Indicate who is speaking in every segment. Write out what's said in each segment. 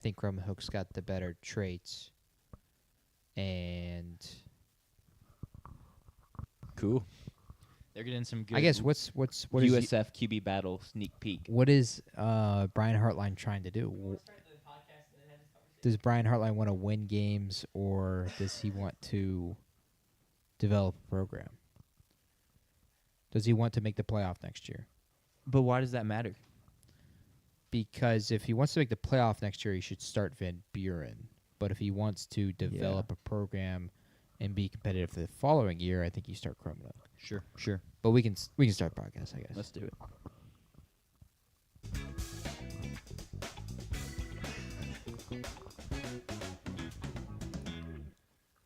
Speaker 1: think Roman Hook's got the better traits. And
Speaker 2: Cool. They're getting some good
Speaker 1: I guess what is
Speaker 2: USF QB battle sneak peek.
Speaker 1: what is Brian Hartline trying to do? Does Brian Hartline want to win games, or does he want to develop a program? Does he want to make the playoff next year?
Speaker 2: But why does that matter?
Speaker 1: Because if he wants to make the playoff next year, he should start Van Buren. But if he wants to develop a program and be competitive for the following year, I think you start Chromenook.
Speaker 2: Sure.
Speaker 1: But we can start podcast, I guess.
Speaker 2: Let's do it.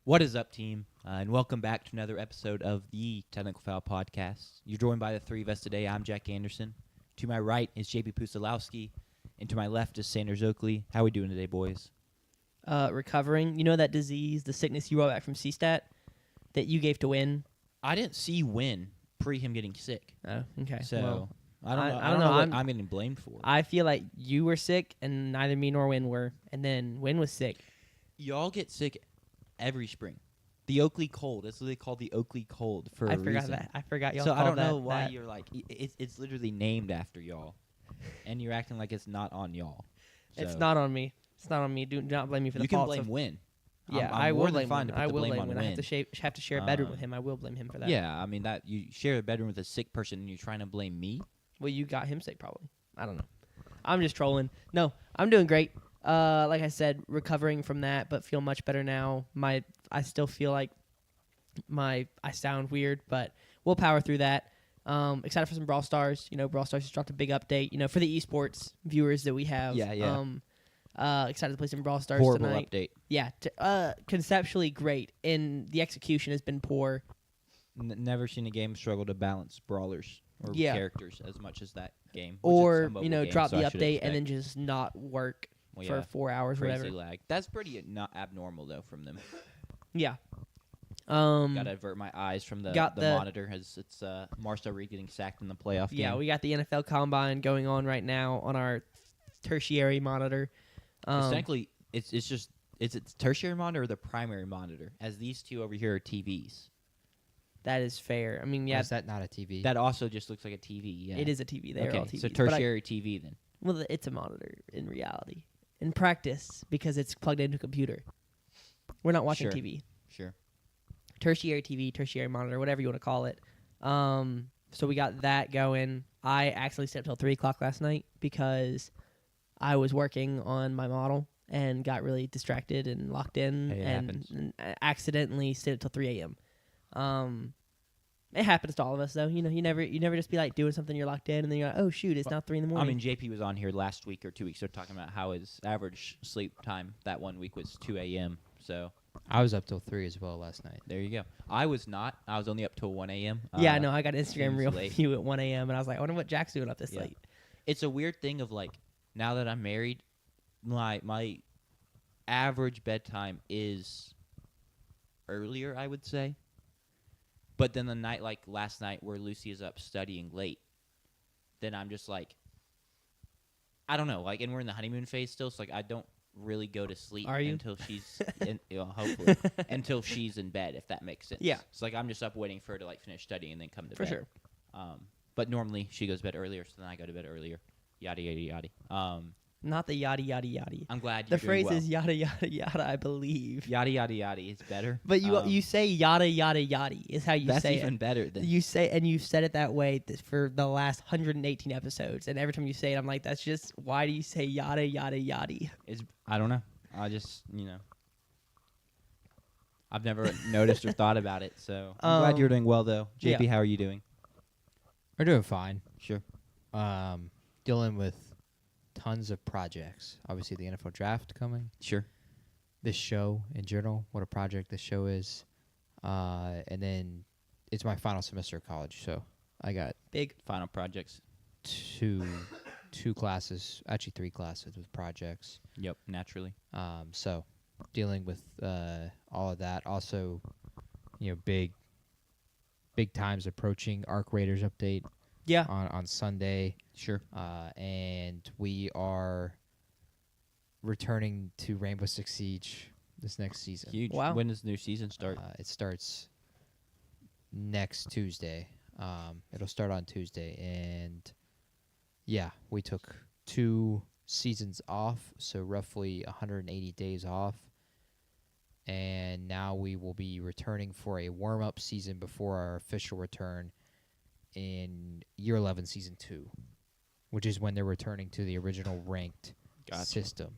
Speaker 2: What is up, team? And welcome back to another episode of the Technical Foul Podcast. You're joined by the three of us today. I'm Jack Anderson. To my right is JP Pusilowski, and to my left is Sanders Oakley. How we doing today, boys?
Speaker 3: Recovering. You know that disease, the sickness you brought back from CSTAT that you gave to Win?
Speaker 2: I didn't see Win pre him getting sick.
Speaker 3: Oh, okay.
Speaker 2: So
Speaker 3: Well,
Speaker 2: I don't know.
Speaker 3: I don't know.
Speaker 2: What I'm getting blamed for.
Speaker 3: I feel like you were sick, and neither me nor Win were, and then Win was sick.
Speaker 2: Y'all get sick every spring. The Oakley cold. That's what they call the Oakley cold for a
Speaker 3: forgot
Speaker 2: reason.
Speaker 3: that. I forgot y'all.
Speaker 2: So I
Speaker 3: called
Speaker 2: don't know
Speaker 3: that,
Speaker 2: why
Speaker 3: that.
Speaker 2: you're like it's literally named after y'all, and you're acting like it's not on y'all.
Speaker 3: It's
Speaker 2: So
Speaker 3: not on me. It's not on me. Do not blame me for the
Speaker 2: you can
Speaker 3: faults
Speaker 2: blame
Speaker 3: of.
Speaker 2: Win.
Speaker 3: Yeah,
Speaker 2: I'm
Speaker 3: I
Speaker 2: more
Speaker 3: will
Speaker 2: than
Speaker 3: blame
Speaker 2: fine
Speaker 3: Win.
Speaker 2: to put
Speaker 3: I
Speaker 2: the
Speaker 3: will
Speaker 2: blame
Speaker 3: blame
Speaker 2: on
Speaker 3: Win. I have
Speaker 2: Win.
Speaker 3: have to share a bedroom with him. I will blame him for that.
Speaker 2: Yeah, I mean that you share a bedroom with a sick person, and you're trying to blame me.
Speaker 3: Well, you got him sick probably. I don't know. I'm just trolling. No, I'm doing great. Like I said, recovering from that, but feel much better now. I still feel like I sound weird, but we'll power through that. Excited for some Brawl Stars. You know, Brawl Stars just dropped a big update. You know, for the esports viewers that we have.
Speaker 2: Yeah.
Speaker 3: Excited to play some Brawl Stars
Speaker 2: Horrible
Speaker 3: tonight.
Speaker 2: update.
Speaker 3: Yeah. Conceptually great, and the execution has been poor.
Speaker 2: Never seen a game struggle to balance brawlers or
Speaker 3: Yeah.
Speaker 2: characters as much as that game.
Speaker 3: Or
Speaker 2: which is a mobile game,
Speaker 3: drop
Speaker 2: so
Speaker 3: the
Speaker 2: I should
Speaker 3: update and
Speaker 2: expect.
Speaker 3: then just not work
Speaker 2: Well,
Speaker 3: for
Speaker 2: yeah,
Speaker 3: 4 hours, or
Speaker 2: crazy
Speaker 3: whatever.
Speaker 2: lag. That's pretty not abnormal though from them.
Speaker 3: Yeah.
Speaker 2: Gotta avert my eyes from the
Speaker 3: got the-
Speaker 2: monitor as it's Marcel Reed getting sacked in the playoff
Speaker 3: Yeah,
Speaker 2: game.
Speaker 3: we got the NFL Combine going on right now on our tertiary monitor.
Speaker 2: It's technically it's just it's tertiary monitor or the primary monitor, as these two over here are TVs.
Speaker 3: That is fair. I mean,
Speaker 1: Yeah.
Speaker 3: yeah,
Speaker 1: Is that not a TV?
Speaker 2: That also just looks like a TV. Yeah,
Speaker 3: it is a TV. They're
Speaker 2: okay,
Speaker 3: all TVs.
Speaker 2: so
Speaker 3: But
Speaker 2: tertiary TV then.
Speaker 3: well, it's a monitor in reality. In practice, because it's plugged into a computer. We're not watching
Speaker 2: Sure.
Speaker 3: TV.
Speaker 2: Sure.
Speaker 3: Tertiary TV, tertiary monitor, whatever you want to call it. So we got that going. I actually stayed up till 3 o'clock last night because I was working on my model and got really distracted and locked in
Speaker 2: Hey, it happens.
Speaker 3: and accidentally stayed up till 3 a.m. It happens to all of us, though. You know, you never just be like doing something, you're locked in, and then you're like, oh shoot, it's now 3 in the
Speaker 2: I
Speaker 3: morning.
Speaker 2: mean, JP was on here last week or 2 weeks ago talking about how his average sleep time that 1 week was 2 a.m. So
Speaker 1: I was up till 3 as well last night.
Speaker 2: there you go. I was not. I was only up till 1 a.m.
Speaker 3: yeah, no, I got an Instagram
Speaker 2: seems
Speaker 3: reel
Speaker 2: late.
Speaker 3: with you at 1 a.m. and I was like, I wonder what Jack's doing up this
Speaker 2: Yeah.
Speaker 3: late.
Speaker 2: It's a weird thing of like now that I'm married, my average bedtime is earlier, I would say. But then the night like last night where Lucy is up studying late, then I'm just like I don't know, like and we're in the honeymoon phase still, so like I don't really go to sleep
Speaker 3: Are you?
Speaker 2: until she's hopefully until she's in bed, if that makes sense.
Speaker 3: Yeah.
Speaker 2: So like I'm just up waiting for her to like finish studying and then come to
Speaker 3: For
Speaker 2: bed.
Speaker 3: sure.
Speaker 2: But normally she goes to bed earlier, so then I go to bed earlier. Yada yada yada.
Speaker 3: Not the yada yada yada.
Speaker 2: I'm glad
Speaker 3: The
Speaker 2: you're doing
Speaker 3: phrase
Speaker 2: well.
Speaker 3: is yada yada yada, I believe.
Speaker 2: Yada yada yada is better.
Speaker 3: But you say yada yada yada is how you
Speaker 2: that's
Speaker 3: say
Speaker 2: even
Speaker 3: it.
Speaker 2: better than
Speaker 3: You say, and you've said it that way for the last 118 episodes, and every time you say it, I'm like, that's just why do you say yada yada yada?
Speaker 2: is. I don't know. I just I've never noticed or thought about it. So I'm glad you're doing well though. JP,
Speaker 3: yeah.
Speaker 2: how are you doing?
Speaker 1: We're doing fine.
Speaker 2: Sure.
Speaker 1: Dealing with tons of projects. Obviously, the NFL draft coming.
Speaker 2: Sure.
Speaker 1: This show in general, what a project this show is. And then it's my final semester of college, so I got
Speaker 3: Big.
Speaker 2: Final projects.
Speaker 1: two classes, actually 3 classes with projects.
Speaker 2: Yep. Naturally.
Speaker 1: So dealing with all of that. Also, big times approaching. Arc Raiders update
Speaker 3: Yeah.
Speaker 1: on Sunday.
Speaker 2: Sure.
Speaker 1: And we are returning to Rainbow Six Siege this next season.
Speaker 2: Huge.
Speaker 3: Wow.
Speaker 2: When does the new season start?
Speaker 1: It starts next Tuesday. It'll start on Tuesday, and yeah, we took 2 seasons off, so roughly 180 days off, and now we will be returning for a warm-up season before our official return in Year 11 Season 2, which is when they're returning to the original ranked
Speaker 2: Gotcha.
Speaker 1: system,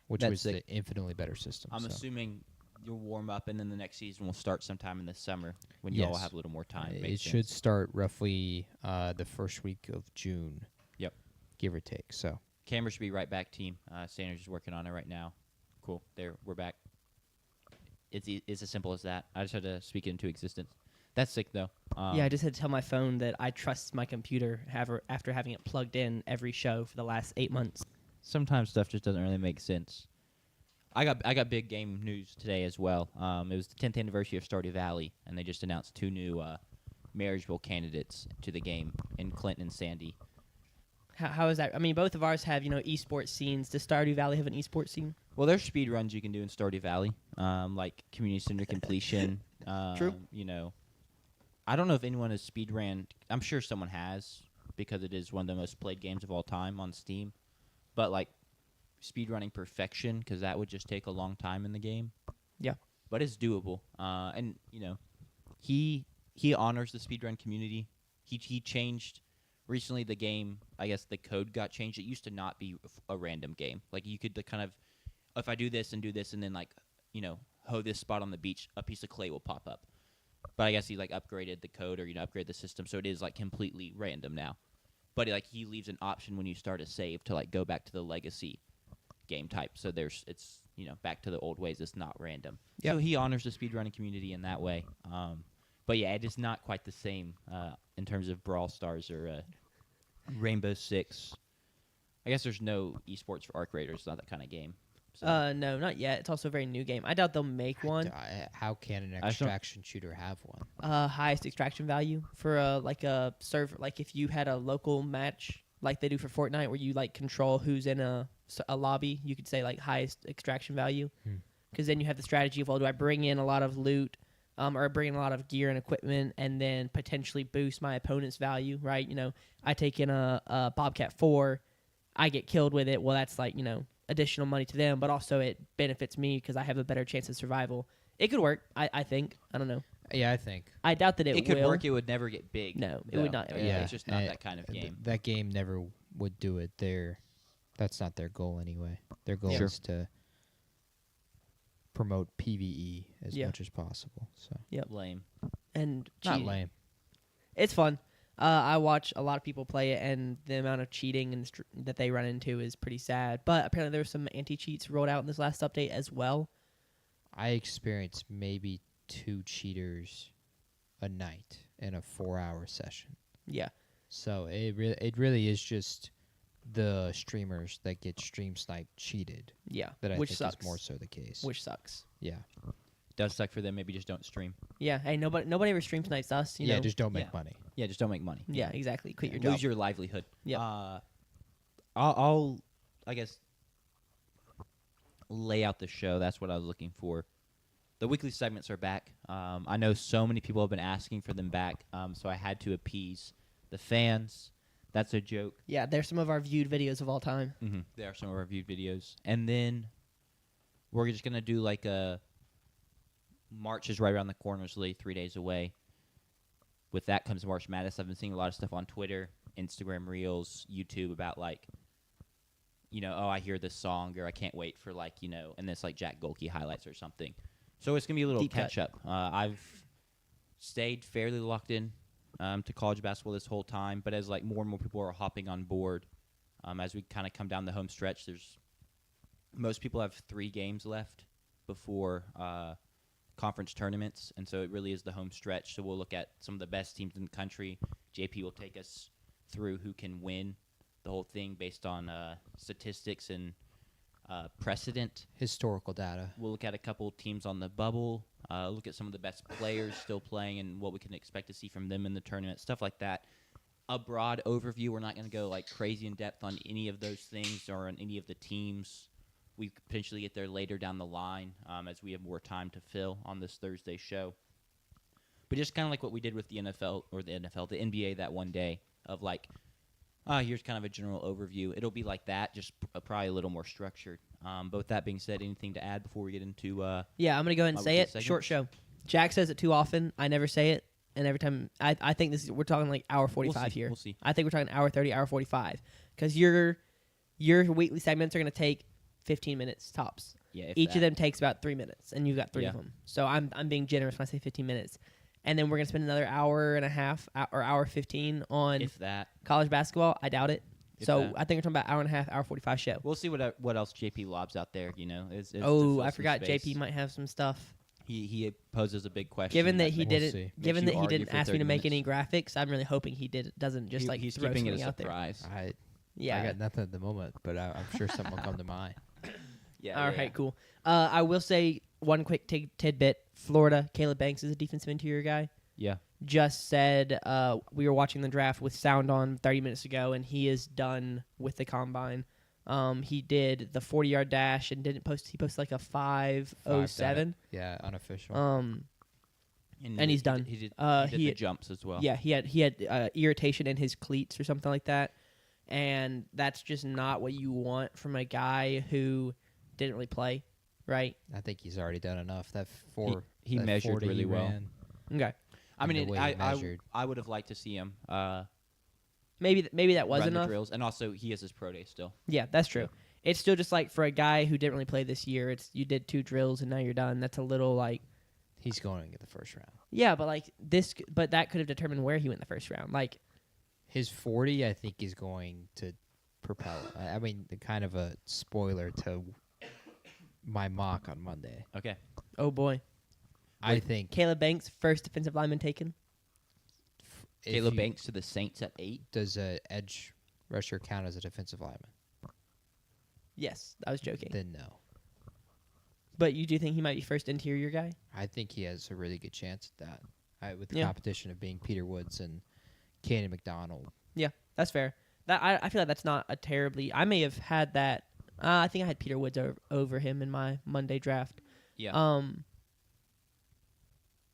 Speaker 1: which
Speaker 2: That's
Speaker 1: was
Speaker 2: sick.
Speaker 1: the infinitely better system.
Speaker 2: I'm
Speaker 1: so.
Speaker 2: assuming you'll warm up, and then the next season will start sometime in the summer when you all
Speaker 1: Yes.
Speaker 2: have a little more time.
Speaker 1: It
Speaker 2: Makes
Speaker 1: should
Speaker 2: sense.
Speaker 1: start roughly the first week of June.
Speaker 2: Yep.
Speaker 1: Give or take. So
Speaker 2: Camera should be right back, team. Sanders is working on it right now. Cool. There, we're back. It's as simple as that. I just had to speak it into existence. That's sick, though.
Speaker 3: Yeah, I just had to tell my phone that I trust my computer after having it plugged in every show for the last 8 months.
Speaker 2: Sometimes stuff just doesn't really make sense. I got big game news today as well. It was the 10th anniversary of Stardew Valley, and they just announced 2 new Marriageville candidates to the game in Clinton and Sandy.
Speaker 3: How is that? I mean, both of ours have, esports scenes. Does Stardew Valley have an esports scene?
Speaker 2: Well, there's speed runs you can do in Stardew Valley, like community center completion.
Speaker 3: True.
Speaker 2: I don't know if anyone has speed ran. I'm sure someone has because it is one of the most played games of all time on Steam. But like speed running perfection, because that would just take a long time in the game.
Speaker 3: Yeah.
Speaker 2: But it's doable. And he honors the speedrun community. He changed recently the game. I guess the code got changed. It used to not be a random game. Like you could kind of, if I do this and then like hoe this spot on the beach, a piece of clay will pop up. But I guess he like upgraded the code or upgrade the system, so it is like completely random now. But like he leaves an option when you start a save to like go back to the legacy game type. So it's back to the old ways. It's not random.
Speaker 3: Yep.
Speaker 2: So he honors the speedrunning community in that way. But yeah, it is not quite the same in terms of Brawl Stars or Rainbow Six. I guess there's no esports for Arc Raiders. It's not that kind of game. So.
Speaker 3: No, not yet. It's also a very new game. I doubt they'll make one.
Speaker 1: how can an
Speaker 2: I just don't-
Speaker 1: extraction shooter have one?
Speaker 3: Highest extraction value for a server. Like if you had a local match, like they do for Fortnite, where you like control who's in a lobby, you could say like highest extraction value, because then you have the strategy of, well, do I bring in a lot of loot, or bring in a lot of gear and equipment, and then potentially boost my opponent's value, right? I take in a Bobcat 4, I get killed with it. Well, that's like additional money to them, but also it benefits me because I have a better chance of survival. It could work, I think. I don't know.
Speaker 1: Yeah, I think.
Speaker 3: I doubt that
Speaker 2: it could
Speaker 3: will.
Speaker 2: work. It would never get big.
Speaker 3: No, it would not.
Speaker 2: Yeah, it's just not
Speaker 1: and
Speaker 2: that kind of game.
Speaker 1: That game never would do it. That's not their goal anyway. Their goal
Speaker 2: Sure.
Speaker 1: is to promote PvE as
Speaker 3: Yeah.
Speaker 1: much as possible. So
Speaker 2: Lame.
Speaker 3: And
Speaker 1: not
Speaker 3: cheating.
Speaker 1: lame.
Speaker 3: It's fun. I watch a lot of people play it, and the amount of cheating and that they run into is pretty sad. But apparently, there were some anti-cheats rolled out in this last update as well.
Speaker 1: I experienced maybe 2 cheaters a night in a 4-hour session.
Speaker 3: Yeah,
Speaker 1: So it really is just the streamers that get stream sniped cheated
Speaker 3: yeah.
Speaker 1: that I
Speaker 3: Which
Speaker 1: think
Speaker 3: sucks.
Speaker 1: is more so the case.
Speaker 3: Which sucks.
Speaker 1: Yeah.
Speaker 2: Does suck for them. Maybe just don't stream.
Speaker 3: Yeah. Hey, nobody ever stream snipes us. You
Speaker 1: Yeah,
Speaker 3: know?
Speaker 1: just don't make
Speaker 2: Yeah.
Speaker 1: money.
Speaker 2: Yeah, just don't make money.
Speaker 3: Yeah, exactly. Quit your
Speaker 2: Lose
Speaker 3: job.
Speaker 2: your livelihood.
Speaker 3: Yep.
Speaker 2: I'll I guess lay out the show. That's what I was looking for. The weekly segments are back. I know so many people have been asking for them back, so I had to appease the fans. That's a joke.
Speaker 3: Yeah, they're some of our viewed videos of all time.
Speaker 2: Mm-hmm. They are some of our viewed videos. And then we're just going to do like a March is right around the corner. It's literally 3 days away. With that comes March Madness. I've been seeing a lot of stuff on Twitter, Instagram Reels, YouTube about like, oh, I hear this song or I can't wait for like, and it's like Jack Golke highlights or something. So it's going to be a little
Speaker 3: Deep cut.
Speaker 2: catch up. I've stayed fairly locked in to college basketball this whole time, but as like more and more people are hopping on board, as we kind of come down the home stretch, most people have 3 games left before conference tournaments, and so it really is the home stretch. So we'll look at some of the best teams in the country. JP will take us through who can win the whole thing based on statistics and precedent.
Speaker 1: Historical data.
Speaker 2: We'll look at a couple teams on the bubble, look at some of the best players still playing and what we can expect to see from them in the tournament, stuff like that. A broad overview. We're not going to go like crazy in depth on any of those things or on any of the teams we could potentially get there later down the line as we have more time to fill on this Thursday show. But just kind of like what we did with the NFL, the NBA that one day of like, here's kind of a general overview. It'll be like that, just probably a little more structured. But with that being said, anything to add before we get into
Speaker 3: Yeah, I'm going to go ahead and
Speaker 2: my
Speaker 3: say
Speaker 2: weekly
Speaker 3: it. Short
Speaker 2: segments?
Speaker 3: show. Jack says it too often. I never say it. And every time, I think we're talking like hour 45
Speaker 2: We'll see,
Speaker 3: here.
Speaker 2: we'll see.
Speaker 3: I think we're talking hour 30, hour 45. Because your weekly segments are going to take 15 minutes tops.
Speaker 2: Yeah, if
Speaker 3: Each
Speaker 2: that.
Speaker 3: of them takes about 3 minutes, and you've got three of
Speaker 2: Yeah.
Speaker 3: them. So I'm being generous when I say 15 minutes. And then we're going to spend another hour and a half or hour 15 on
Speaker 2: If that.
Speaker 3: college basketball. I doubt it.
Speaker 2: If
Speaker 3: So
Speaker 2: that.
Speaker 3: I think we're talking about hour and a half, hour 45 show.
Speaker 2: We'll see what else JP lobs out there. You know, is to
Speaker 3: Oh,
Speaker 2: fill
Speaker 3: I
Speaker 2: some
Speaker 3: forgot
Speaker 2: space.
Speaker 3: JP might have some stuff.
Speaker 2: He poses a big question.
Speaker 3: Given that he
Speaker 1: We'll
Speaker 3: didn't,
Speaker 1: see.
Speaker 3: given
Speaker 2: Makes
Speaker 3: that
Speaker 2: you
Speaker 3: he
Speaker 2: argue
Speaker 3: didn't
Speaker 2: for
Speaker 3: ask me to
Speaker 2: 30
Speaker 3: make any
Speaker 2: minutes.
Speaker 3: graphics, I'm really hoping he doesn't just like
Speaker 2: he's
Speaker 3: throw
Speaker 2: keeping it a
Speaker 3: something out there.
Speaker 2: surprise.
Speaker 1: I
Speaker 3: Yeah.
Speaker 1: got nothing at the moment, but I'm sure something will come to mind.
Speaker 2: Yeah.
Speaker 3: All right, cool. I will say one quick tidbit. Florida, Caleb Banks is a defensive interior guy.
Speaker 2: Yeah.
Speaker 3: Just said we were watching the draft with sound on 30 minutes ago, and he is done with the combine. He did the 40-yard dash and didn't post. He posted like a 5:07.
Speaker 1: Yeah, unofficial.
Speaker 3: And he's done.
Speaker 2: He did
Speaker 3: he-
Speaker 2: the jumps as well.
Speaker 3: Yeah, he had irritation in his cleats or something like that, and that's just not what you want from a guy who didn't really play, right?
Speaker 1: I think he's already done enough.
Speaker 2: He
Speaker 1: that
Speaker 2: measured
Speaker 1: 40
Speaker 2: really
Speaker 1: he
Speaker 2: well.
Speaker 1: ran,
Speaker 3: Okay,
Speaker 2: I
Speaker 1: and
Speaker 2: mean,
Speaker 1: the way he measured.
Speaker 2: I would have liked to see him
Speaker 3: maybe that was
Speaker 2: run the
Speaker 3: enough.
Speaker 2: drills, and also he has his pro day still.
Speaker 3: Yeah, that's true. It's still just like for a guy who didn't really play this year, you did 2 drills and now you're done. That's a little like
Speaker 1: He's going to get the first round.
Speaker 3: yeah, but like but that could have determined where he went in the first round. Like
Speaker 1: His 40, I think, is going to propel. I mean, the kind of a spoiler to my mock on Monday.
Speaker 2: Okay.
Speaker 3: oh boy,
Speaker 1: I think
Speaker 3: Caleb Banks, first defensive lineman taken.
Speaker 1: if
Speaker 2: Caleb
Speaker 1: you-
Speaker 2: Banks to the Saints at 8.
Speaker 1: does a edge rusher count as a defensive lineman?
Speaker 3: Yes, I was joking.
Speaker 1: Then no.
Speaker 3: But you do think he might be first interior guy?
Speaker 1: I think he has a really good chance at that. With the
Speaker 3: Yeah.
Speaker 1: competition of being Peter Woods and Candy McDonald.
Speaker 3: Yeah, that's fair. That I feel like that's not a terribly. I may have had that. I think I had Peter Woods over him in my Monday draft.
Speaker 2: Yeah.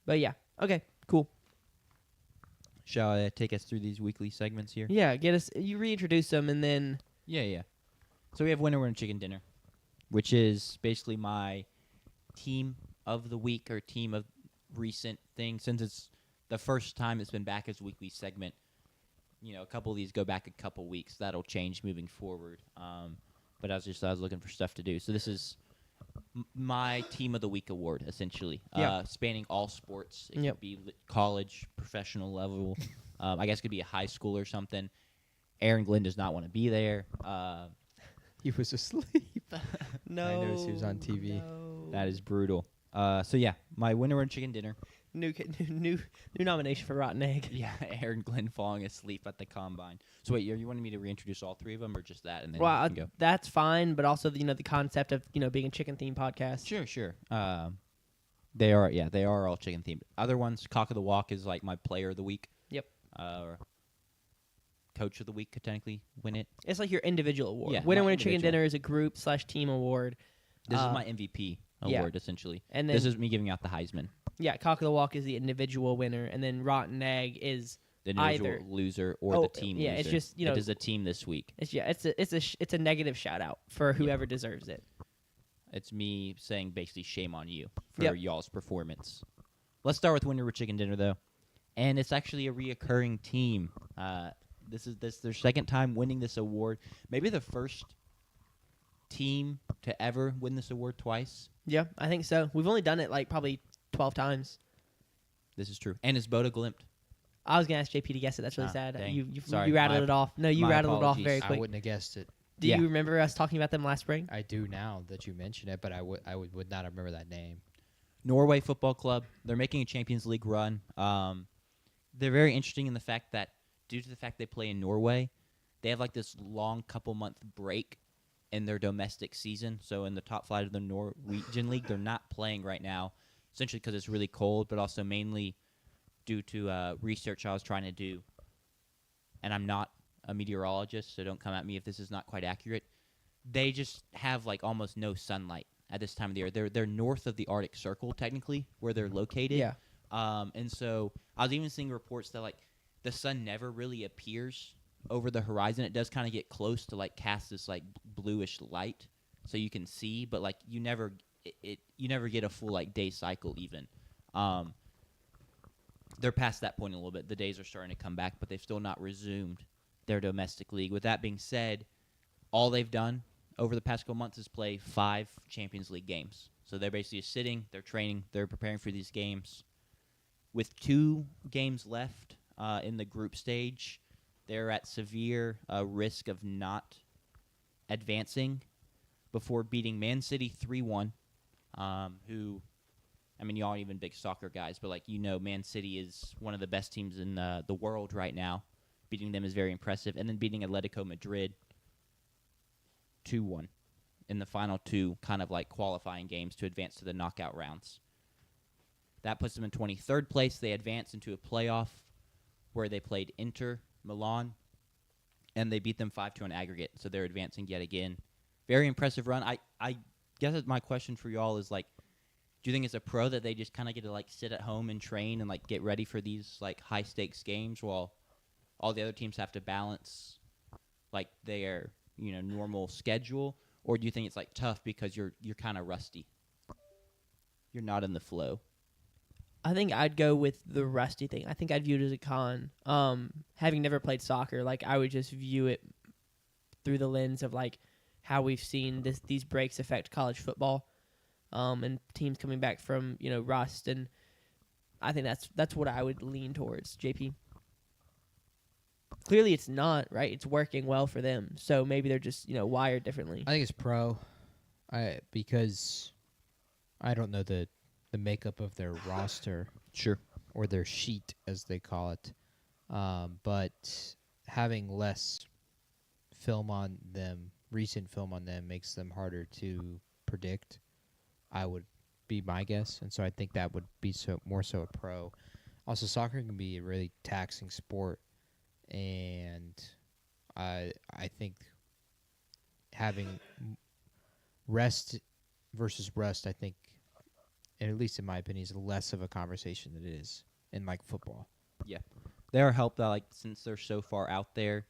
Speaker 3: But yeah, okay, cool.
Speaker 2: Shall I take us through these weekly segments here?
Speaker 3: Yeah, get us. You reintroduce them and then.
Speaker 2: Yeah. So we have winner chicken dinner, which is basically my team of the week or team of recent thing. Since it's the first time it's been back as a weekly segment, a couple of these go back a couple weeks. That'll change moving forward. But I was looking for stuff to do. So this is my team of the week award, essentially.
Speaker 3: Yeah.
Speaker 2: Spanning all sports. It
Speaker 3: Yep.
Speaker 2: could be college, professional level. I guess it could be a high school or something. Aaron Glenn does not want to be there.
Speaker 1: He was asleep.
Speaker 3: No.
Speaker 1: I noticed he was on TV.
Speaker 3: No.
Speaker 2: That is brutal. So yeah, my winner and chicken dinner.
Speaker 3: new nomination for Rotten Egg.
Speaker 2: Yeah, Aaron Glenn falling asleep at the combine. So wait, you wanting me to reintroduce all 3 of them or just that and then
Speaker 3: Well,
Speaker 2: you can go?
Speaker 3: that's fine, but also the concept of being a chicken themed podcast.
Speaker 2: Sure. They are all chicken themed. Other ones, Cock of the Walk is like my player of the week.
Speaker 3: Yep.
Speaker 2: Coach of the week could technically win it.
Speaker 3: It's like your individual award.
Speaker 2: Yeah,
Speaker 3: Winner
Speaker 2: my
Speaker 3: Winner Chicken
Speaker 2: individual.
Speaker 3: Dinner is a group/team award.
Speaker 2: This
Speaker 3: Uh,
Speaker 2: is my MVP
Speaker 3: yeah.
Speaker 2: award essentially.
Speaker 3: And
Speaker 2: This
Speaker 3: then
Speaker 2: is me giving out the Heisman.
Speaker 3: yeah, Cock of the Walk is the individual winner, and then Rotten Egg is
Speaker 2: The individual
Speaker 3: Either.
Speaker 2: loser or
Speaker 3: Oh,
Speaker 2: the team
Speaker 3: yeah,
Speaker 2: loser.
Speaker 3: it's just,
Speaker 2: it is a team this week.
Speaker 3: it's a negative shout out for whoever deserves it.
Speaker 2: It's me saying basically shame on you for
Speaker 3: Yep.
Speaker 2: y'all's performance. Let's start with Winter with Chicken Dinner though, and it's actually a reoccurring team. This is their second time winning this award. Maybe the first team to ever win this award twice.
Speaker 3: Yeah, I think so. We've only done it like probably 12 times.
Speaker 2: This is true, and it's Boda Glimt.
Speaker 3: I was gonna ask JP to guess it. That's really
Speaker 2: Ah,
Speaker 3: sad.
Speaker 2: dang.
Speaker 3: You
Speaker 2: Sorry,
Speaker 3: rattled
Speaker 2: my
Speaker 3: it off. No, you
Speaker 2: my
Speaker 3: rattled it off
Speaker 2: apologies.
Speaker 3: very
Speaker 1: I
Speaker 3: quick.
Speaker 1: wouldn't have guessed it.
Speaker 3: Do
Speaker 2: Yeah.
Speaker 3: you remember us talking about them last spring?
Speaker 1: I do now that you mention it, but I would not remember that name.
Speaker 2: Norway Football Club. They're making a Champions League run. They're very interesting in the fact that due to the fact they play in Norway, they have like this long couple month break in their domestic season. So in the top flight of the Norwegian League, they're not playing right now, essentially because it's really cold, but also mainly due to research I was trying to do. And I'm not a meteorologist, so don't come at me if this is not quite accurate. they just have like almost no sunlight at this time of the year. They're north of the Arctic Circle technically, where they're located.
Speaker 3: Yeah.
Speaker 2: And so I was even seeing reports that like the sun never really appears over the horizon. It does kind of get close to like cast this like bluish light, so you can see, but like you never you never get a full like day cycle even. They're past that point a little bit. The days are starting to come back, but they've still not resumed their domestic league. With that being said, all they've done over the past couple months is play 5 Champions League games. So they're basically just sitting, they're training, they're preparing for these games. With 2 games left in the group stage, they're at severe risk of not advancing before beating Man City 3-1, who, I mean, y'all aren't even big soccer guys, but, like, Man City is one of the best teams in the world right now. Beating them is very impressive. And then beating Atletico Madrid 2-1 in the final 2 kind of, like, qualifying games to advance to the knockout rounds. That puts them in 23rd place. They advance into a playoff where they played Inter Milan, and they beat them 5-2 on aggregate, so they're advancing yet again. Very impressive run. I guess my question for y'all is, like, do you think it's a pro that they just kind of get to, like, sit at home and train and, like, get ready for these, like, high-stakes games while all the other teams have to balance, like, their, normal schedule? Or do you think it's, like, tough because you're kind of rusty? You're not in the flow.
Speaker 3: I think I'd go with the rusty thing. I think I'd view it as a con. Having never played soccer, like, I would just view it through the lens of, like, how we've seen these breaks affect college football, and teams coming back from, rust. And I think that's what I would lean towards, JP. Clearly it's not, right? It's working well for them. So maybe they're just, wired differently.
Speaker 1: I think it's pro, because I don't know the makeup of their roster.
Speaker 2: Sure.
Speaker 1: Or their sheet, as they call it. But having less film on them, recent film on them, makes them harder to predict, I would be my guess. And so I think that would be more so a pro. Also, soccer can be a really taxing sport. And I think having rest versus rust, I think, and at least in my opinion, is less of a conversation than it is in, like, football.
Speaker 2: Yeah. They are helped that, like, since they're so far out there,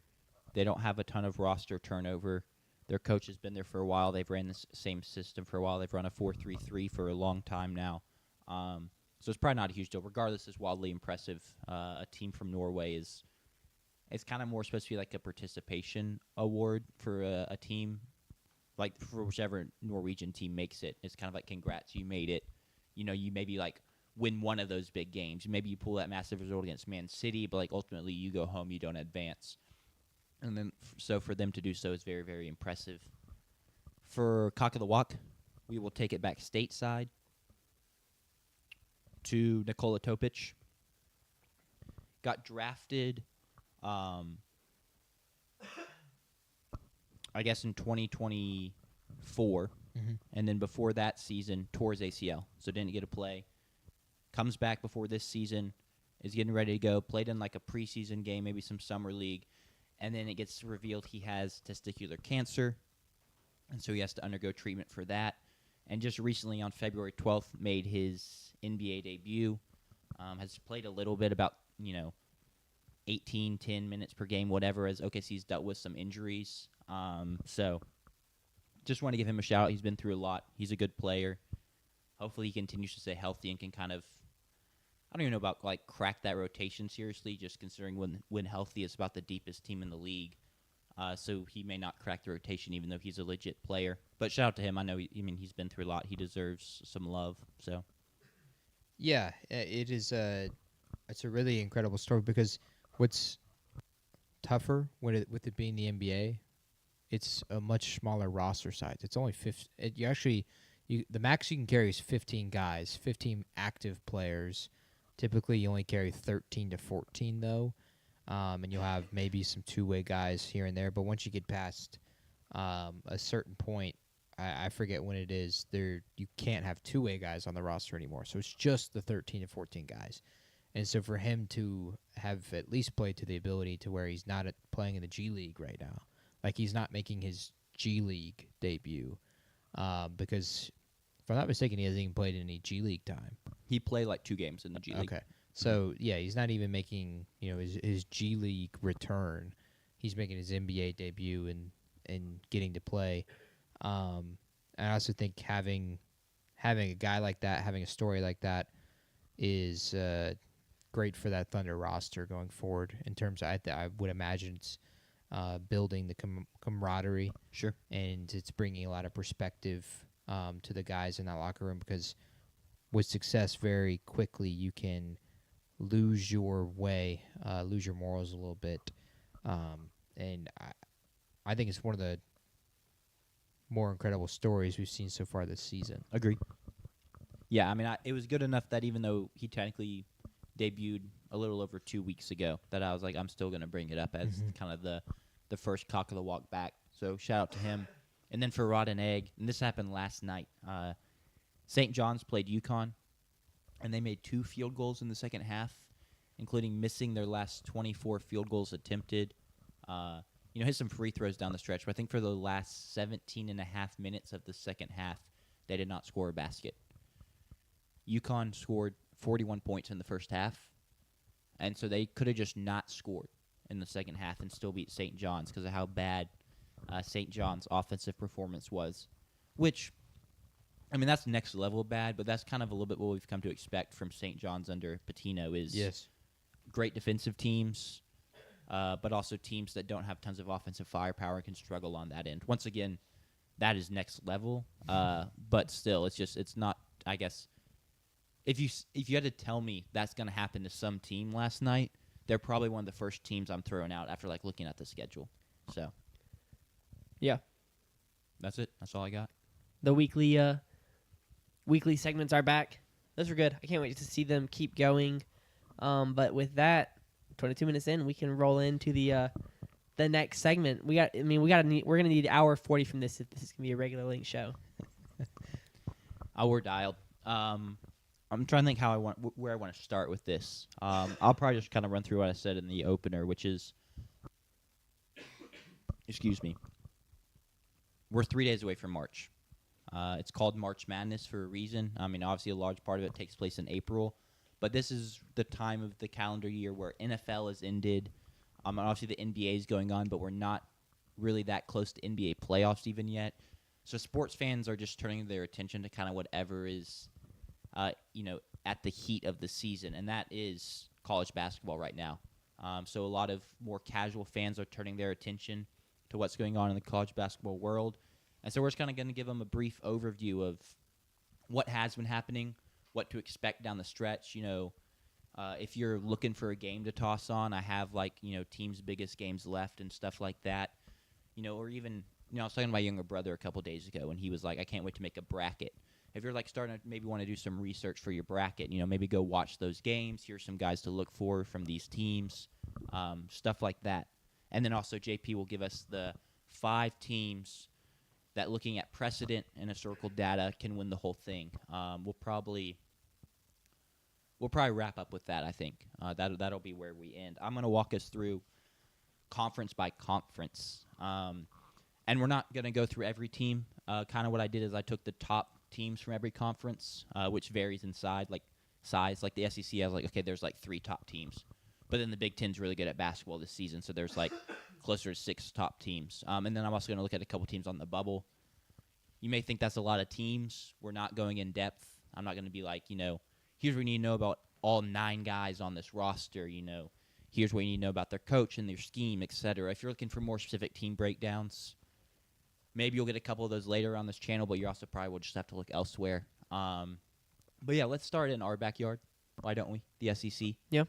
Speaker 2: they don't have a ton of roster turnover. Their coach has been there for a while. They've ran the same system for a while. They've run a 4-3-3 for a long time now. So it's probably not a huge deal. Regardless, it's wildly impressive. A team from Norway it's kind of more supposed to be like a participation award for a team, like for whichever Norwegian team makes it. It's kind of like, congrats, you made it. You maybe, like, win one of those big games. Maybe you pull that massive result against Man City, but, like, ultimately you go home, you don't advance. And then, so for them to do so is very, very impressive. For Cock of the Walk, we will take it back stateside to Nikola Topic. Got drafted, I guess in 2024.
Speaker 1: Mm-hmm.
Speaker 2: And then before that season, tore his ACL, so didn't get to play. Comes back before this season, is getting ready to go. Played in, like, a preseason game, maybe some summer league. And then it gets revealed he has testicular cancer, and so he has to undergo treatment for that. And just recently, on February 12th, made his NBA debut. Has played a little bit, about, 18, 10 minutes per game, whatever, as OKC's dealt with some injuries. So just want to give him a shout. He's been through a lot. He's a good player. Hopefully he continues to stay healthy and can kind of, I don't even know about, like, crack that rotation seriously, just considering when healthy it's about the deepest team in the league. So he may not crack the rotation even though he's a legit player. But shout out to him. I know he's been through a lot. He deserves some love. So
Speaker 1: Yeah, it is it's a really incredible story, because what's tougher with it being the NBA, it's a much smaller roster size. It's only 50. The max you can carry is 15 guys, 15 active players. Typically, you only carry 13 to 14, though, and you'll have maybe some two-way guys here and there. But once you get past a certain point, I forget when it is, you can't have two-way guys on the roster anymore. So it's just the 13 to 14 guys. And so for him to have at least played to the ability to where he's not playing in the G League right now, like, he's not making his G League debut, because if I'm not mistaken, he hasn't even played any G League time.
Speaker 2: He played like 2 games in the G League.
Speaker 1: Okay, so yeah, he's not even making his G League return. He's making his NBA debut and getting to play. And I also think having a guy like that, having a story like that, is great for that Thunder roster going forward. In terms of, I would imagine it's building the camaraderie.
Speaker 2: Sure.
Speaker 1: And it's bringing a lot of perspective to the guys in that locker room, because with success, very quickly you can lose your way, lose your morals a little bit. And I think it's one of the more incredible stories we've seen so far this season.
Speaker 2: Agree. Yeah, I mean, it was good enough that even though he technically debuted a little over 2 weeks ago, that I was like, I'm still going to bring it up as kind of the first cock of the walk back. So shout out to him. And then for Rod and Egg, and this happened last night, St. John's played UConn, and they made 2 field goals in the second half, including missing their last 24 field goals attempted. Hit some free throws down the stretch, but I think for the last 17 and a half minutes of the second half, they did not score a basket. UConn scored 41 points in the first half, and so they could have just not scored in the second half and still beat St. John's because of how bad St. John's offensive performance was, which, I mean, that's next level bad, but that's kind of a little bit what we've come to expect from St. John's under Patino is great defensive teams, but also teams that don't have tons of offensive firepower can struggle on that end. Once again, that is next level, but still, it's not, I guess, if you had to tell me that's going to happen to some team last night, they're probably one of the first teams I'm throwing out after looking at the schedule. So,
Speaker 3: yeah,
Speaker 2: that's it. That's all I got.
Speaker 3: The weekly segments are back. Those were good. I can't wait to see them keep going. But with that, 22 minutes in, we can roll into the next segment. We're gonna need hour 40 from this if this is gonna be a regular link show.
Speaker 2: We're dialed. I'm trying to think where I want to start with this. I'll probably just kind of run through what I said in the opener, which is, excuse me, we're 3 days away from March. It's called March Madness for a reason. I mean, obviously a large part of it takes place in April, but this is the time of the calendar year where NFL has ended. Obviously the NBA is going on, but we're not really that close to NBA playoffs even yet. So sports fans are just turning their attention to kind of whatever is at the heat of the season, and that is college basketball right now. So a lot of more casual fans are turning their attention to what's going on in the college basketball world. And so we're just kind of going to give them a brief overview of what has been happening, what to expect down the stretch. If you're looking for a game to toss on, I have teams' biggest games left and stuff like that. Or even, I was talking to my younger brother a couple days ago, and he was like, I can't wait to make a bracket. If you're starting to maybe want to do some research for your bracket, maybe go watch those games. Here's some guys to look for from these teams, stuff like that. And then also JP will give us the 5 teams that, looking at precedent and historical data, can win the whole thing. We'll probably wrap up with that, I think. That'll be where we end. I'm going to walk us through conference by conference. And we're not going to go through every team. Kind of what I did is I took the top teams from every conference, which varies in size. Like the SEC has there's 3 top teams, but then the Big Ten's really good at basketball this season, so there's closer to 6 top teams. And then I'm also going to look at a couple teams on the bubble. You may think that's a lot of teams. We're not going in depth. I'm not going to be here's what you need to know about all 9 guys on this roster. Here's what you need to know about their coach and their scheme, etc. If you're looking for more specific team breakdowns, maybe you'll get a couple of those later on this channel, but you also probably will just have to look elsewhere. But yeah, let's start in our backyard. Why don't we? The SEC.
Speaker 3: Yeah.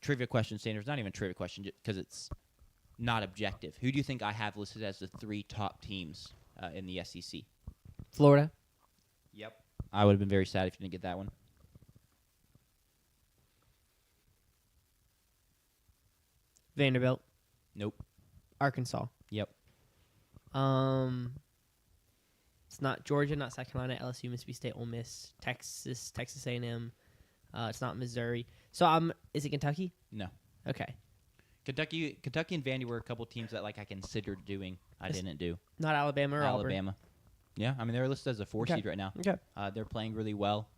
Speaker 2: Trivia question, Sanders. Not even a trivia question because it's not objective. Who do you think I have listed as the 3 top teams in the SEC?
Speaker 3: Florida.
Speaker 2: Yep. I would have been very sad if you didn't get that one.
Speaker 3: Vanderbilt.
Speaker 2: Nope.
Speaker 3: Arkansas.
Speaker 2: Yep.
Speaker 3: It's not Georgia, not South Carolina, LSU, Mississippi State, Ole Miss, Texas A&M. It's not Missouri. So is it Kentucky?
Speaker 2: No.
Speaker 3: Okay.
Speaker 2: Kentucky and Vandy were a couple teams that like I considered doing. I
Speaker 3: Yes.
Speaker 2: didn't do.
Speaker 3: Not Alabama or Auburn.
Speaker 2: Alabama. Yeah, I mean they're listed as a 4
Speaker 3: Okay.
Speaker 2: seed right now.
Speaker 3: Okay.
Speaker 2: They're playing really well.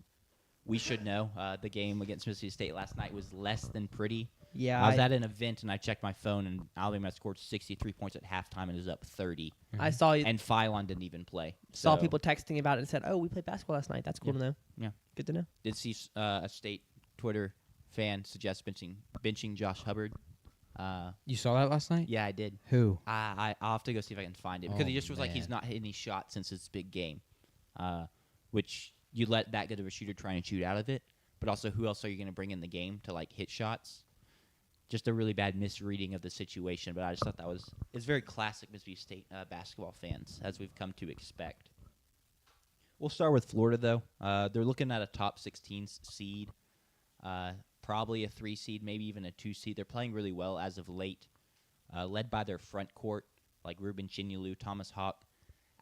Speaker 2: We should know. The game against Mississippi State last night was less than pretty.
Speaker 3: Yeah,
Speaker 2: I was at an event and I checked my phone and Alabama scored 63 points at halftime and is up 30.
Speaker 3: I saw
Speaker 2: And Phylon didn't even play.
Speaker 3: saw
Speaker 2: So,
Speaker 3: people texting about it and said, "Oh, we played basketball last night. That's cool to know."
Speaker 2: Yeah.
Speaker 3: Good to know.
Speaker 2: Did see a State Twitter fan suggest benching Josh Hubbard.
Speaker 1: You saw that last night?
Speaker 2: Yeah, I did.
Speaker 1: Who?
Speaker 2: I'll have to go see if I can find it because
Speaker 1: Oh,
Speaker 2: he just was like he's
Speaker 1: man.
Speaker 2: not hitting any shots since his big game, which you let that good of a shooter try and shoot out of it. But also, who else are you going to bring in the game to like hit shots? Just a really bad misreading of the situation. But I just thought it's very classic Mississippi State basketball fans as we've come to expect. We'll start with Florida though. They're looking at a top 16 seed, probably a 3 seed, maybe even a 2 seed. They're playing really well as of late, led by their front court like Ruben Chinyelu, Thomas Hawk,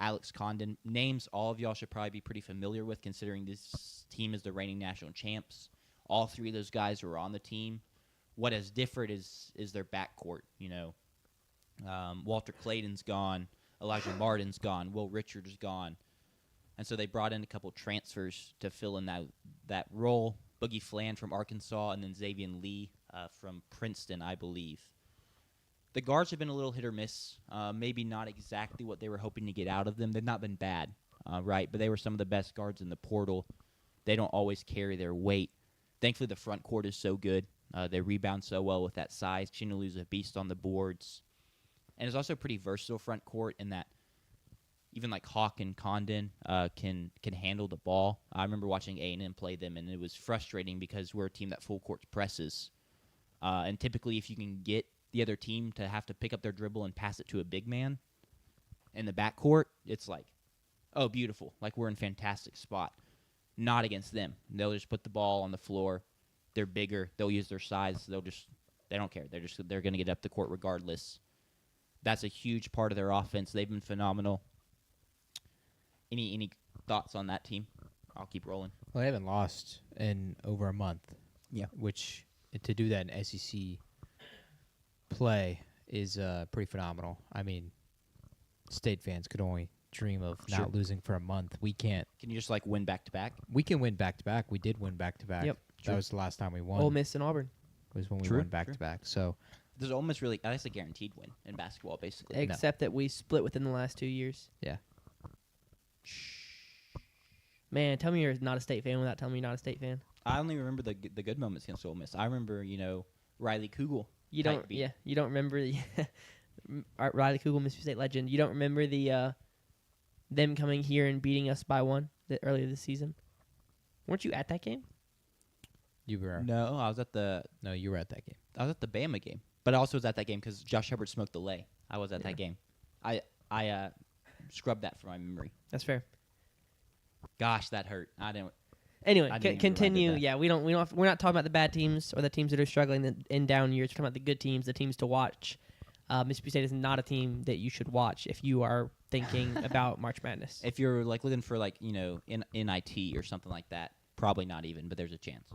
Speaker 2: Alex Condon. Names all of y'all should probably be pretty familiar with considering this team is the reigning national champs. All 3 of those guys were on the team. What has differed is their backcourt. You know, Walter Clayton's gone, Elijah Martin's gone, Will Richards is gone. And so they brought in a couple transfers to fill in that role. Boogie Flan from Arkansas and then Xavier Lee from Princeton, I believe. The guards have been a little hit or miss. Maybe not exactly what they were hoping to get out of them. They've not been bad, right? But they were some of the best guards in the portal. They don't always carry their weight. Thankfully, the front court is so good. They rebound so well with that size. Chinelu's a beast on the boards. And it's also a pretty versatile front court in that even like Hawk and Condon can handle the ball. I remember watching A&M play them, and it was frustrating because we're a team that full court presses. And typically, if you can get the other team to have to pick up their dribble and pass it to a big man in the backcourt, it's like, oh, beautiful. Like, we're in fantastic spot. Not against them. They'll just put the ball on the floor. They're bigger. They'll use their size. They don't care. They're going to get up the court regardless. That's a huge part of their offense. They've been phenomenal. Any thoughts on that team? I'll keep rolling.
Speaker 1: Well, they haven't lost in over a month.
Speaker 2: Yeah.
Speaker 1: Which, to do that in SEC play is pretty phenomenal. I mean, State fans could only dream of
Speaker 2: Sure.
Speaker 1: not losing for a month. We can't.
Speaker 2: Can you just like win back to back?
Speaker 1: We can win back to back. We did win back to back.
Speaker 3: Yep.
Speaker 1: That
Speaker 2: True.
Speaker 1: was the last time we won.
Speaker 3: Ole Miss and Auburn,
Speaker 1: Was when we
Speaker 2: True,
Speaker 1: won back
Speaker 2: true.
Speaker 1: to back. So
Speaker 2: There's almost really that's a guaranteed win in basketball, basically.
Speaker 3: except that we split within the last 2 years.
Speaker 1: yeah.
Speaker 3: Man, tell me you're not a State fan without telling me you're not a State fan.
Speaker 2: I only remember the good moments against Ole Miss. I remember Riley Kugel.
Speaker 3: You
Speaker 2: Type
Speaker 3: don't.
Speaker 2: beat.
Speaker 3: Yeah, you don't remember the Riley Kugel, Mississippi State legend. You don't remember the them coming here and beating us by 1 earlier this season. Weren't you at that game?
Speaker 1: You were.
Speaker 2: No, I was at the
Speaker 1: You were at that game.
Speaker 2: Bama game, but I also was at that game because Josh Hubbard smoked the lay. I was at
Speaker 3: Yeah.
Speaker 2: that game. I scrubbed that from my memory.
Speaker 3: That's fair.
Speaker 2: Gosh, that hurt. I didn't.
Speaker 3: Anyway,
Speaker 2: I didn't even realize
Speaker 3: continue.
Speaker 2: that.
Speaker 3: Yeah, we're not talking about the bad teams or the teams that are struggling in down years. We're talking about the good teams, the teams to watch. Mississippi State is not a team that you should watch if you are thinking about March Madness.
Speaker 2: If you're like looking for like in NIT or something like that, probably not even. But there's a chance.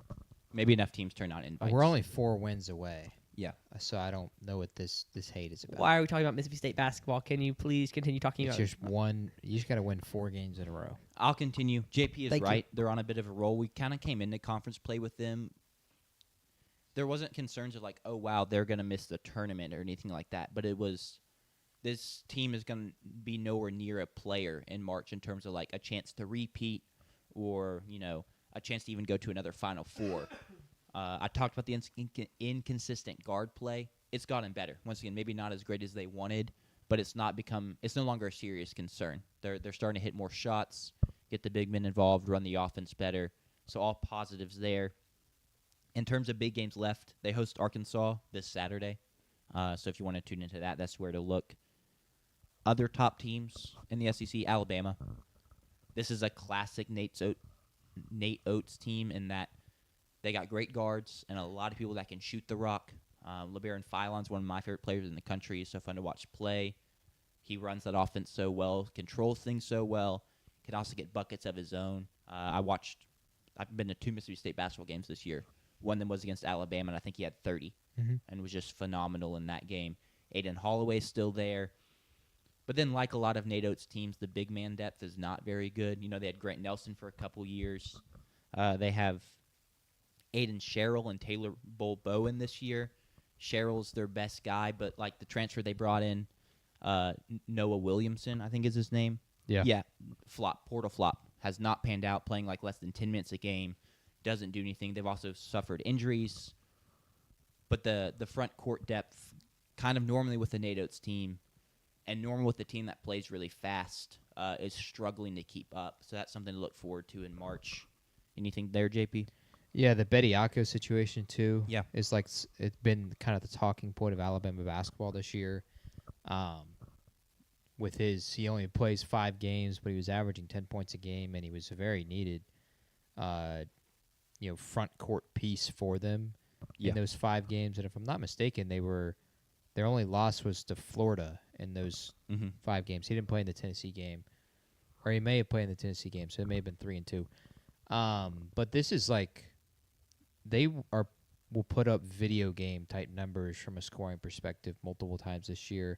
Speaker 2: Maybe enough teams turn out invites.
Speaker 1: We're only 4 wins away.
Speaker 2: Yeah.
Speaker 1: So I don't know what this hate is about.
Speaker 3: Why are we talking about Mississippi State basketball? Can you please continue talking
Speaker 1: It's
Speaker 3: about
Speaker 1: just one. You just got to win 4 games in a row.
Speaker 2: I'll continue. JP is
Speaker 3: Thank you.
Speaker 2: right. They're on a bit of a roll. We kind of came into conference play with them. There wasn't concerns of like, oh wow, they're gonna miss the tournament or anything like that. But it was, this team is gonna be nowhere near a player in March in terms of like a chance to repeat or a chance to even go to another Final Four. I talked about the inconsistent guard play. It's gotten better. Once again, maybe not as great as they wanted, but it's no longer a serious concern. They're starting to hit more shots, get the big men involved, run the offense better. So all positives there. In terms of big games left, they host Arkansas this Saturday. So if you want to tune into that, that's where to look. Other top teams in the SEC, Alabama. This is a classic Nate Oates team in that they got great guards and a lot of people that can shoot the rock. LeBaron Philon's one of my favorite players in the country. He's so fun to watch play. He runs that offense so well, controls things so well, can also get buckets of his own. I've been to 2 Mississippi State basketball games this year. One of them was against Alabama, and I think he had 30
Speaker 1: Mm-hmm.
Speaker 2: and was just phenomenal in that game. Aiden Holloway's still there. But then, like a lot of Nate Oates teams, the big man depth is not very good. They had Grant Nelson for a couple years. They have Aiden Sherrill and Taylor Bowen this year. Sherrill's their best guy, but like the transfer they brought in, Noah Williamson, I think is his name.
Speaker 1: Yeah.
Speaker 2: Portal flop. Has not panned out, playing like less than 10 minutes a game. Doesn't do anything. They've also suffered injuries. But the front court depth, kind of normally with the Nate Oates team, and normal with the team that plays really fast, is struggling to keep up. So that's something to look forward to in March. Anything there, JP?
Speaker 1: Yeah, the Bediako situation too.
Speaker 2: Yeah.
Speaker 1: Is like it's been kind of the talking point of Alabama basketball this year. With he only plays 5 games, but he was averaging 10 points a game, and he was a very needed, front court piece for them in those 5 games. And if I'm not mistaken, their only loss was to Florida in those 5 games. He didn't play in the Tennessee game, or he may have played in the Tennessee game, so it may have been 3-2. But this is like will put up video game type numbers from a scoring perspective multiple times this year.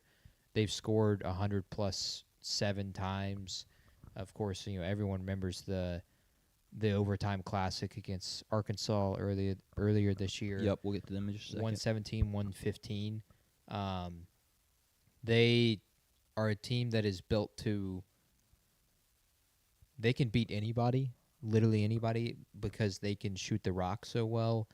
Speaker 1: They've scored 100 plus 7 times. Of course, everyone remembers the overtime classic against Arkansas earlier this year.
Speaker 2: Yep, we'll get to them in just a second.
Speaker 1: 117, 115. They are a team that is built to. They can beat anybody, literally anybody, because they can shoot the rock so well.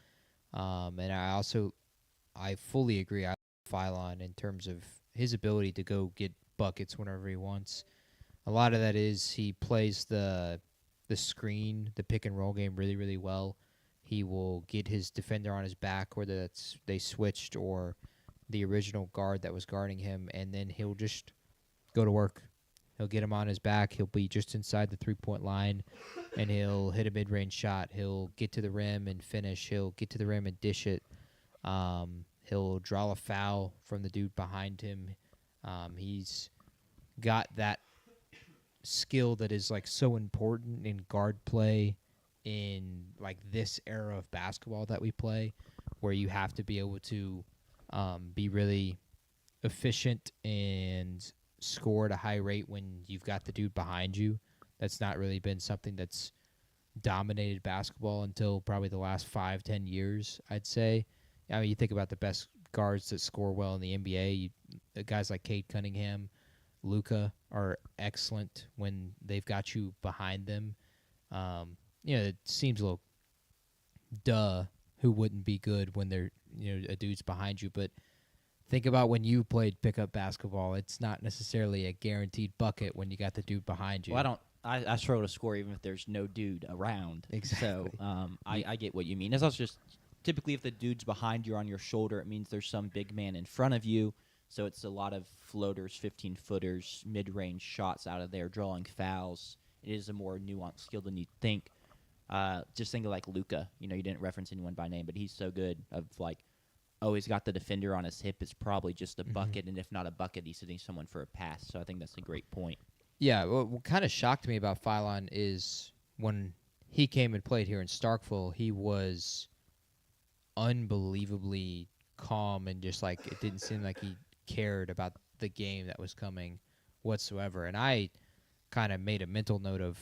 Speaker 1: And I fully agree. I like Philon in terms of his ability to go get buckets whenever he wants. A lot of that is he plays the screen, the pick and roll game really, really well. He will get his defender on his back, whether that's they switched or the original guard that was guarding him, and then he'll just go to work. He'll get him on his back. He'll be just inside the 3-point line, and he'll hit a mid-range shot. He'll get to the rim and finish. He'll get to the rim and dish it. He'll draw a foul from the dude behind him. He's got that skill that is like so important in guard play in like this era of basketball that we play, where you have to be able to be really efficient and score at a high rate when you've got the dude behind you. That's not really been something that's dominated basketball until probably the last 5-10 years, I'd say. I mean, you think about the best guards that score well in the NBA, guys like Cade Cunningham, Luka are excellent when they've got you behind them. It seems a little who wouldn't be good when they're a dude's behind you, but think about when you played pickup basketball. It's not necessarily a guaranteed bucket when you got the dude behind you.
Speaker 2: Well, I struggle to score even if there's no dude around.
Speaker 1: Exactly.
Speaker 2: So I get what you mean. It's also just typically if the dude's behind you or on your shoulder, it means there's some big man in front of you. So it's a lot of floaters, 15-footers, mid-range shots out of there, drawing fouls. It is a more nuanced skill than you'd think. Just think of like Luka. You didn't reference anyone by name, but he's so good of like, he's got the defender on his hip. It's probably just a bucket, and if not a bucket, he's hitting someone for a pass. So I think that's a great point.
Speaker 1: Yeah, what kind of shocked me about Philon is when he came and played here in Starkville, he was unbelievably calm and just like it didn't seem like he cared about the game that was coming whatsoever. And I kind of made a mental note of,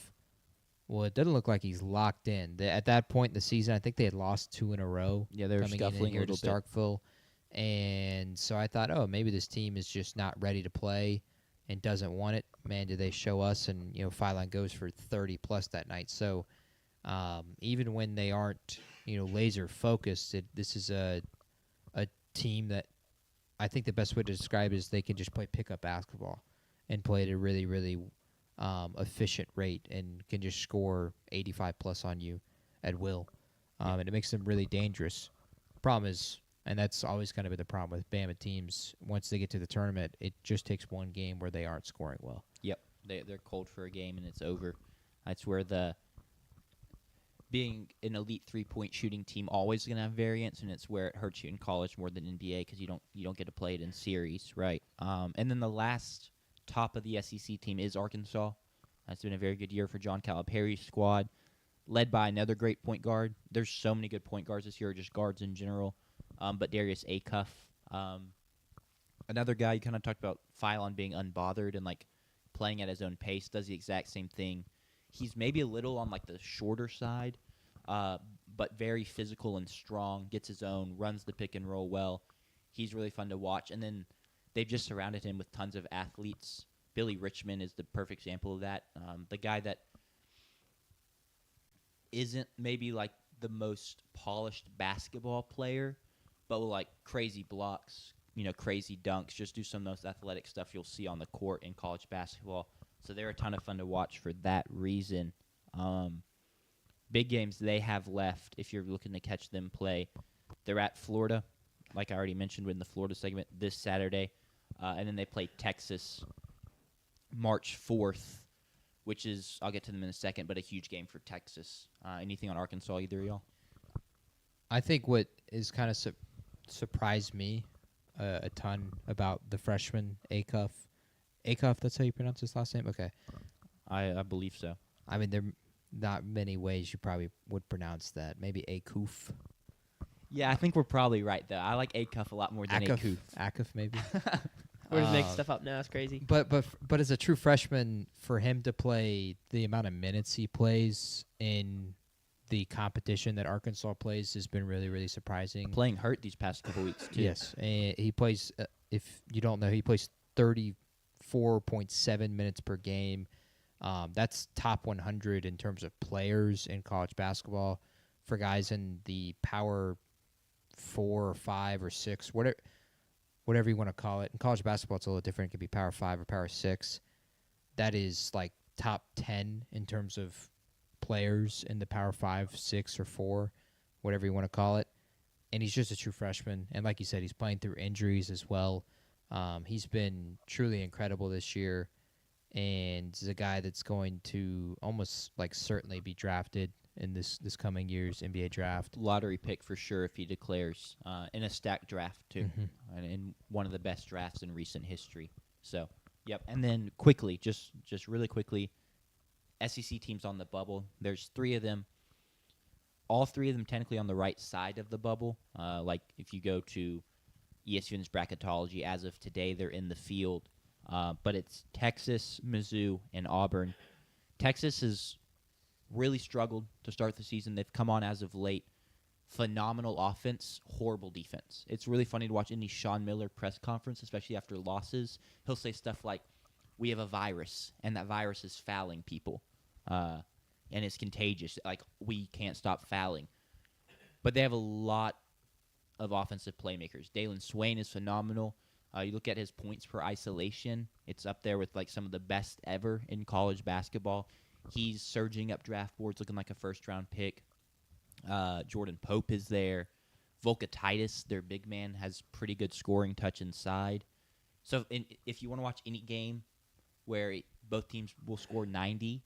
Speaker 1: well, it doesn't look like he's locked in. At that point in the season, I think they had lost 2 in a row.
Speaker 2: Yeah, they were
Speaker 1: coming
Speaker 2: scuffling
Speaker 1: in here
Speaker 2: a little
Speaker 1: to Starkville. And so I thought, maybe this team is just not ready to play and doesn't want it. Man, did they show us. And, Philon goes for 30-plus that night. So even when they aren't, laser focused, this is a team that I think the best way to describe it is they can just play pickup basketball and play at a really, really efficient rate and can just score 85-plus on you at will. And it makes them really dangerous. Problem is, and that's always kind of been the problem with Bama teams, once they get to the tournament, it just takes one game where they aren't scoring well.
Speaker 2: Yep, they're cold for a game and it's over. That's where being an elite 3-point shooting team always going to have variance, and it's where it hurts you in college more than NBA because you don't get to play it in series, right? And then the last top of the SEC team is Arkansas. That's been a very good year for John Calipari's squad. led by another great point guard. There's so many good point guards this year, just guards in general. But Darius Acuff, another guy you kind of talked about, Phylon being unbothered and like playing at his own pace, does the exact same thing. He's maybe a little on like the shorter side, but very physical and strong, gets his own, runs the pick and roll well. He's really fun to watch. And then they've just surrounded him with tons of athletes. Billy Richmond is the perfect example of that. The guy that isn't maybe like the most polished basketball player, but will like crazy blocks, crazy dunks, just do some of those athletic stuff you'll see on the court in college basketball. So they're a ton of fun to watch for that reason. Big games they have left, if you're looking to catch them play, they're at Florida, like I already mentioned in the Florida segment, this Saturday. And then they play Texas March 4th, which is, I'll get to them in a second, but a huge game for Texas. Anything on Arkansas, either of y'all?
Speaker 1: I think what is kind of surprised me a ton about the freshman Acuff. Acuff, that's how you pronounce his last name? Okay.
Speaker 2: I believe so.
Speaker 1: I mean, there are not many ways you probably would pronounce that. Maybe Akuf.
Speaker 2: Yeah, I think we're probably right, though. I like Acuff a lot more than Akuf.
Speaker 1: Akuf, maybe.
Speaker 3: We're just making stuff up now. It's crazy.
Speaker 1: But as a true freshman, for him to play the amount of minutes he plays in the competition that Arkansas plays has been really, really surprising.
Speaker 2: Playing hurt these past couple weeks, too.
Speaker 1: Yes, and he plays, if you don't know, he plays 34.7 minutes per game. That's top 100 in terms of players in college basketball. For guys in the Power 4 or 5 or 6, whatever you want to call it. In college basketball, it's a little different. It could be Power 5 or Power 6. That is like top 10 in terms of players in the Power 5, 6, or 4, whatever you want to call it. And he's just a true freshman. And like you said, he's playing through injuries as well. He's been truly incredible this year. And he's a guy that's going to almost like certainly be drafted in this coming year's NBA draft.
Speaker 2: Lottery pick for sure if he declares, in a stacked draft too, and in one of the best drafts in recent history. So, yep. And then quickly, just really quickly, SEC teams on the bubble. There's 3 of them. All 3 of them technically on the right side of the bubble. Like if you go to ESPN's bracketology, as of today, they're in the field. But it's Texas, Mizzou, and Auburn. Texas has really struggled to start the season. They've come on as of late. Phenomenal offense, horrible defense. It's really funny to watch any Sean Miller press conference, especially after losses. He'll say stuff like, we have a virus, and that virus is fouling people. And it's contagious. Like, we can't stop fouling. But they have a lot of offensive playmakers. Dalen Swain is phenomenal. You look at his points per isolation, it's up there with like some of the best ever in college basketball. He's surging up draft boards, looking like a first-round pick. Jordan Pope is there. Volca Titus, their big man, has pretty good scoring touch inside. So if you want to watch any game where both teams will score 90,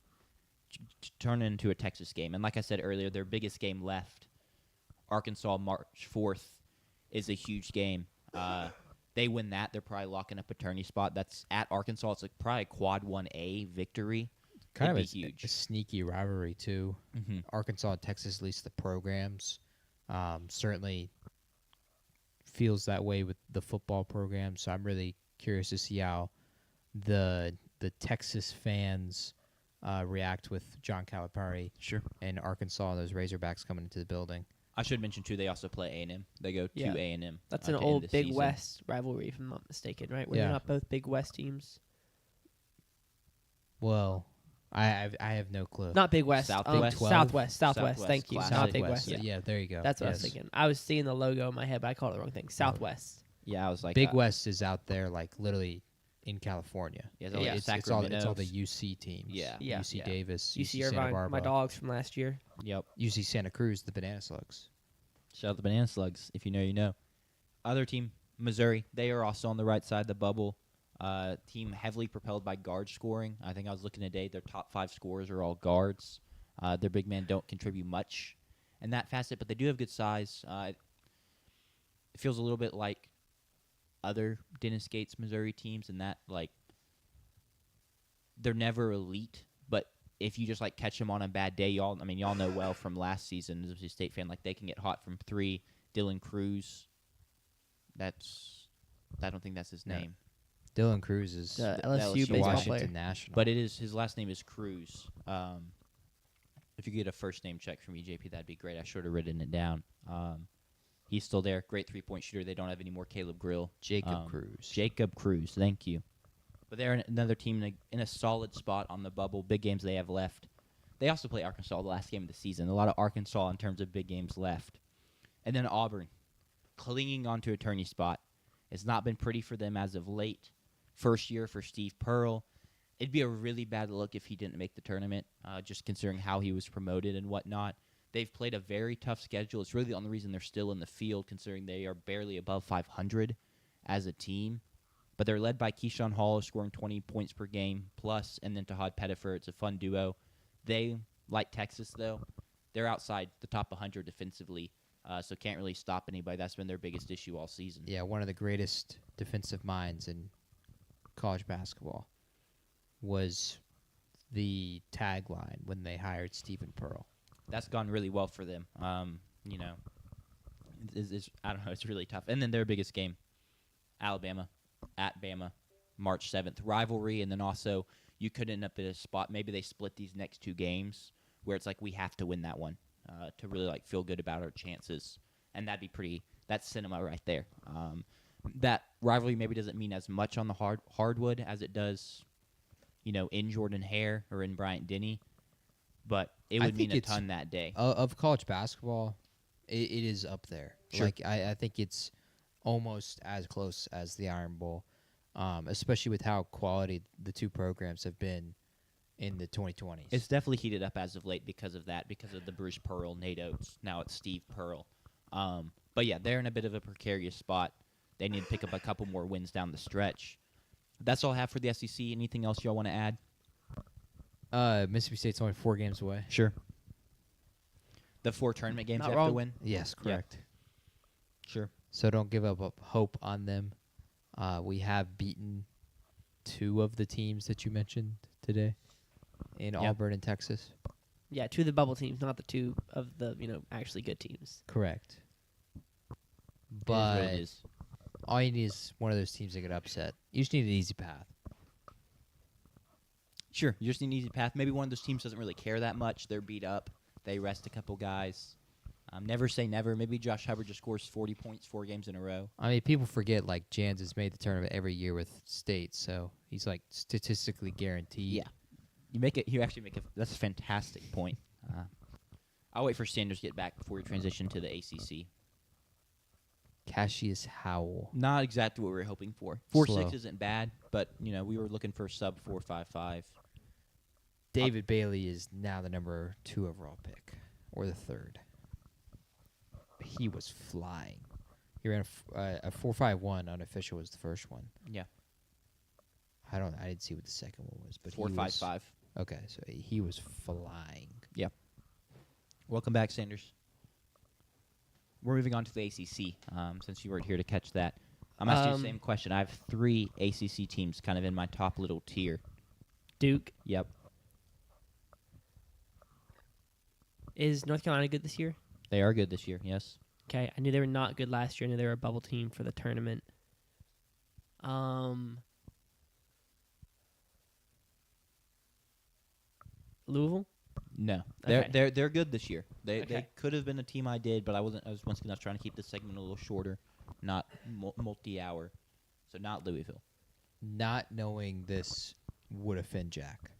Speaker 2: turn it into a Texas game. And like I said earlier, their biggest game left, Arkansas March 4th, is a huge game. They win that, they're probably locking up a tourney spot. That's at Arkansas. It's like probably a quad 1A victory.
Speaker 1: Kind
Speaker 2: It'd
Speaker 1: of
Speaker 2: be huge.
Speaker 1: a sneaky rivalry, too. Arkansas and Texas, at least the programs, certainly feels that way with the football program. So I'm really curious to see how the Texas fans react with John Calipari and Arkansas and those Razorbacks coming into the building.
Speaker 2: I should mention, too, they also play A&M. They go to A&M.
Speaker 3: That's an old Big West rivalry, if I'm not mistaken, right? Where they're not both Big West teams.
Speaker 1: Well, I have no clue.
Speaker 3: Not Big West.
Speaker 2: Southwest.
Speaker 3: Southwest. Thank you.
Speaker 2: Classic.
Speaker 3: Not Big West.
Speaker 1: Yeah, there you go.
Speaker 3: That's what I was thinking. I was seeing the logo in my head, but I called it the wrong thing. Southwest.
Speaker 2: Yeah, I was like...
Speaker 1: Big West is out there, like, literally in California.
Speaker 2: Yeah,
Speaker 1: it's all the UC teams.
Speaker 2: Yeah.
Speaker 1: UC Davis,
Speaker 3: UC
Speaker 1: Santa
Speaker 3: Irvine,
Speaker 1: Barbara.
Speaker 3: my dogs from last year.
Speaker 2: Yep.
Speaker 1: UC Santa Cruz, the Banana Slugs.
Speaker 2: Shout out the Banana Slugs. If you know, you know. Other team, Missouri. They are also on the right side of the bubble. Team heavily propelled by guard scoring. I think I was looking today. Their top 5 scorers are all guards. Their big men don't contribute much in that facet, but they do have good size. It feels a little bit like other Dennis Gates Missouri teams in that, like, they're never elite, but if you just like catch them on a bad day, y'all know well from last season as a State fan, like they can get hot from 3. Dylan Cruz, I don't think that's his
Speaker 1: No.
Speaker 2: name,
Speaker 1: Dylan Cruz is
Speaker 3: The
Speaker 2: the
Speaker 3: LSU
Speaker 2: LSU
Speaker 3: baseball
Speaker 1: Washington
Speaker 3: player.
Speaker 1: National.
Speaker 2: but his last name is Cruz. If you get a first name check from EJP, that'd be great. I should have written it down. He's still there, great 3-point shooter. They don't have any more Caleb Grill.
Speaker 1: Jacob Cruz.
Speaker 2: Jacob Cruz, thank you. But they're another team in a solid spot on the bubble. Big games they have left. They also play Arkansas the last game of the season. A lot of Arkansas in terms of big games left. And then Auburn, clinging onto a tourney spot. It's not been pretty for them as of late. First year for Steve Pearl. It'd be a really bad look if he didn't make the tournament, just considering how he was promoted and whatnot. They've played a very tough schedule. It's really the only reason they're still in the field, considering they are barely above 500 as a team. But they're led by Keyshawn Hall, scoring 20 points per game plus, and then Tahad Pettifer. It's a fun duo. They, like Texas, though, they're outside the top 100 defensively, so can't really stop anybody. That's been their biggest issue all season.
Speaker 1: Yeah, one of the greatest defensive minds in college basketball was the tagline when they hired Stephen Pearl.
Speaker 2: That's gone really well for them. You know, I don't know. It's really tough. And then their biggest game, Alabama at Bama, March 7th. Rivalry, and then also you could end up at a spot. Maybe they split these next 2 games where it's like we have to win that one to really like feel good about our chances. And that'd be pretty. That's cinema right there. That rivalry maybe doesn't mean as much on the hardwood as it does, you know, in Jordan Hare or in Bryant Denny. But it
Speaker 1: I
Speaker 2: would mean
Speaker 1: think
Speaker 2: a ton that day.
Speaker 1: Of college basketball, it is up there.
Speaker 2: Sure.
Speaker 1: Like I think it's almost as close as the Iron Bowl, especially with how quality the 2 programs have been in the 2020s.
Speaker 2: It's definitely heated up as of late because of that, because of the Bruce Pearl, Nate Oates. Now it's Steve Pearl. But yeah, they're in a bit of a precarious spot. They need to pick up a couple more wins down the stretch. That's all I have for the SEC. Anything else y'all want to add?
Speaker 1: Mississippi State's only 4 games away.
Speaker 2: Sure. The 4 tournament games
Speaker 3: Not
Speaker 2: you have to
Speaker 3: wrong.
Speaker 2: win?
Speaker 1: Yes, correct.
Speaker 2: Sure.
Speaker 1: So don't give up hope on them. We have beaten 2 of the teams that you mentioned today in
Speaker 2: Yep.
Speaker 1: Auburn and Texas.
Speaker 3: Yeah, 2 of the bubble teams, not the 2 of the actually good teams.
Speaker 1: Correct.
Speaker 2: It is what
Speaker 1: But
Speaker 2: it is.
Speaker 1: all you need is one of those teams to get upset. You just need an easy path.
Speaker 2: Sure. You just need an easy path. Maybe one of those teams doesn't really care that much. They're beat up. They rest a couple guys. Never say never. Maybe Josh Hubbard just scores 40 points 4 games in a row.
Speaker 1: I mean, people forget like Jans has made the tournament every year with State, so he's like statistically guaranteed.
Speaker 2: Yeah. You actually make that's a fantastic point. I'll wait for Sanders to get back before we transition to the ACC.
Speaker 1: Cassius Howell.
Speaker 2: Not exactly what we were hoping for.
Speaker 1: Slow.
Speaker 2: 4.6 isn't bad, but we were looking for sub 4.55.
Speaker 1: David Bailey is now the number 2 overall pick, or the 3rd. He was flying. He ran a 4.51 unofficial was the first one.
Speaker 2: Yeah.
Speaker 1: I didn't see what the second one was, but
Speaker 2: 4.55.
Speaker 1: Okay, so he was flying.
Speaker 2: Welcome back, Sanders. We're moving on to the ACC, since you weren't here to catch that. I'm asking you the same question. I have 3 ACC teams kind of in my top little tier.
Speaker 3: Duke.
Speaker 2: Yep.
Speaker 3: Is North Carolina good this year?
Speaker 2: They are good this year, yes.
Speaker 3: Okay, I knew they were not good last year. I knew they were a bubble team for the tournament. Louisville?
Speaker 2: No,
Speaker 3: Okay.
Speaker 2: they're good this year. They
Speaker 3: Okay.
Speaker 2: could have been a team I did, but I wasn't. I was once again I was trying to keep this segment a little shorter, not multi-hour. So not Louisville.
Speaker 1: Not knowing this would offend Jack.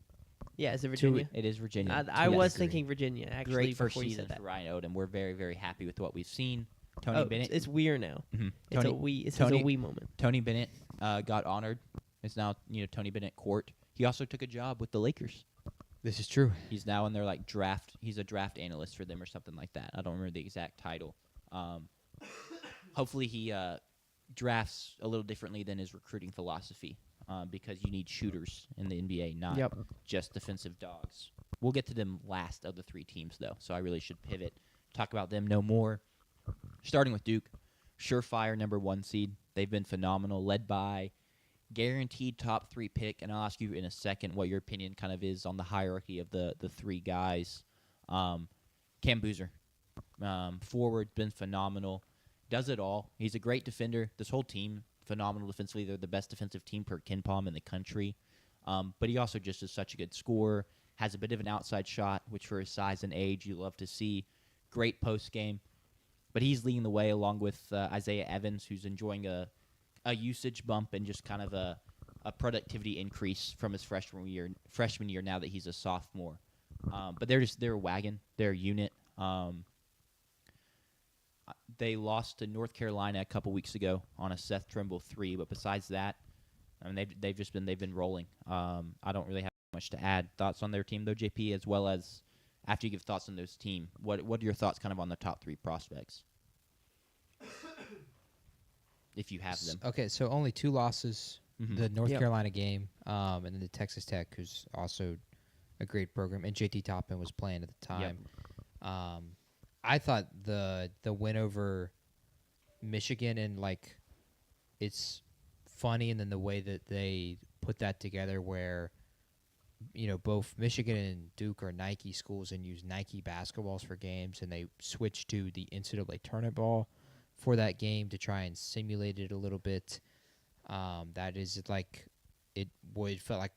Speaker 3: Yeah, is it Virginia?
Speaker 2: It is Virginia.
Speaker 3: I
Speaker 2: To a
Speaker 3: was
Speaker 2: degree.
Speaker 3: thinking Virginia, actually,
Speaker 2: Great first
Speaker 3: before you
Speaker 2: season
Speaker 3: said that.
Speaker 2: for Ryan Odom. We're very very happy with what we've seen. Tony
Speaker 3: Oh,
Speaker 2: Bennett.
Speaker 3: it's weird now.
Speaker 2: Mhm.
Speaker 3: It's
Speaker 2: Tony,
Speaker 3: a we. It's
Speaker 2: Tony-
Speaker 3: a we moment.
Speaker 2: Tony Bennett got honored. It's now Tony Bennett Court. He also took a job with the Lakers.
Speaker 1: This is true.
Speaker 2: He's now in their draft. He's a draft analyst for them or something like that. I don't remember the exact title. Hopefully he drafts a little differently than his recruiting philosophy, because you need shooters in the NBA, not
Speaker 3: Yep.
Speaker 2: just defensive dogs. We'll get to them last of the 3 teams though, so I really should pivot, talk about them no more. Starting with Duke, surefire number 1 seed. They've been phenomenal, led by guaranteed top 3 pick, and I'll ask you in a second what your opinion kind of is on the hierarchy of the 3 guys. Cam Boozer, forward, been phenomenal, does it all. He's a great defender. This whole team, phenomenal defensively. They're the best defensive team per KenPom in the country. But he also just is such a good scorer, has a bit of an outside shot, which for his size and age you love to see. Great post game. But he's leading the way along with Isaiah Evans, who's enjoying a usage bump and just kind of a productivity increase from his freshman year now that he's a sophomore. But they're a wagon. They're a unit. They lost to North Carolina a couple weeks ago on a Seth Trimble 3, but besides that, I mean, they've been rolling. I don't really have much to add. Thoughts on their team though, JP, as well as after you give thoughts on those team, what are your thoughts kind of on the top 3 prospects, if you have them?
Speaker 1: Okay, so only 2 losses:
Speaker 2: Mhm.
Speaker 1: the North
Speaker 3: Yep.
Speaker 1: Carolina game, and then the Texas Tech, who's also a great program, and JT Toppin was playing at the time. I thought the win over Michigan, and like, it's funny, and then the way that they put that together, where both Michigan and Duke are Nike schools and use Nike basketballs for games, and they switched to the NCAA tournament ball for that game to try and simulate it a little bit. That is like, it felt like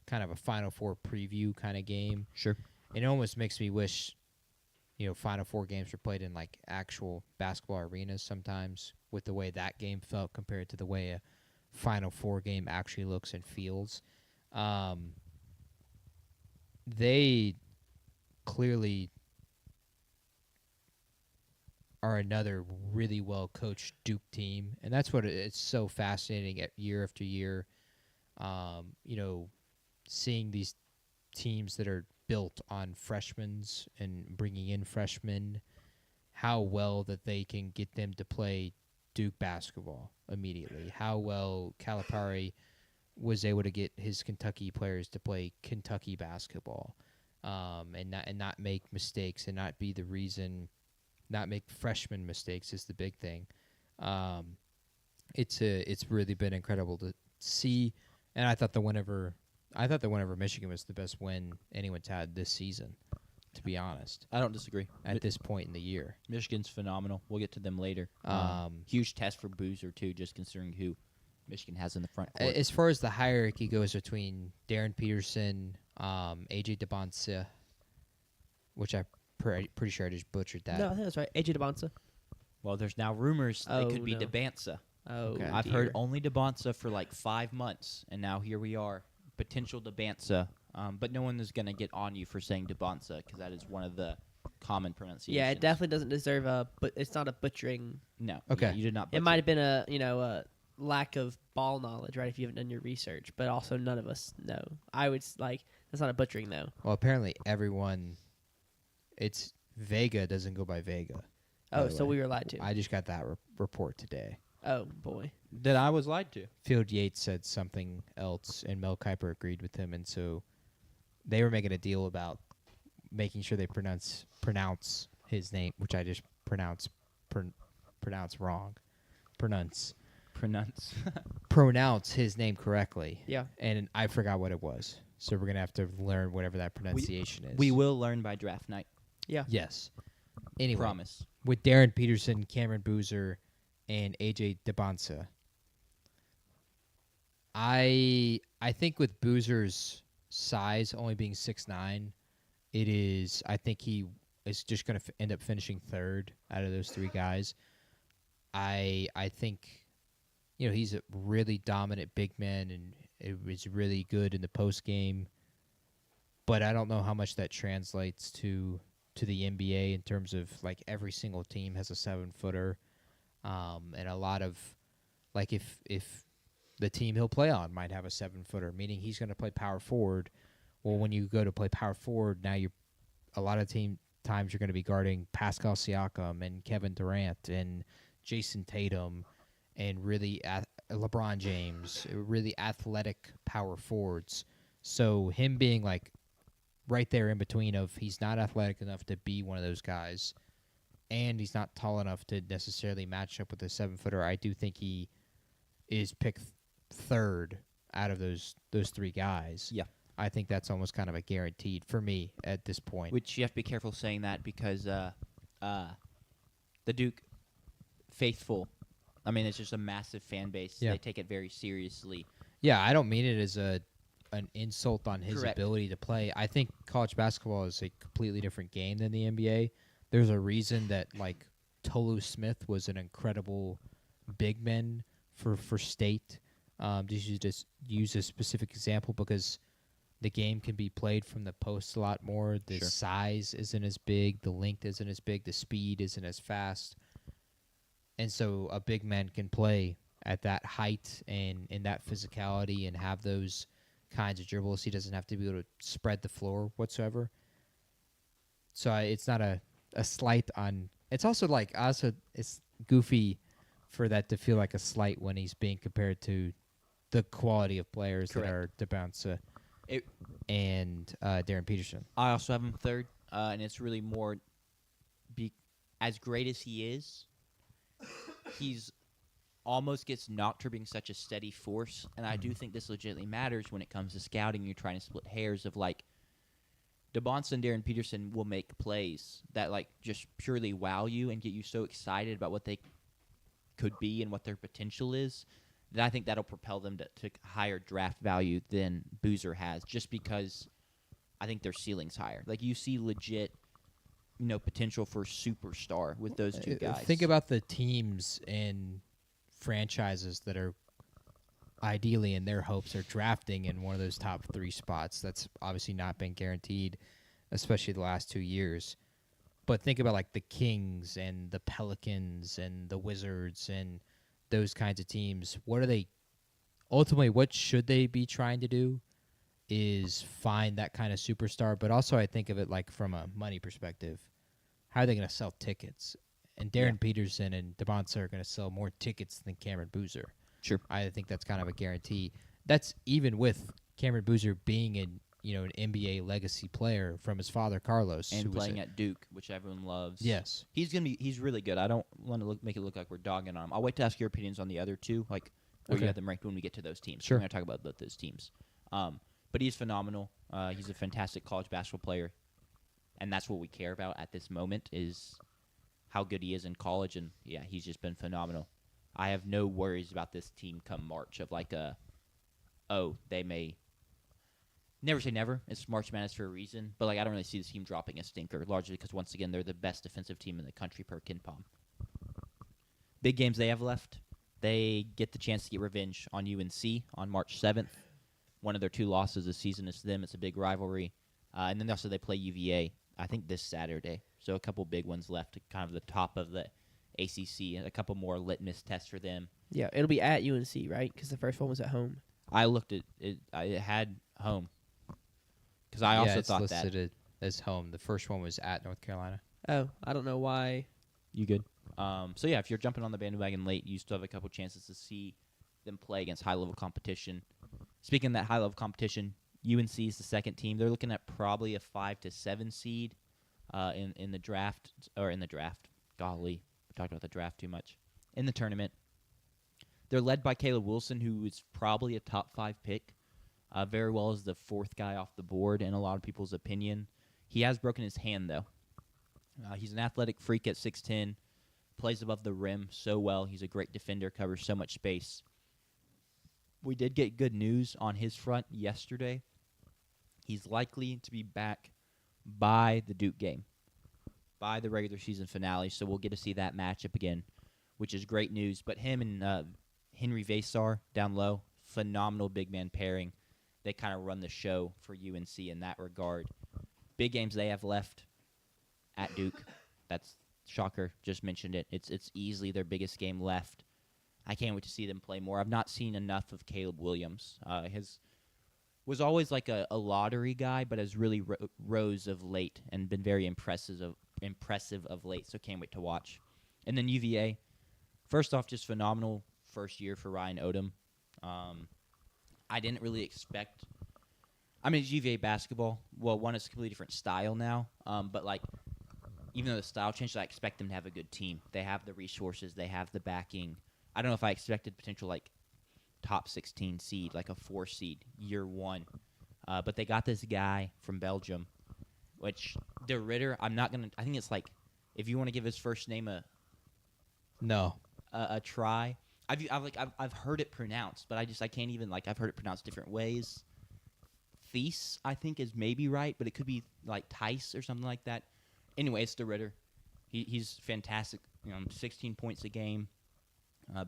Speaker 1: kind of a Final Four preview kind of game.
Speaker 2: Sure.
Speaker 1: It almost makes me wish, Final Four games were played in like actual basketball arenas sometimes, with the way that game felt compared to the way a Final Four game actually looks and feels. They clearly are another really well coached Duke team, and that's what it's so fascinating at year after year. Seeing these teams that are built on freshmen and bringing in freshmen, how well that they can get them to play Duke basketball immediately. How well Calipari was able to get his Kentucky players to play Kentucky basketball, and not make mistakes, and not be the reason, not make freshman mistakes is the big thing. It's really been incredible to see, and I thought the win over Michigan was the best win anyone's had this season, to be honest.
Speaker 2: I don't disagree.
Speaker 1: At this point in the year,
Speaker 2: Michigan's phenomenal. We'll get to them later. Huge test for Boozer too, just considering who Michigan has in the front court.
Speaker 1: As far as the hierarchy goes between Darren Peterson, AJ DeBonsa, which I'm pretty sure I just butchered that.
Speaker 3: No, I think that's right. AJ DeBonsa.
Speaker 2: Well, there's now rumors it could be
Speaker 3: no.
Speaker 2: DeBansa.
Speaker 3: Oh,
Speaker 1: Okay.
Speaker 2: I've heard only DeBansa for like 5 months, and now here we are, potential DeBansa. But no one is going to get on you for saying DeBansa, because that is one of the common pronunciations.
Speaker 3: Yeah, it definitely doesn't deserve but it's not a butchering.
Speaker 2: No.
Speaker 1: Okay.
Speaker 2: You did not.
Speaker 3: It might have been a lack of ball knowledge, right? If you haven't done your research, but also none of us know. I would that's not a butchering though.
Speaker 1: Well, apparently everyone, it's Vega doesn't go by Vega. by
Speaker 3: Oh,
Speaker 1: the
Speaker 3: so
Speaker 1: way.
Speaker 3: we were lied to.
Speaker 1: I just got that report today.
Speaker 3: Oh boy.
Speaker 2: That I was lied to.
Speaker 1: Field Yates said something else, and Mel Kiper agreed with him, and so they were making a deal about making sure they pronounce his name, which I just pronounce wrong. Pronounce his name correctly.
Speaker 3: Yeah.
Speaker 1: And I forgot what it was, so we're gonna have to learn whatever that pronunciation is.
Speaker 2: We will learn by draft night.
Speaker 3: Yeah.
Speaker 1: Yes. Anyway,
Speaker 2: Promise.
Speaker 1: with Darren Peterson, Cameron Boozer, and AJ DeBonsa, I think with Boozer's size only being 6'9", I think he is just going to end up finishing third out of those 3 guys. I think he's a really dominant big man, and it was really good in the post game, but I don't know how much that translates to the NBA in terms of like every single team has a 7-footer, and a lot of like if the team he'll play on might have a 7-footer, meaning he's going to play power forward. Well, when you go to play power forward, now a lot of times you're going to be guarding Pascal Siakam and Kevin Durant and Jason Tatum and really LeBron James, really athletic power forwards. So him being like right there in between of he's not athletic enough to be one of those guys, and he's not tall enough to necessarily match up with a 7-footer. I do think he is picked third out of those three guys.
Speaker 2: Yeah.
Speaker 1: I think that's almost kind of a guaranteed for me at this point.
Speaker 2: Which you have to be careful saying that because the Duke faithful, I mean, it's just a massive fan base.
Speaker 1: Yeah.
Speaker 2: They take it very seriously.
Speaker 1: Yeah, I don't mean it as an insult on his
Speaker 2: Correct.
Speaker 1: ability to play. I think college basketball is a completely different game than the NBA. There's a reason that like Tolu Smith was an incredible big man for state. Just use a specific example because the game can be played from the post a lot more. The
Speaker 2: Sure.
Speaker 1: size isn't as big. The length isn't as big. The speed isn't as fast. And so a big man can play at that height and in that physicality and have those kinds of dribbles. He doesn't have to be able to spread the floor whatsoever. So it's not a slight on. It's also it's goofy for that to feel like a slight when he's being compared to the quality of players
Speaker 2: Correct.
Speaker 1: that are DeBounce
Speaker 2: It-
Speaker 1: and Darren Peterson.
Speaker 2: I also have him third, and it's really more as great as he is, he's almost gets knocked for being such a steady force, and I do think this legitimately matters when it comes to scouting. You're trying to split hairs of like DeBonce and Darren Peterson will make plays that like just purely wow you and get you so excited about what they could be and what their potential is. That I think that'll propel them to higher draft value than Boozer has, just because I think their ceiling's higher. Like you see legit, potential for superstar with those two guys.
Speaker 1: Think about the teams and franchises that are ideally in their hopes are drafting in one of those top 3 spots. That's obviously not been guaranteed, especially the last 2 years. But think about like the Kings and the Pelicans and the Wizards and those kinds of teams. What should they be trying to do is find that kind of superstar, but also I think of it like from a money perspective. How are they going to sell tickets? And Darren Peterson and DeBonce are going to sell more tickets than Cameron Boozer.
Speaker 2: Sure.
Speaker 1: I think that's kind of a guarantee. That's even with Cameron Boozer being an NBA legacy player from his father Carlos,
Speaker 2: and
Speaker 1: who was
Speaker 2: playing at Duke, which everyone loves.
Speaker 1: Yes.
Speaker 2: He's really good. I don't want to make it look like we're dogging on him. I'll wait to ask your opinions on the other two, like where you
Speaker 1: Okay.
Speaker 2: have them ranked when we get to those teams.
Speaker 1: Sure.
Speaker 2: We're going to talk about both those teams. But he's phenomenal. He's a fantastic college basketball player, and that's what we care about at this moment is how good he is in college. And yeah, he's just been phenomenal. I have no worries about this team come March of like they may. Never say never. It's March Madness for a reason. But like I don't really see this team dropping a stinker, largely because once again they're the best defensive team in the country per KenPom. Big games they have left. They get the chance to get revenge on UNC on March 7th. One of their 2 losses this season is to them. It's a big rivalry. And then also they play UVA, I think this Saturday. So a couple big ones left, kind of the top of the ACC, and a couple more litmus tests for them.
Speaker 3: Yeah, it'll be at UNC, right? Because the first one was at home.
Speaker 2: I looked at it. It had home. Because I also
Speaker 1: it's
Speaker 2: thought
Speaker 1: listed
Speaker 2: that.
Speaker 1: as home. The first one was at North Carolina.
Speaker 3: Oh, I don't know why.
Speaker 2: You good? So yeah, if you're jumping on the bandwagon late, you still have a couple chances to see them play against high-level competition. Speaking of that high-level competition, UNC is the second team. They're looking at probably a 5 to 7 seed in the draft. Golly, we talked about the draft too much. In the tournament, they're led by Caleb Wilson, who is probably a top 5 pick. Very well as the 4th guy off the board in a lot of people's opinion. He has broken his hand though. He's an athletic freak at 6'10", plays above the rim so well. He's a great defender, covers so much space. We did get good news on his front yesterday. He's likely to be back by the Duke game, by the regular season finale, so we'll get to see that matchup again, which is great news. But him and Henry Vasar down low, phenomenal big man pairing. They kind of run the show for UNC in that regard. Big games they have left at Duke. That's shocker. Just mentioned it. It's easily their biggest game left. I can't wait to see them play more. I've not seen enough of Caleb Williams. Was always like a lottery guy, but has really rose of late and been very impressive of late. So can't wait to watch. And then UVA, first off, just phenomenal first year for Ryan Odom. I didn't really expect. I mean, it's UVA basketball. Well, one is a completely different style now. But like, even though the style changed, I expect them to have a good team. They have the resources. They have the backing. I don't know if I expected potential like top 16 seed, like a 4 seed, year one. But they got this guy from Belgium, which De Ritter. I think it's like if you want to give his first name
Speaker 1: No.
Speaker 2: a try. I've heard it pronounced, but I can't even I've heard it pronounced different ways. Thies, I think, is maybe right, but it could be like Tice or something like that. Anyway, it's De Ritter. He's fantastic. 16 points a game.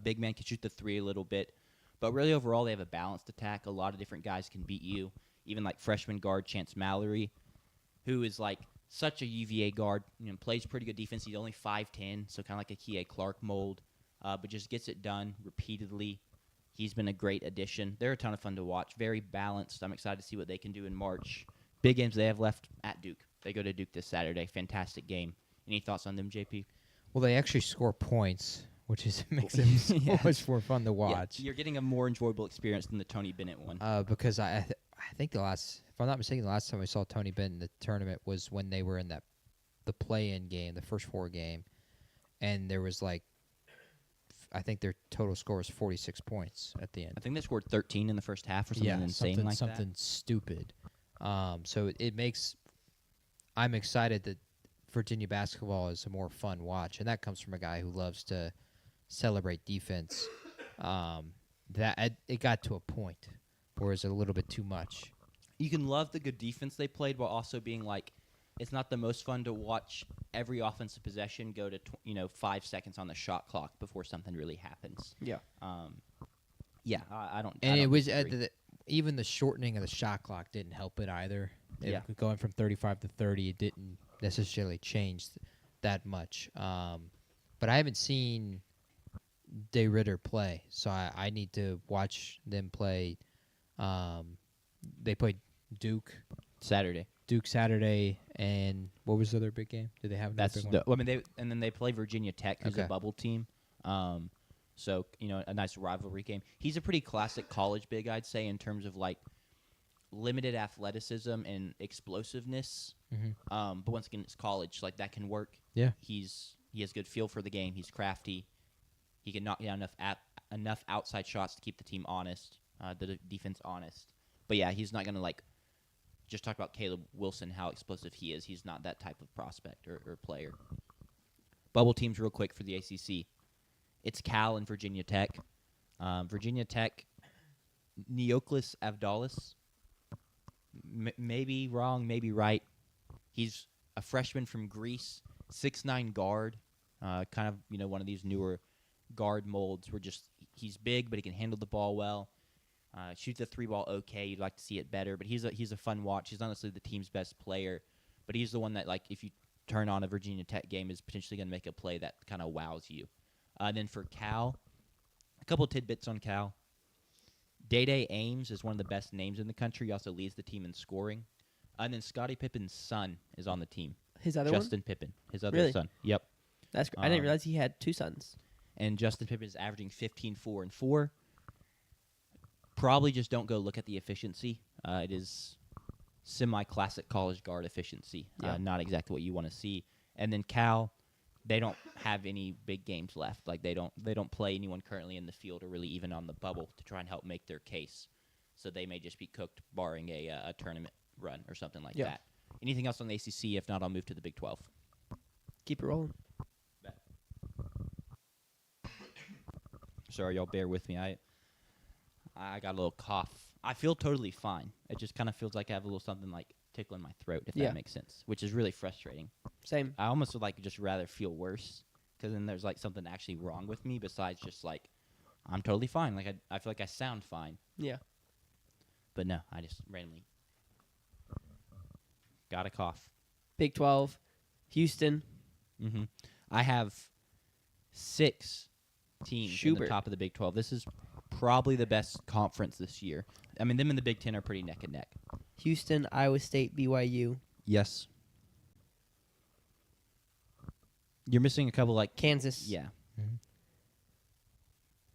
Speaker 2: Big man can shoot the three a little bit, but really overall they have a balanced attack. A lot of different guys can beat you. Even like freshman guard Chance Mallory, who is like such a UVA guard. Plays pretty good defense. He's only 5'10", so kind of like a Kie Clark mold, but just gets it done repeatedly. He's been a great addition. They're a ton of fun to watch. Very balanced. I'm excited to see what they can do in March. Big games they have left at Duke. They go to Duke this Saturday. Fantastic game. Any thoughts on them, JP?
Speaker 1: Well, they actually score points, which makes them so
Speaker 2: Yeah.
Speaker 1: much more fun to watch.
Speaker 2: Yeah, you're getting a more enjoyable experience than the Tony Bennett one.
Speaker 1: Because I think if I'm not mistaken, the last time I saw Tony Bennett in the tournament was when they were in the play-in game, the first four game, and there was I think their total score was 46 points at the end.
Speaker 2: I think they scored 13 in the first half or something insane like
Speaker 1: something stupid. So it makes I'm excited that Virginia basketball is a more fun watch, and that comes from a guy who loves to celebrate defense. It got to a point where it's a little bit too much.
Speaker 2: You can love the good defense they played while also being it's not the most fun to watch every offensive possession go to 5 seconds on the shot clock before something really happens.
Speaker 3: Yeah.
Speaker 2: Yeah, I don't.
Speaker 1: And
Speaker 2: I
Speaker 1: it
Speaker 2: don't
Speaker 1: was
Speaker 2: disagree.
Speaker 1: even the shortening of the shot clock didn't help it either.
Speaker 2: Yeah.
Speaker 1: Going from 35 to 30, it didn't necessarily change that much. But I haven't seen De Ritter play, so I need to watch them play. They played Duke Saturday, and what was the other big game? Did they have another
Speaker 2: That's
Speaker 1: big one?
Speaker 2: then they play Virginia Tech, who's
Speaker 1: Okay.
Speaker 2: a bubble team. So a nice rivalry game. He's a pretty classic college big, I'd say, in terms of limited athleticism and explosiveness.
Speaker 1: Mhm.
Speaker 2: But once again, it's college, that can work.
Speaker 1: Yeah.
Speaker 2: He has good feel for the game. He's crafty. He can knock down enough outside shots to keep the team honest, the defense honest. But yeah, he's not gonna just talk about Caleb Wilson, how explosive he is. He's not that type of prospect or player. Bubble teams real quick for the ACC. It's Cal and Virginia Tech. Virginia Tech, Neoklis Avdalis. Maybe wrong, maybe right. He's a freshman from Greece, 6'9" guard. Kind of one of these newer guard molds where he's big, but he can handle the ball well. Shoots the three ball okay. You'd like to see it better, but he's a fun watch. He's honestly the team's best player, but he's the one that if you turn on a Virginia Tech game is potentially going to make a play that kind of wows you. Then for Cal, a couple tidbits on Cal. Day Ames is one of the best names in the country. He also leads the team in scoring. And then Scottie Pippen's son is on the team.
Speaker 3: His other
Speaker 2: Justin Pippen, his other
Speaker 3: Really?
Speaker 2: son. Yep.
Speaker 3: That's I didn't realize he had two sons.
Speaker 2: And Justin Pippen is averaging 15, 4, and 4. Probably just don't go look at the efficiency. It is semi-classic college guard efficiency.
Speaker 3: Yeah.
Speaker 2: Not exactly what you want to see. And then Cal, they don't have any big games left. They don't play anyone currently in the field or really even on the bubble to try and help make their case. So they may just be cooked, barring a tournament run or something like
Speaker 3: Yeah.
Speaker 2: that. Anything else on the ACC? If not, I'll move to the Big 12.
Speaker 3: Keep it rolling.
Speaker 2: Sorry, y'all bear with me. I got a little cough. I feel totally fine. It just kind of feels like I have a little something tickling my throat, if
Speaker 3: Yeah.
Speaker 2: that makes sense, which is really frustrating.
Speaker 3: Same.
Speaker 2: I almost would just rather feel worse because then there's something actually wrong with me besides just I'm totally fine. I feel like I sound fine,
Speaker 3: Yeah.
Speaker 2: but no, I just randomly got a cough.
Speaker 3: Big 12, Houston.
Speaker 2: Mm-hmm. I have 6 teams in the
Speaker 3: Schubert.
Speaker 2: top of the Big 12. This is probably the best conference this year. I mean, them and the Big 10 are pretty neck and neck.
Speaker 3: Houston, Iowa State, BYU,
Speaker 2: Yes. You're missing a couple
Speaker 3: Kansas,
Speaker 2: yeah.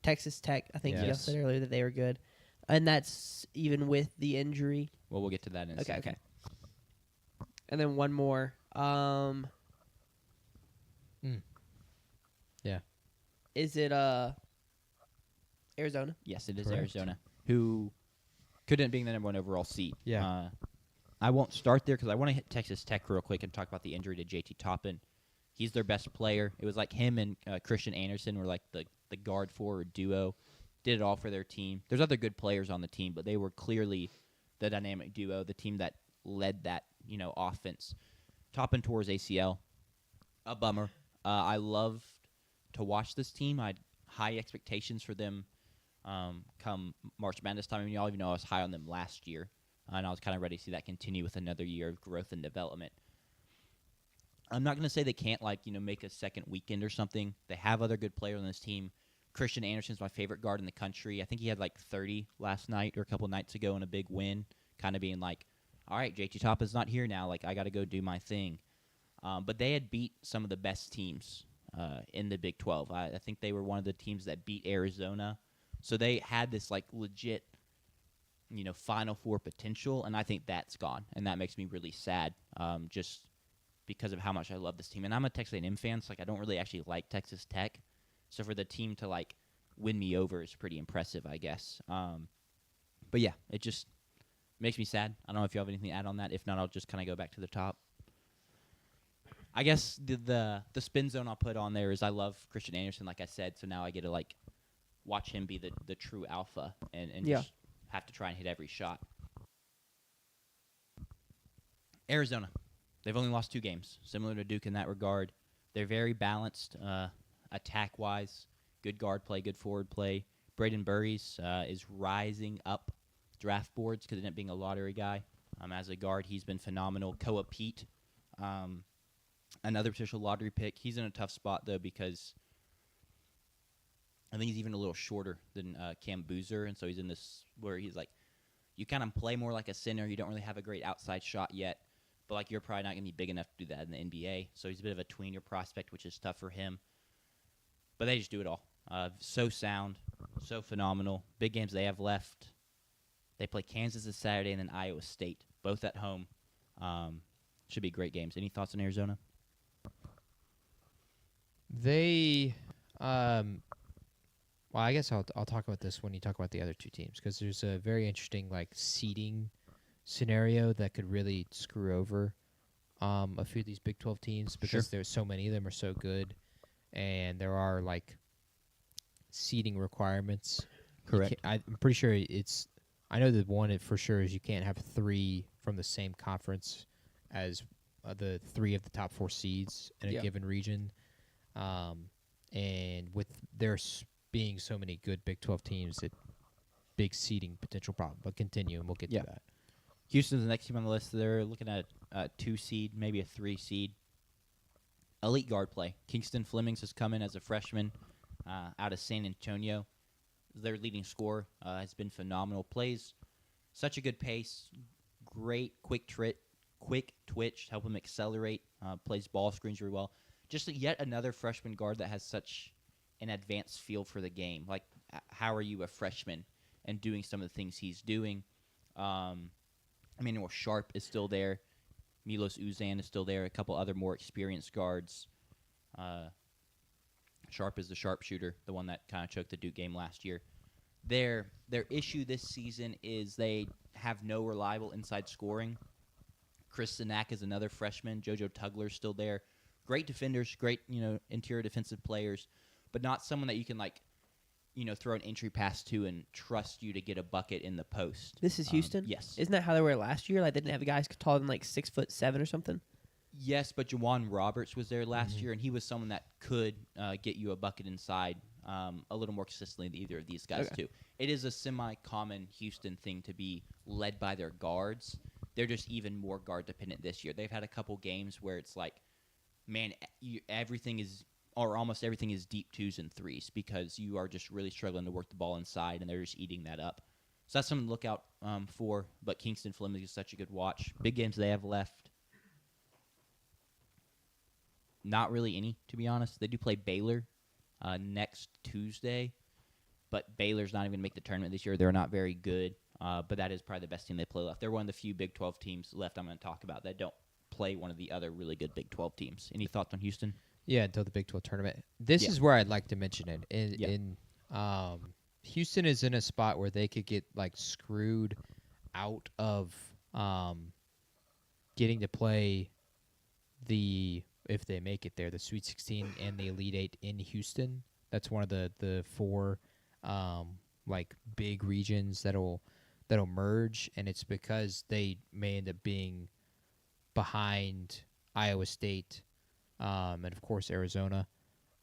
Speaker 3: Texas Tech. I think you
Speaker 2: Yes.
Speaker 3: said earlier that they were good, and that's even with the injury.
Speaker 2: Well, we'll get to that in a
Speaker 3: Okay,
Speaker 2: second.
Speaker 3: okay. And then one more.
Speaker 1: Yeah.
Speaker 3: Is it Arizona.
Speaker 2: Yes, it is
Speaker 1: Correct.
Speaker 2: Arizona, who could end up being the number 1 overall seed.
Speaker 1: Yeah.
Speaker 2: I won't start there because I want to hit Texas Tech real quick and talk about the injury to JT Toppin. He's their best player. It was like him and Christian Anderson were like the guard forward duo. Did it all for their team. There's other good players on the team, but they were clearly the dynamic duo, the team that led that offense. Toppin tore his ACL. A bummer. I loved to watch this team. I had high expectations for them come March Madness time. I mean, you all even know I was high on them last year, and I was kind of ready to see that continue with another year of growth and development. I'm not going to say they can't, make a second weekend or something. They have other good players on this team. Christian Anderson's my favorite guard in the country. I think he had 30 last night or a couple nights ago in a big win, kind of being like, all right, JT Toppin's not here now. I got to go do my thing. But they had beat some of the best teams in the Big 12. I think they were one of the teams that beat Arizona. So they had this legit, Final Four potential, and I think that's gone, and that makes me really sad. Just because of how much I love this team, and I'm a Texas A&M fan, so I don't really actually like Texas Tech. So for the team to win me over is pretty impressive, I guess. But yeah, it just makes me sad. I don't know if you have anything to add on that. If not, I'll just kind of go back to the top. I guess the spin zone I'll put on there is I love Christian Anderson, like I said, so now I get to watch him be the true alpha and
Speaker 3: Yeah.
Speaker 2: just have to try and hit every shot. Arizona. They've only lost 2 games, similar to Duke in that regard. They're very balanced attack-wise, good guard play, good forward play. Braden Burries is rising up draft boards because he ended up being a lottery guy. As a guard, he's been phenomenal. Koa Pete, another potential lottery pick. He's in a tough spot, though, because I think he's even a little shorter than Cam Boozer, and so he's in this where he's you kind of play more like a center. You don't really have a great outside shot yet, but you're probably not going to be big enough to do that in the NBA. So he's a bit of a tweener prospect, which is tough for him. But they just do it all. So sound, so phenomenal. Big games they have left. They play Kansas this Saturday and then Iowa State, both at home. Should be great games. Any thoughts on Arizona?
Speaker 1: They, well, I guess I'll talk about this when you talk about the other 2 teams, because there's a very interesting seeding scenario that could really screw over a few of these Big 12 teams, because there's so many of them are so good, and there are seeding requirements.
Speaker 2: Correct.
Speaker 1: I'm pretty sure it's. I know that one for sure is you can't have 3 from the same conference as the 3 of the top 4 seeds in a given region. And with there being so many good Big 12 teams, it big seeding potential problem. But continue, and we'll get to that.
Speaker 2: Houston's the next team on the list. They're looking at a 2 seed, maybe a 3 seed. Elite guard play. Kingston Flemings has come in as a freshman out of San Antonio. Their leading scorer has been phenomenal. Plays such a good pace, great quick twitch, help him accelerate. Plays ball screens really well. Just yet another freshman guard that has such an advanced feel for the game. How are you a freshman and doing some of the things he's doing? Sharp is still there. Milos Uzan is still there. A couple other more experienced guards. Sharp is the sharpshooter, the one that kind of choked the Duke game last year. Their issue this season is they have no reliable inside scoring. Chris Sinak is another freshman. JoJo Tugler's still there. Great defenders, great interior defensive players, but not someone that you can throw an entry pass to and trust you to get a bucket in the post.
Speaker 3: This is Houston?
Speaker 2: Yes.
Speaker 3: Isn't that how they were last year? They didn't have guys taller than 6'7" or something?
Speaker 2: Yes, but Jawan Roberts was there last year, and he was someone that could get you a bucket inside a little more consistently than either of these guys, too. It is a semi-common Houston thing to be led by their guards. They're just even more guard-dependent this year. They've had a couple games where it's everything is, or almost everything is deep 2s and 3s because you are just really struggling to work the ball inside, and they're just eating that up. So that's something to look out for, but Kingston Fleming is such a good watch. Big games they have left. Not really any, to be honest. They do play Baylor next Tuesday, but Baylor's not even going to make the tournament this year. They're not very good, but that is probably the best team they play left. They're one of the few Big 12 teams left I'm going to talk about that don't play one of the other really good Big 12 teams. Any thoughts on Houston?
Speaker 1: Yeah, until the Big 12 tournament. This is where I'd like to mention it. Houston is in a spot where they could get like screwed out of getting to play if they make it there, the Sweet 16 and the Elite 8 in Houston. That's one of the four like big regions that'll merge, and it's because they may end up being behind Iowa State and of course Arizona,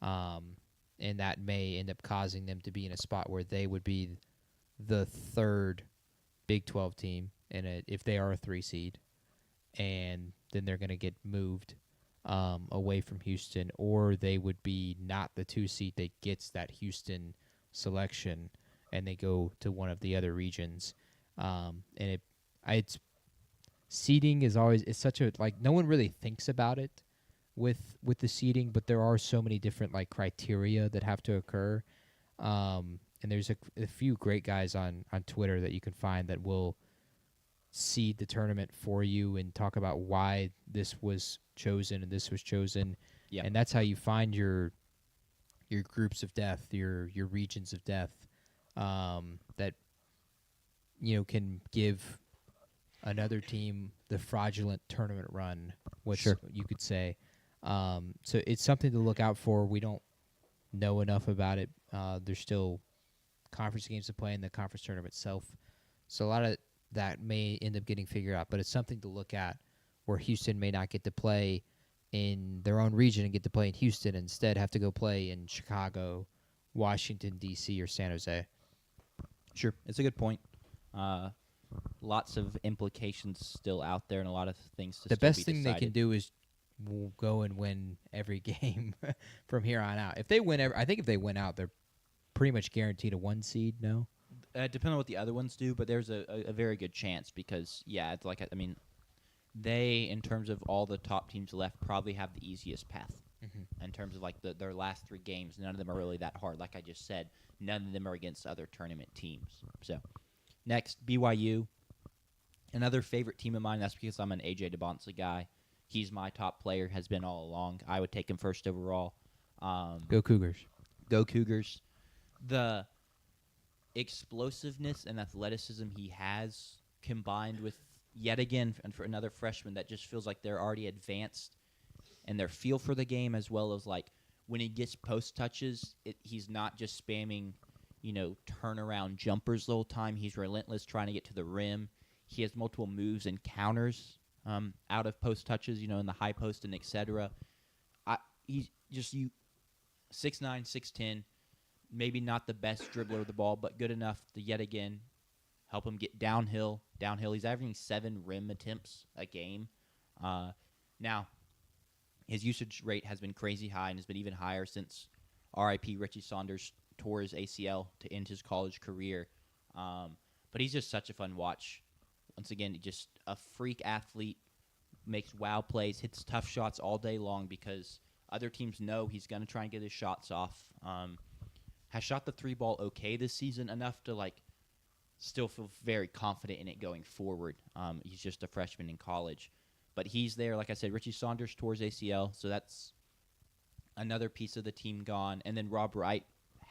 Speaker 1: and that may end up causing them to be in a spot where they would be the third Big 12 team if they are a 3 seed, and then they're going to get moved away from Houston, or they would be not the 2 seed that gets that Houston selection, and they go to one of the other regions. And it's seeding is always it's such a like no one really thinks about it with the seeding, but there are so many different like criteria that have to occur. And there's a few great guys on Twitter that you can find that will seed the tournament for you and talk about why this was chosen and this was chosen.
Speaker 2: Yeah.
Speaker 1: And that's how you find your groups of death, your regions of death, that can give another team the fraudulent tournament run, which you could say. So it's something to look out for. We don't know enough about it. There's still conference games to play in the conference tournament itself, so a lot of that may end up getting figured out. But it's something to look at where Houston may not get to play in their own region and get to play in Houston, instead have to go play in Chicago, Washington, D.C., or San Jose.
Speaker 2: Sure, it's a good point. Lots of implications still out there, and a lot of things to
Speaker 1: The
Speaker 2: still
Speaker 1: best
Speaker 2: be
Speaker 1: thing they can
Speaker 2: decided.
Speaker 1: do is go and win every game from here on out. If they win, I think if they win out, they're pretty much guaranteed a 1 seed. No,
Speaker 2: Depending on what the other ones do, but there's a very good chance because, yeah, it's like, I mean, they, in terms of all the top teams left, probably have the easiest path. In terms of, like, their last 3 games, none of them are really that hard. Like I just said, none of them are against other tournament teams. So, next, BYU. Another favorite team of mine, that's because I'm an A.J. DeBonsa guy. He's my top player, has been all along. I would take him first overall.
Speaker 1: go Cougars.
Speaker 2: Go Cougars. The explosiveness and athleticism he has, combined with, yet again, and for another freshman that just feels like they're already advanced in their feel for the game, as well as, like, when he gets post touches, he's not just spamming, turnaround jumpers the whole time. He's relentless trying to get to the rim. He has multiple moves and counters out of post touches, in the high post and etc. He's just 6'9", 6'10", maybe not the best dribbler of the ball, but good enough to yet again help him get downhill. He's averaging 7 rim attempts a game. Now, his usage rate has been crazy high and has been even higher since R.I.P. Richie Saunders tore his ACL to end his college career. But he's just such a fun watch. Once again, just a freak athlete, makes wow plays, hits tough shots all day long because other teams know he's going to try and get his shots off. Has shot the 3 ball okay this season, enough to, like, still feel very confident in it going forward. He's just a freshman in college. But he's there. Like I said, Richie Saunders tore his ACL, so that's another piece of the team gone. And then Rob Wright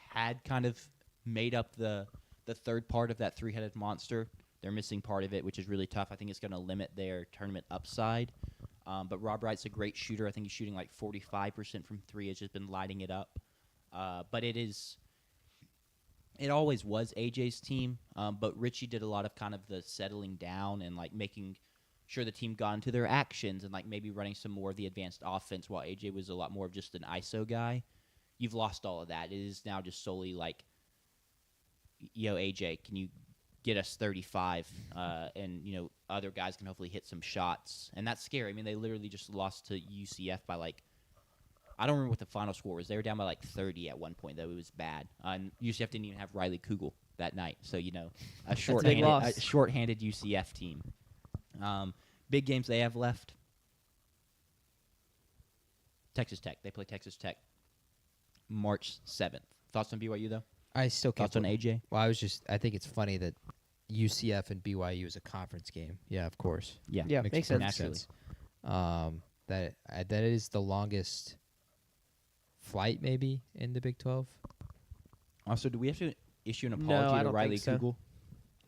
Speaker 2: had kind of made up the third part of that 3-headed monster. They're missing part of it, which is really tough. I think it's going to limit their tournament upside. But Rob Wright's a great shooter. I think he's shooting like 45% from 3. It's just been lighting it up. But it always was AJ's team. But Richie did a lot of kind of the settling down and, like, making sure the team got into their actions and, like, maybe running some more of the advanced offense, while AJ was a lot more of just an ISO guy. You've lost all of that. It is now just solely like, AJ, can you get us 35? And, other guys can hopefully hit some shots. And that's scary. I mean, they literally just lost to UCF by, like, I don't remember what the final score was. They were down by, like, 30 at one point, though. It was bad. And UCF didn't even have Riley Kugel that night. So, a shorthanded UCF team. Big games they have left. Texas Tech. They play Texas Tech March 7th. Thoughts on BYU, though?
Speaker 1: I still can't.
Speaker 2: Thoughts on AJ?
Speaker 1: Well, I think it's funny that UCF and BYU is a conference game. Yeah, of course.
Speaker 3: Yeah, makes
Speaker 1: perfect
Speaker 3: sense.
Speaker 1: That is the longest flight maybe in the Big 12.
Speaker 2: Also, do we have to issue an
Speaker 3: No,
Speaker 2: apology
Speaker 3: I
Speaker 2: to
Speaker 3: don't
Speaker 2: Riley
Speaker 3: think so.
Speaker 2: Kugel?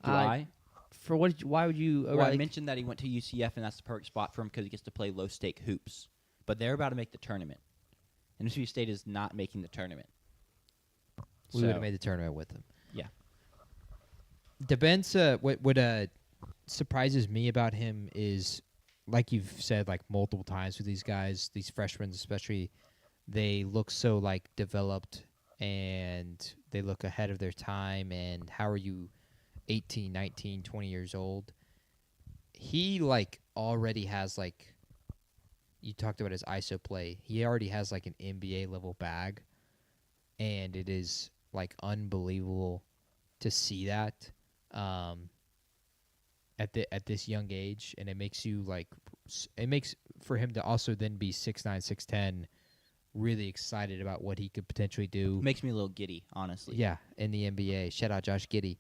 Speaker 2: Do
Speaker 3: I-
Speaker 2: I?
Speaker 3: For what? Why would you?
Speaker 2: Well, I mentioned that he went to UCF, and that's the perfect spot for him because he gets to play low-stake hoops. But they're about to make the tournament, and Mississippi State is not making the tournament.
Speaker 1: We would have made the tournament with him.
Speaker 2: Yeah.
Speaker 1: Debenza, what surprises me about him is, like you've said like multiple times with these guys, these freshmen especially, they look so like developed and they look ahead of their time. And how are you 18, 19, 20 years old? He like already has like, you talked about his ISO play. He already has like an NBA level bag, and it is like unbelievable to see that at this young age. And it makes you like, it makes for him to also then be 6'9", 6'10", really excited about what he could potentially do.
Speaker 2: Makes me a little giddy, honestly.
Speaker 1: Yeah, in the NBA. Shout out Josh Giddey.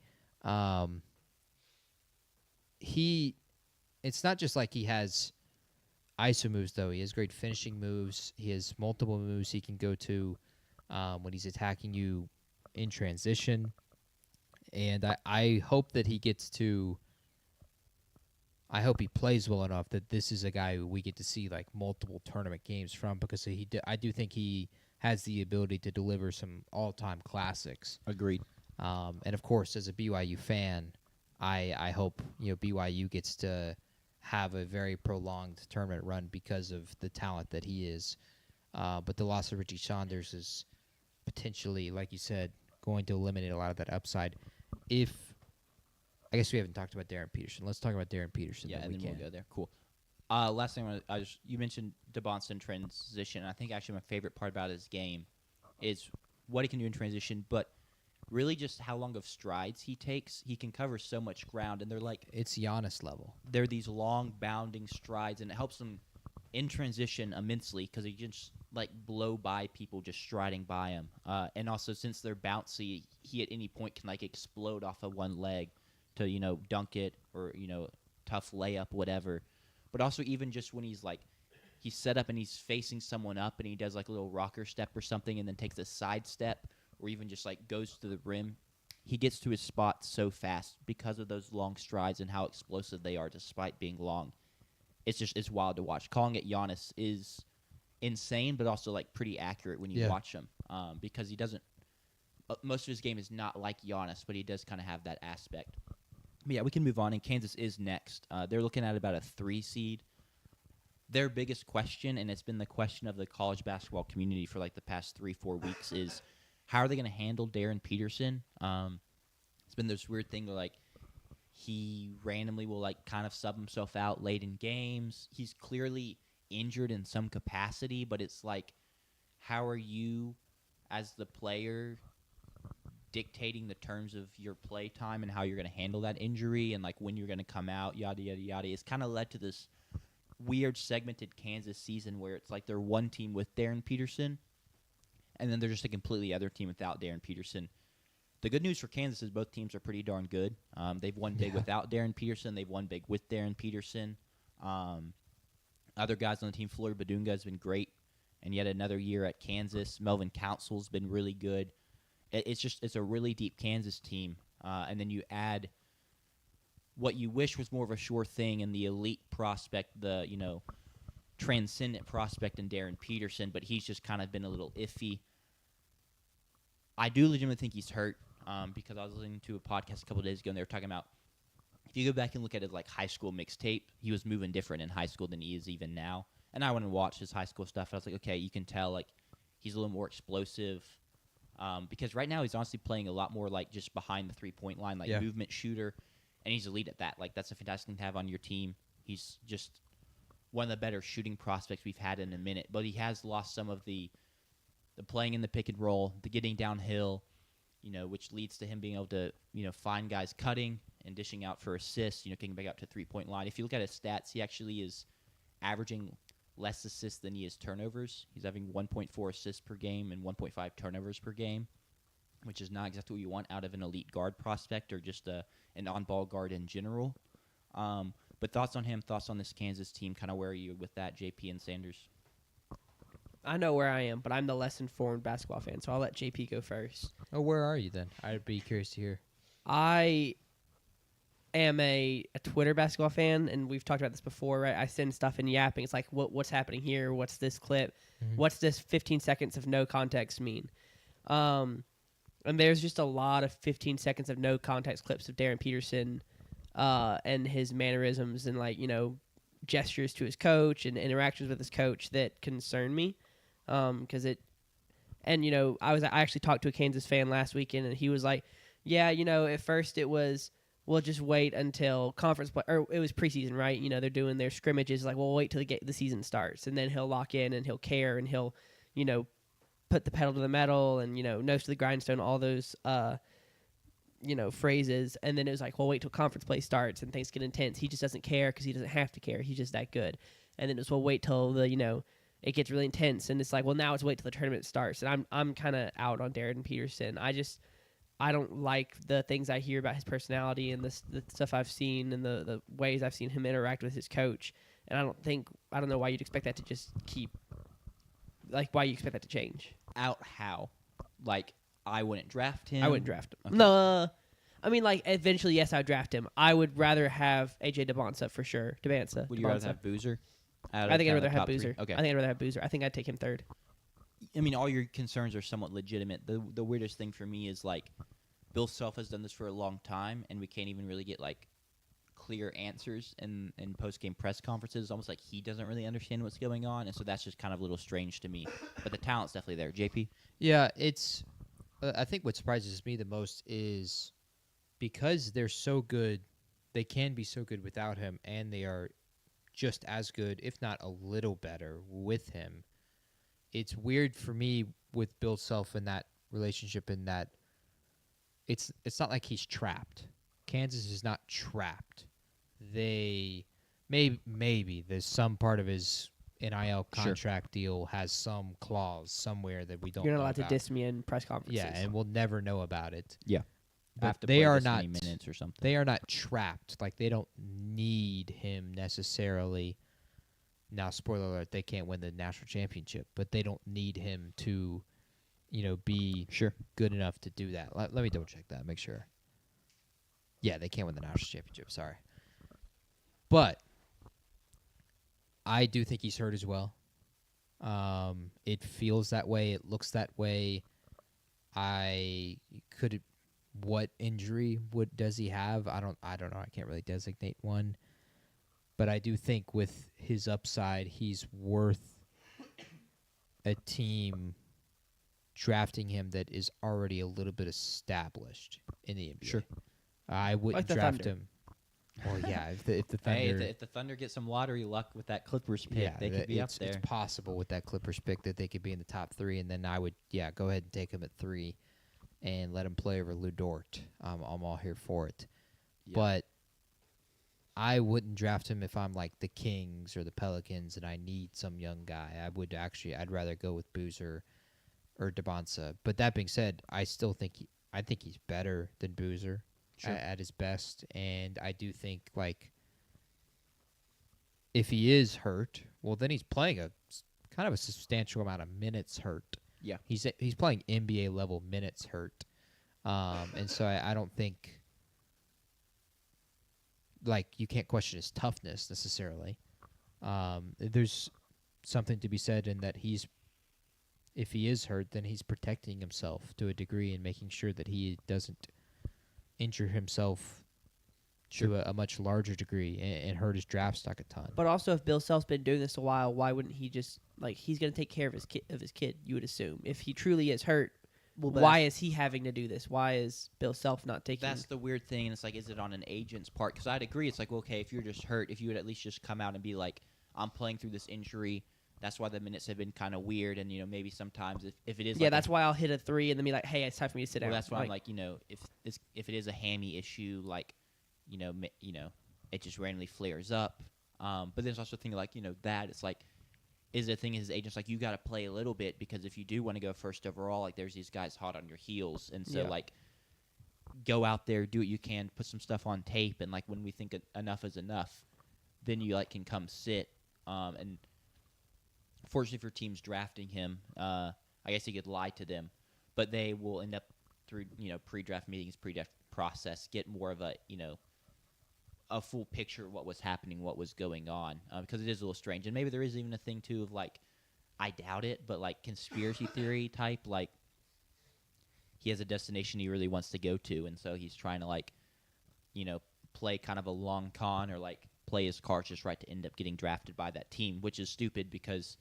Speaker 1: It's not just like he has ISO moves, though. He has great finishing moves. He has multiple moves he can go to when he's attacking you in transition. And I hope that he gets to... I hope he plays well enough that this is a guy who we get to see like multiple tournament games from, because I do think he has the ability to deliver some all-time classics.
Speaker 2: Agreed.
Speaker 1: And of course, as a BYU fan, I hope BYU gets to have a very prolonged tournament run because of the talent that he is. But the loss of Richie Saunders is potentially, like you said, going to eliminate a lot of that upside. I guess we haven't talked about Darren Peterson. Let's talk about Darren Peterson.
Speaker 2: Yeah, and then we'll go there. Cool. Last thing, you mentioned DeBonson transition. I think actually my favorite part about his game is what he can do in transition, but really just how long of strides he takes. He can cover so much ground, and they're like...
Speaker 1: It's Giannis level.
Speaker 2: They're these long, bounding strides, and it helps him in transition immensely because he can just like blow by people just striding by him. And also, since they're bouncy, he at any point can like explode off of one leg to, dunk it or, tough layup, whatever. But also even just when he's set up and he's facing someone up and he does like a little rocker step or something and then takes a side step or even just like goes to the rim, he gets to his spot so fast because of those long strides and how explosive they are despite being long. It's wild to watch. Calling it Giannis is insane, but also like pretty accurate when you watch him because he doesn't most of his game is not like Giannis, but he does kind of have that aspect. But yeah, we can move on, and Kansas is next. They're looking at about a 3 seed. Their biggest question, and it's been the question of the college basketball community for like the past 3-4 weeks, is how are they going to handle Darren Peterson? It's been this weird thing where like he randomly will like kind of sub himself out late in games. He's clearly injured in some capacity, but it's like, how are you as the player dictating the terms of your play time and how you're going to handle that injury and like when you're going to come out, yada, yada, yada. It's kind of led to this weird segmented Kansas season where it's like they're one team with Darren Peterson and then they're just a completely other team without Darren Peterson. The good news for Kansas is both teams are pretty darn good. They've won big without Darren Peterson. They've won big with Darren Peterson. Other guys on the team, Floyd Badunga has been great. And yet another year at Kansas. Melvin Council's been really good. It's a really deep Kansas team. And then you add what you wish was more of a sure thing in the elite prospect, the, transcendent prospect in Darren Peterson, but he's just kind of been a little iffy. I do legitimately think he's hurt because I was listening to a podcast a couple of days ago, and they were talking about if you go back and look at his like high school mixtape, he was moving different in high school than he is even now. And I went and watched his high school stuff, and I was like, okay, you can tell like he's a little more explosive. Because right now he's honestly playing a lot more like just behind the 3-point line, like movement shooter, and he's elite at that. Like that's a fantastic thing to have on your team. He's just one of the better shooting prospects we've had in a minute. But he has lost some of the playing in the pick and roll, the getting downhill, which leads to him being able to find guys cutting and dishing out for assists. Kicking back out to 3-point line. If you look at his stats, he actually is averaging less assists than he is turnovers. He's having 1.4 assists per game and 1.5 turnovers per game, which is not exactly what you want out of an elite guard prospect or just an on-ball guard in general. But thoughts on him, thoughts on this Kansas team, kind of where are you with that, JP and Sanders?
Speaker 3: I know where I am, but I'm the less informed basketball fan, so I'll let JP go first.
Speaker 1: Oh, where are you then? I'd be curious to hear.
Speaker 3: I am a Twitter basketball fan, and we've talked about this before, right? I send stuff in yapping. It's like, what's happening here? What's this clip?
Speaker 1: Mhm.
Speaker 3: What's this 15 seconds of no context mean? And there's just a lot of 15 seconds of no context clips of Darren Peterson and his mannerisms and, like, gestures to his coach and interactions with his coach that concern me. Because I actually talked to a Kansas fan last weekend, and he was like, yeah, at first it was, we'll just wait until conference play, or it was preseason, right? They're doing their scrimmages. Like, we'll wait till the season starts, and then he'll lock in and he'll care and he'll, put the pedal to the metal and nose to the grindstone, all those phrases. And then it was like, well, wait till conference play starts and things get intense. He just doesn't care because he doesn't have to care. He's just that good. And then it's, well, wait till it gets really intense. And it's like, well, now it's wait till the tournament starts. And I'm kind of out on Darren Peterson. I don't like the things I hear about his personality and the stuff I've seen and the ways I've seen him interact with his coach. And I don't know why you'd expect that to just keep, like, why you expect that to change.
Speaker 2: Out how? Like, I wouldn't draft him.
Speaker 3: I wouldn't draft him.
Speaker 2: Okay.
Speaker 3: No, I mean, like, eventually, yes, I'd draft him. I would rather have AJ Debonsa for sure. Debonsa.
Speaker 2: Would you rather have Boozer?
Speaker 3: I think I'd rather have Boozer.
Speaker 2: Okay.
Speaker 3: I think I'd rather have Boozer. I think I'd take him third.
Speaker 2: I mean, all your concerns are somewhat legitimate. The weirdest thing for me is, like, Bill Self has done this for a long time, and we can't even really get, like, clear answers in post-game press conferences. It's almost like he doesn't really understand what's going on, and so that's just kind of a little strange to me. But the talent's definitely there. JP?
Speaker 1: Yeah, it's. I think what surprises me the most is because they're so good, they can be so good without him, and they are just as good, if not a little better, with him. It's weird for me with Bill Self in that relationship in that it's not like he's trapped. Kansas is not trapped. They maybe there's some part of his NIL contract deal has some clause somewhere that we don't.
Speaker 3: You're not
Speaker 1: know
Speaker 3: allowed
Speaker 1: about.
Speaker 3: to diss me in press conferences.
Speaker 1: Yeah, and we'll never know about it.
Speaker 2: Yeah.
Speaker 1: But
Speaker 2: Have to
Speaker 1: they
Speaker 2: play
Speaker 1: are
Speaker 2: this
Speaker 1: not
Speaker 2: many minutes or something.
Speaker 1: They are not trapped. Like, they don't need him necessarily. Now, spoiler alert, they can't win the national championship, but they don't need him to, be good enough to do that. Let me double check that, make sure. Yeah, they can't win the national championship. Sorry, but I do think he's hurt as well. It feels that way. It looks that way. What injury does he have? I don't know. I can't really designate one. But I do think with his upside, he's worth a team drafting him that is already a little bit established in the NBA.
Speaker 2: Sure.
Speaker 1: I wouldn't
Speaker 3: Like the
Speaker 1: draft
Speaker 3: Thunder.
Speaker 1: him. Well, yeah, if the Thunder...
Speaker 2: Hey, if the Thunder get some lottery luck with that Clippers pick, they could be up there.
Speaker 1: It's possible with that Clippers pick that they could be in the top 3, and then I would, go ahead and take him at 3 and let him play over Lou Dort. I'm all here for it.
Speaker 2: Yeah.
Speaker 1: But I wouldn't draft him if I'm like the Kings or the Pelicans and I need some young guy. I'd rather go with Boozer or Debonsa. But that being said, I still think he's better than Boozer at his best. And I do think, like, if he is hurt, well, then he's playing a kind of a substantial amount of minutes hurt.
Speaker 2: Yeah.
Speaker 1: He's playing NBA level minutes hurt. And so I don't think, like, you can't question his toughness necessarily. There's something to be said in that if he is hurt, then he's protecting himself to a degree and making sure that he doesn't injure himself to a much larger degree and hurt his draft stock a ton.
Speaker 3: But also, if Bill Self's been doing this a while, why wouldn't he just, like, he's going to take care of his kid, you would assume. If he truly is hurt, why is he having to do this? Why is Bill Self not taking...
Speaker 2: That's the weird thing, and it's like, is it on an agent's part? Because I'd agree. It's like, okay, if you're just hurt, if you would at least just come out and be like, I'm playing through this injury. That's why the minutes have been kind of weird, and, maybe sometimes if it is...
Speaker 3: Yeah,
Speaker 2: like
Speaker 3: that's why I'll hit a 3 and then be like, hey, it's time for me to sit down.
Speaker 2: Well, that's why I'm like, if it is a hammy issue, like, it just randomly flares up. But there's also a thing like, that it's like, is the thing his agent's like, you got to play a little bit because if you do want to go first overall, like, there's these guys hot on your heels. And so, like, go out there, do what you can, put some stuff on tape. And, like, when we think enough is enough, then you, like, can come sit. And fortunately for teams drafting him, I guess he could lie to them, but they will end up through pre-draft meetings, pre-draft process, get more of a a full picture of what was happening, what was going on, because it is a little strange, and maybe there is even a thing too of like, I doubt it, but like conspiracy theory type, like he has a destination he really wants to go to, and so he's trying to like, play kind of a long con or like play his cards just right to end up getting drafted by that team, which is stupid because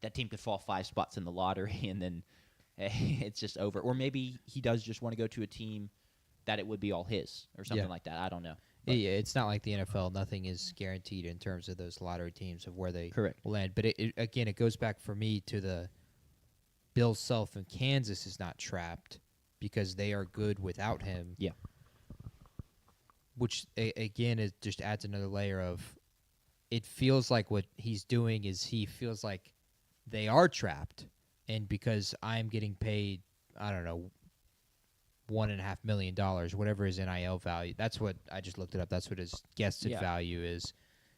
Speaker 2: that team could fall 5 spots in the lottery and then it's just over. Or maybe he does just want to go to a team that it would be all his or something like that. I don't know.
Speaker 1: Yeah, it's not like the NFL. Nothing is guaranteed in terms of those lottery teams of where they
Speaker 2: Correct.
Speaker 1: land. But again, it goes back for me to the Bill Self in Kansas is not trapped because they are good without him.
Speaker 2: Yeah.
Speaker 1: Which, again, it just adds another layer of it feels like what he's doing is he feels like they are trapped. And because I'm getting paid, I don't know, $1.5 million, whatever his NIL value. That's what I just looked it up. That's what his guested value is.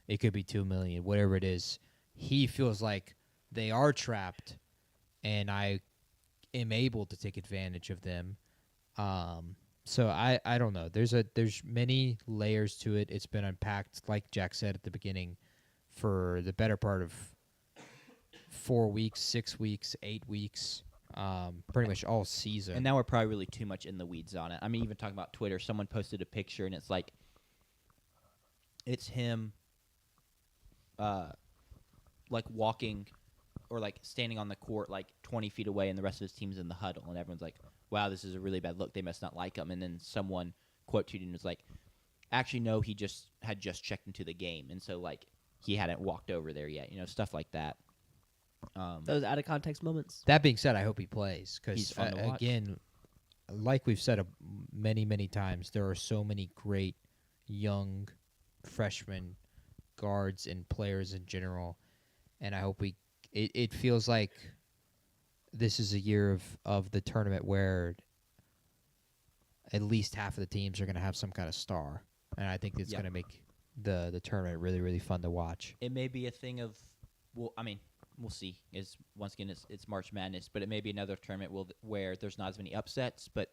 Speaker 1: It could be $2 million, whatever it is. He feels like they are trapped, and I am able to take advantage of them. So I don't know. There's many layers to it. It's been unpacked, like Jack said at the beginning, for the better part of 4 weeks, 6 weeks, 8 weeks. Pretty much all season.
Speaker 2: And now we're probably really too much in the weeds on it. I mean, even talking about Twitter, someone posted a picture, and it's like, it's him, like walking or like standing on the court like 20 feet away, and the rest of his team's in the huddle, and everyone's like, wow, this is a really bad look. They must not like him. And then someone quote tweeted and was like, actually, no, he had just checked into the game, and so like he hadn't walked over there yet. Stuff like that.
Speaker 3: Those out of context moments.
Speaker 1: That being said, I hope he plays
Speaker 2: He's
Speaker 1: because,
Speaker 2: fun to watch.
Speaker 1: again, like we've said many, many times, there are so many great young freshman guards and players in general, and I hope it feels like this is a year of the tournament where at least half of the teams are going to have some kind of star, and I think it's going to make the tournament really, really fun to watch.
Speaker 2: It may be a thing of, well, I mean, we'll see. Once again, it's March Madness, but it may be another tournament where there's not as many upsets. But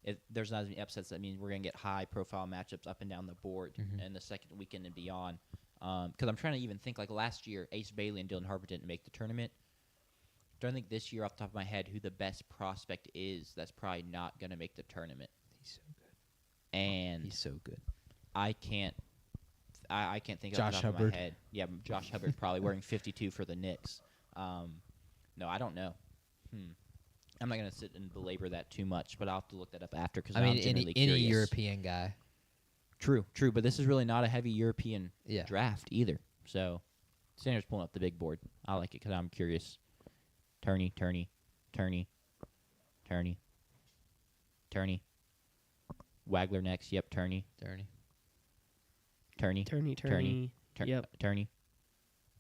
Speaker 2: if there's not as many upsets, that means we're gonna get high-profile matchups up and down the board in the second weekend and beyond. Because I'm trying to even think, like last year, Ace Bailey and Dylan Harper didn't make the tournament. Don't think this year off the top of my head who the best prospect is that's probably not gonna make the tournament.
Speaker 1: He's so good.
Speaker 2: And
Speaker 1: He's so good.
Speaker 2: I can't think
Speaker 1: Josh
Speaker 2: off the top
Speaker 1: Hubbard.
Speaker 2: of my head. Yeah, Josh Hubbard probably wearing 52 for the Knicks. No, I don't know. I'm not gonna sit and belabor that too much, but I'll have to look that up after because
Speaker 1: I mean,
Speaker 2: I'm genuinely
Speaker 1: any
Speaker 2: curious.
Speaker 1: European guy.
Speaker 2: True, but this is really not a heavy European
Speaker 1: Yeah.
Speaker 2: draft either. So, Sanders pulling up the big board. I like it because I'm curious. Turney. Wagler next. Yep, Turney.
Speaker 3: Turney. Yep.
Speaker 2: Turney.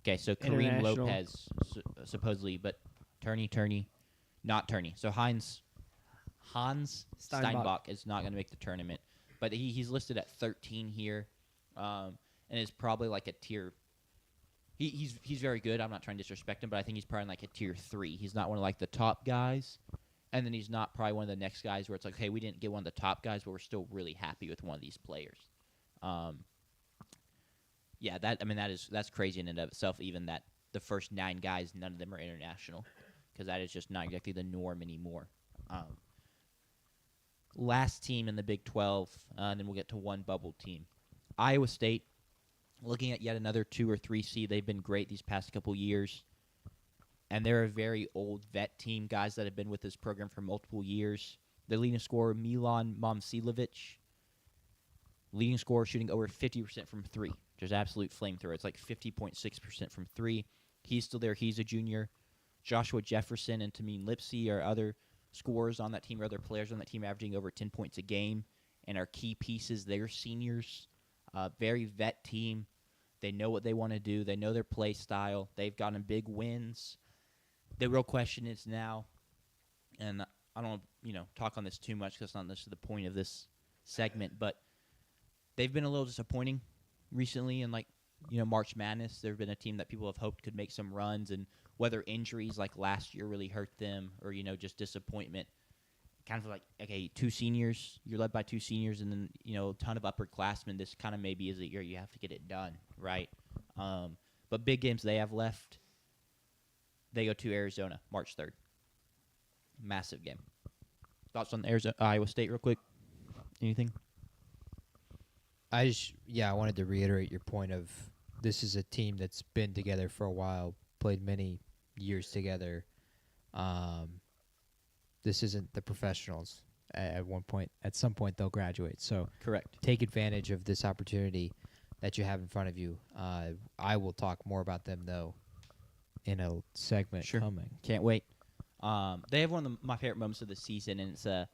Speaker 2: Okay, so Kareem
Speaker 3: International.
Speaker 2: Lopez supposedly, but Turney, not Turney. So Hans Steinbach is not going to make the tournament, but he's listed at 13 here, and is probably like a tier. He's very good. I'm not trying to disrespect him, but I think he's probably like a tier 3. He's not one of like the top guys, and then he's not probably one of the next guys where it's like, hey, we didn't get one of the top guys, but we're still really happy with one of these players. Yeah, that's crazy in and of itself. Even that the first 9 guys, none of them are international, because that is just not exactly the norm anymore. Last team in the Big 12, and then we'll get to one bubble team. Iowa State, looking at yet another 2 or 3 seed. They've been great these past couple years, and they're a very old vet team, guys that have been with this program for multiple years. Their leading scorer, Milan Momcilovic, leading scorer shooting over 50% from 3. Just absolute flamethrower. It's like 50.6% from 3. He's still there. He's a junior. Joshua Jefferson and Tamim Lipsey are other scorers on that team, or other players on that team averaging over 10 points a game, and are key pieces. They're seniors. Very vet team. They know what they want to do. They know their play style. They've gotten big wins. The real question is now, and I don't talk on this too much because that's not necessarily the point of this segment, but they've been a little disappointing recently in March Madness. They've been a team that people have hoped could make some runs and whether injuries like last year really hurt them or, just disappointment. Kind of like, okay, 2 seniors, you're led by 2 seniors, and then, a ton of upperclassmen. This kind of maybe is a year you have to get it done, right? But big games they have left, they go to Arizona, March 3rd. Massive game. Thoughts on Iowa State real quick? Anything?
Speaker 1: I wanted to reiterate your point of this is a team that's been together for a while, played many years together. This isn't the professionals. At some point, they'll graduate. So
Speaker 2: Correct.
Speaker 1: take advantage of this opportunity that you have in front of you. I will talk more about them, though, in a segment
Speaker 2: Sure.
Speaker 1: coming.
Speaker 2: Can't wait. They have one of my favorite moments of the season, and it's I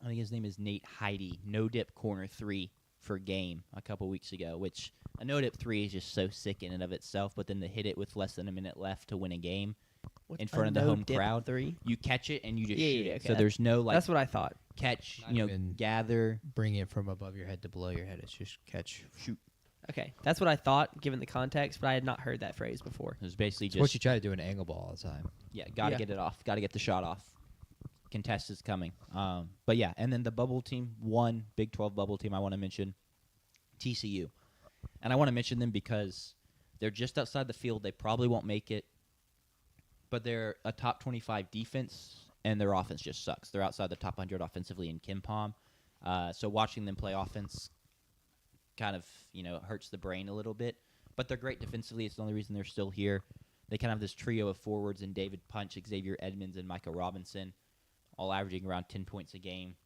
Speaker 2: think his name is Nate Heide, no-dip corner 3 for game a couple weeks ago, which a no-dip 3 is just so sick in and of itself, but then to hit it with less than a minute left to win a game
Speaker 3: What's
Speaker 2: in
Speaker 3: a
Speaker 2: front of the home
Speaker 3: no-dip
Speaker 2: crowd,
Speaker 3: 3?
Speaker 2: you catch it and you just
Speaker 3: Yeah,
Speaker 2: shoot
Speaker 3: yeah,
Speaker 2: it.
Speaker 3: okay.
Speaker 2: So there's no,
Speaker 3: That's what I thought.
Speaker 2: catch,
Speaker 1: Not even-
Speaker 2: gather,
Speaker 1: Bring it from above your head to below your head. It's just catch.
Speaker 2: shoot.
Speaker 3: Okay, that's what I thought given the context, but I had not heard that phrase before.
Speaker 2: It was basically
Speaker 1: It's
Speaker 2: just
Speaker 1: what you try to do in angle ball all the time.
Speaker 2: gotta
Speaker 3: Yeah.
Speaker 2: get it off. Gotta get the shot off. Contest is coming. But yeah, and then the bubble team, one Big 12 bubble team I want to mention, TCU. And I want to mention them because they're just outside the field. They probably won't make it, but they're a top 25 defense, and their offense just sucks. They're outside the top 100 offensively in KenPom. So watching them play offense kind of, hurts the brain a little bit. But they're great defensively. It's the only reason they're still here. They kind of have this trio of forwards in David Punch, Xavier Edmonds, and Micah Robinson, all averaging around 10 points a game,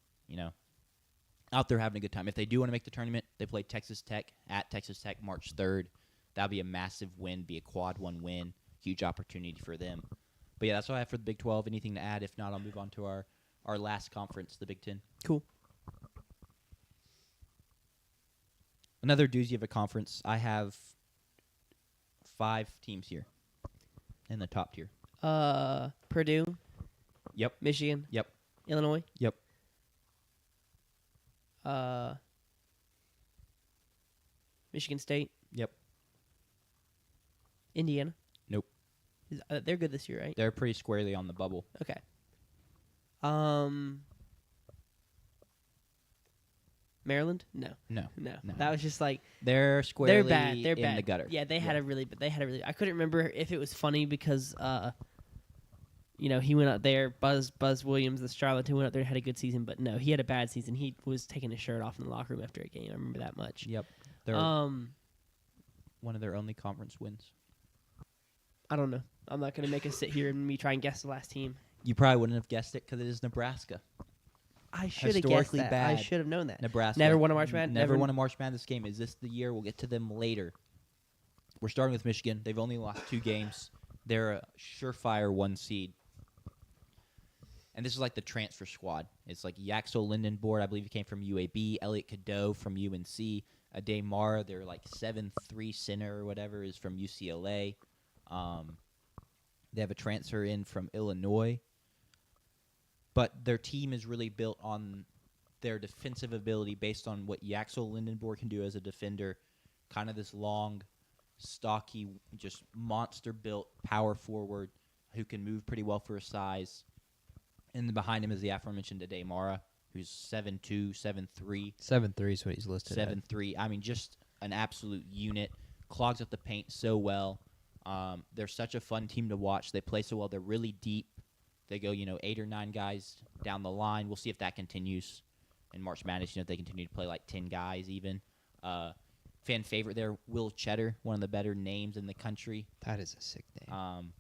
Speaker 2: out there having a good time. If they do want to make the tournament, they play Texas Tech at Texas Tech March 3rd. That'll be a massive win, be a quad 1 win. Huge opportunity for them. But yeah, that's all I have for the Big 12. Anything to add? If not, I'll move on to our last conference, the Big 10.
Speaker 3: Cool.
Speaker 2: Another doozy of a conference. I have 5 teams here in the top tier.
Speaker 3: Purdue.
Speaker 2: Yep.
Speaker 3: Michigan.
Speaker 2: Yep.
Speaker 3: Illinois.
Speaker 2: Yep.
Speaker 3: Michigan State.
Speaker 2: Yep.
Speaker 3: Indiana.
Speaker 2: Nope.
Speaker 3: They're good this year, right?
Speaker 2: They're pretty squarely on the bubble.
Speaker 3: Okay. Maryland? No.
Speaker 2: No.
Speaker 3: No.
Speaker 2: No.
Speaker 3: That was just like
Speaker 2: They're squarely
Speaker 3: they're bad. They're
Speaker 2: in
Speaker 3: bad.
Speaker 2: the gutter.
Speaker 3: Yeah, they had a really. I couldn't remember if it was funny because he went out there. Buzz Williams, the charlatan, went out there and had a good season, but no, he had a bad season. He was taking his shirt off in the locker room after a game. I remember that much.
Speaker 2: Yep. They're one of their only conference wins.
Speaker 3: I don't know. I'm not going to make us sit here and me try and guess the last team.
Speaker 2: You probably wouldn't have guessed it because it is Nebraska.
Speaker 3: I should have guessed
Speaker 2: Historically
Speaker 3: that. I
Speaker 2: bad.
Speaker 3: should have known that.
Speaker 2: Nebraska.
Speaker 3: Never won a March Madness.
Speaker 2: Never won a March Madness game. Is this the year? We'll get to them later. We're starting with Michigan. They've only lost 2 games. They're a surefire 1 seed. And this is like the transfer squad. It's like Yaxel Lindenborg, I believe he came from UAB. Elliot Cadeau from UNC. Ade Mara, their like 7'3" center or whatever, is from UCLA. They have a transfer in from Illinois. But their team is really built on their defensive ability based on what Yaxel Lindenborg can do as a defender. Kind of this long, stocky, just monster-built power forward who can move pretty well for his size. And then behind him is the aforementioned Ade Mara, who's 7'2", 7'3".
Speaker 1: 7'3" is what he's listed at.
Speaker 2: 7'3". I mean, just an absolute unit. Clogs up the paint so well. They're such a fun team to watch. They play so well. They're really deep. They go, 8 or 9 guys down the line. We'll see if that continues in March Madness. If they continue to play like 10 guys even. Fan favorite there, Will Cheddar, one of the better names in the country.
Speaker 1: That is a sick name.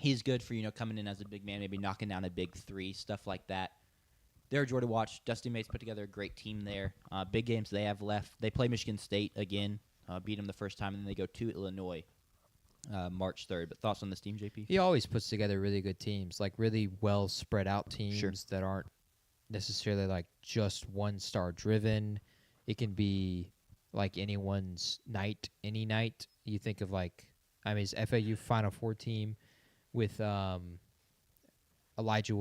Speaker 2: He's good for, coming in as a big man, maybe knocking down a big 3, stuff like that. They're a joy to watch. Dusty May's put together a great team there. Big games they have left. They play Michigan State again, beat them the first time, and then they go to Illinois March 3rd. But thoughts on this team, JP?
Speaker 1: He always puts together really good teams, like really well spread out teams
Speaker 2: Sure.
Speaker 1: that aren't necessarily like just 1-star driven. It can be like anyone's night, any night. You think of his FAU Final Four team with Elijah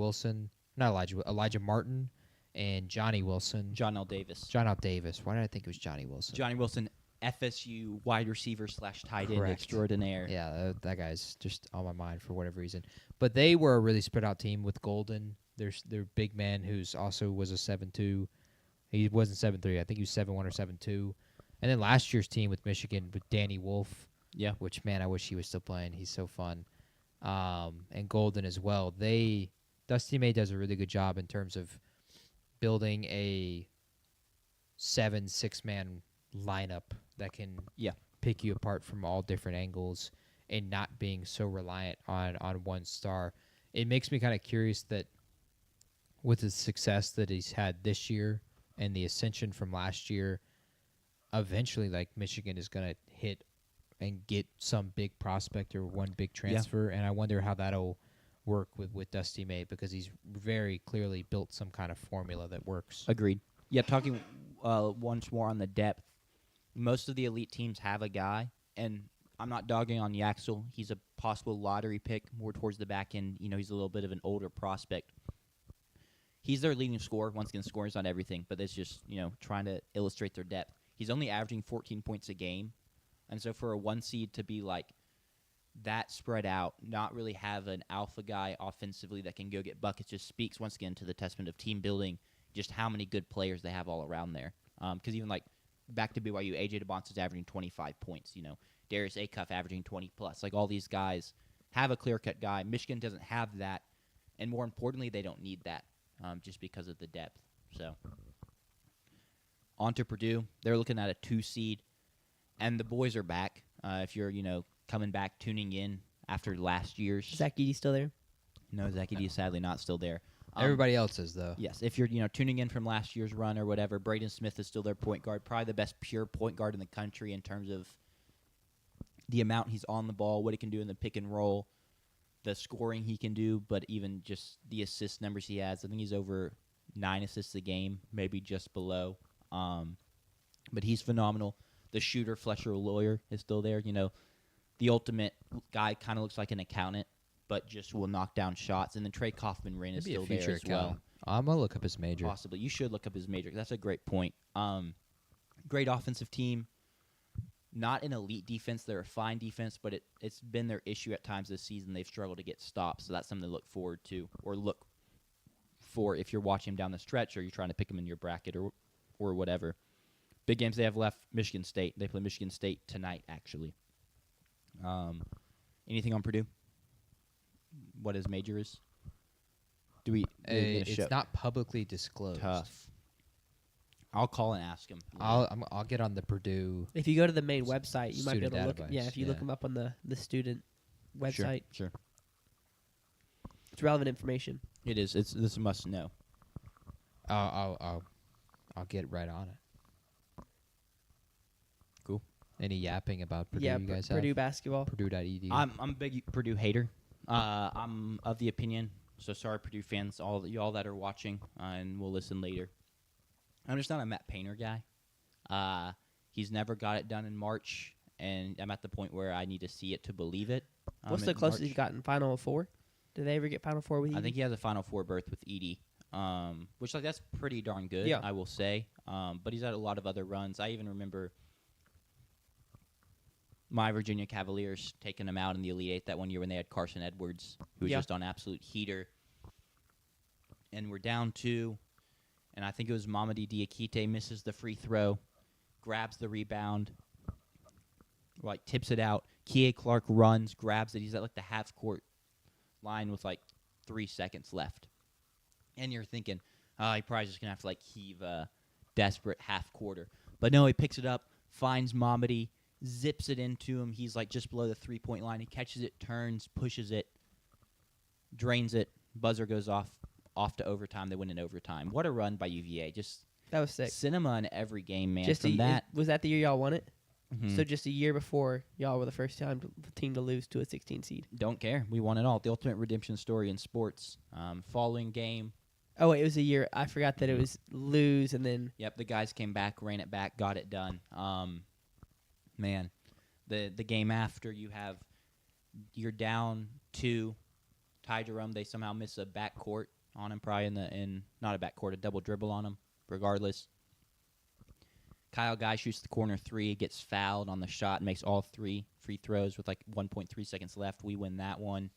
Speaker 1: Martin and Johnny Wilson.
Speaker 2: John L. Davis.
Speaker 1: John L. Davis. Why did I think it was Johnny Wilson?
Speaker 2: Johnny Wilson, FSU wide receiver / tight end
Speaker 1: Correct.
Speaker 2: extraordinaire.
Speaker 1: Yeah, that guy's just on my mind for whatever reason. But they were a really spread out team with Golden. Their big man who's also was a 7'2". He wasn't 7'3". I think he was 7'1" or 7'2". And then last year's team with Michigan with Danny Wolf,
Speaker 2: Yeah.
Speaker 1: which man, I wish he was still playing. He's so fun. And Golden as well. Dusty May does a really good job in terms of building a 6-man lineup that can
Speaker 2: Yeah.
Speaker 1: pick you apart from all different angles and not being so reliant on one star. It makes me kind of curious that with the success that he's had this year and the ascension from last year, eventually like Michigan is going to hit and get some big prospect or one big transfer, and I wonder how that'll work with Dusty May, because he's very clearly built some kind of formula that works.
Speaker 2: Agreed. Yeah, talking once more on the depth, most of the elite teams have a guy, and I'm not dogging on Yaxel. He's a possible lottery pick more towards the back end. You know, he's a little bit of an older prospect. He's their leading scorer. Once again, scoring is not everything, but it's just, you know, trying to illustrate their depth. He's only averaging 14 points a game, and so for a 1 seed to be like that spread out, not really have an alpha guy offensively that can go get buckets, just speaks once again to the testament of team building, just how many good players they have all around there. Because even like back to BYU, AJ DeBonce is averaging 25 points. You know, Darius Acuff averaging 20 plus. Like all these guys have a clear cut guy. Michigan doesn't have that, and more importantly, they don't need that just because of the depth. So on to Purdue, they're looking at a 2 seed, and the boys are back. If you're coming back, tuning in after last year's.
Speaker 3: Zach Edey still there?
Speaker 2: No, Zach Edey is sadly not still there.
Speaker 1: Everybody else is, though.
Speaker 2: Yes, if you're tuning in from last year's run or whatever, Braden Smith is still their point guard, probably the best pure point guard in the country in terms of the amount he's on the ball, what he can do in the pick and roll, the scoring he can do, but even just the assist numbers he has. I think he's over 9 assists a game, maybe just below. But he's phenomenal. The shooter, Fletcher Lawyer, is still there. You know, the ultimate guy kind of looks like an accountant, but just will knock down shots. And then Trey Kaufman-Rin is still there as well.
Speaker 1: I'm going to look up his major.
Speaker 2: Possibly. You should look up his major. That's a great point. Great offensive team. Not an elite defense. They're a fine defense, but it's been their issue at times this season. They've struggled to get stops, so that's something to look forward to or look for if you're watching them down the stretch or you're trying to pick them in your bracket or whatever. Big games they have left, Michigan State. They play Michigan State tonight, actually. Anything on Purdue? What his major is?
Speaker 1: It's not publicly disclosed.
Speaker 2: Tough. I'll call and ask him.
Speaker 1: I'll get on the Purdue.
Speaker 3: If you go to the main website, you might be able to look.
Speaker 1: database,
Speaker 3: Yeah, if you look them up on the student website,
Speaker 2: Sure.
Speaker 3: it's relevant information.
Speaker 2: It is. This is a must know.
Speaker 1: I'll get right on it.
Speaker 2: Cool.
Speaker 1: Any yapping about Purdue
Speaker 3: Yeah,
Speaker 1: you guys
Speaker 3: Purdue
Speaker 1: have?
Speaker 3: basketball.
Speaker 1: Purdue.edu.
Speaker 2: I'm a big Purdue hater. I'm of the opinion. So sorry, Purdue fans, all y'all that are watching, and we'll listen later. I'm just not a Matt Painter guy. He's never got it done in March, and I'm at the point where I need to see it to believe it.
Speaker 3: What's the closest he's gotten? Final Four? Did they ever get Final Four with you?
Speaker 2: I think he has a Final Four berth with Edey, which that's pretty darn good,
Speaker 3: Yeah.
Speaker 2: I will say. But he's had a lot of other runs. I even remember my Virginia Cavaliers taking him out in the Elite Eight that one year when they had Carson Edwards, who was just on absolute heater. And we're down 2, and I think it was Mamadi Diakite misses the free throw, grabs the rebound, tips it out. Kie Clark runs, grabs it. He's at the half-court line with 3 seconds left. And you're thinking, he probably just going to have to heave a desperate half-quarter. But no, he picks it up, finds Mamadi, zips it into him. He's just below the 3-point line. He catches it, turns, pushes it, drains it. Buzzer goes off to overtime. They win in overtime. What a run by UVA. Just
Speaker 3: that was sick.
Speaker 2: Cinema in every game, man.
Speaker 3: Just
Speaker 2: From that,
Speaker 3: was that the year y'all won it?
Speaker 2: Mhm.
Speaker 3: So just a year before, y'all were the first team to lose to a 16 seed.
Speaker 2: Don't care. We won it all. The ultimate redemption story in sports. Following game,
Speaker 3: Oh, wait, it was a year. I forgot that it was lose and then.
Speaker 2: yep, the guys came back, ran it back, got it done. Man, the game after you're down 2, Ty Jerome. They somehow miss a backcourt on him, probably in not a backcourt, a double dribble on him. Regardless, Kyle Guy shoots the corner three, gets fouled on the shot, makes all 3 free throws with like 1.3 seconds left. We win that one.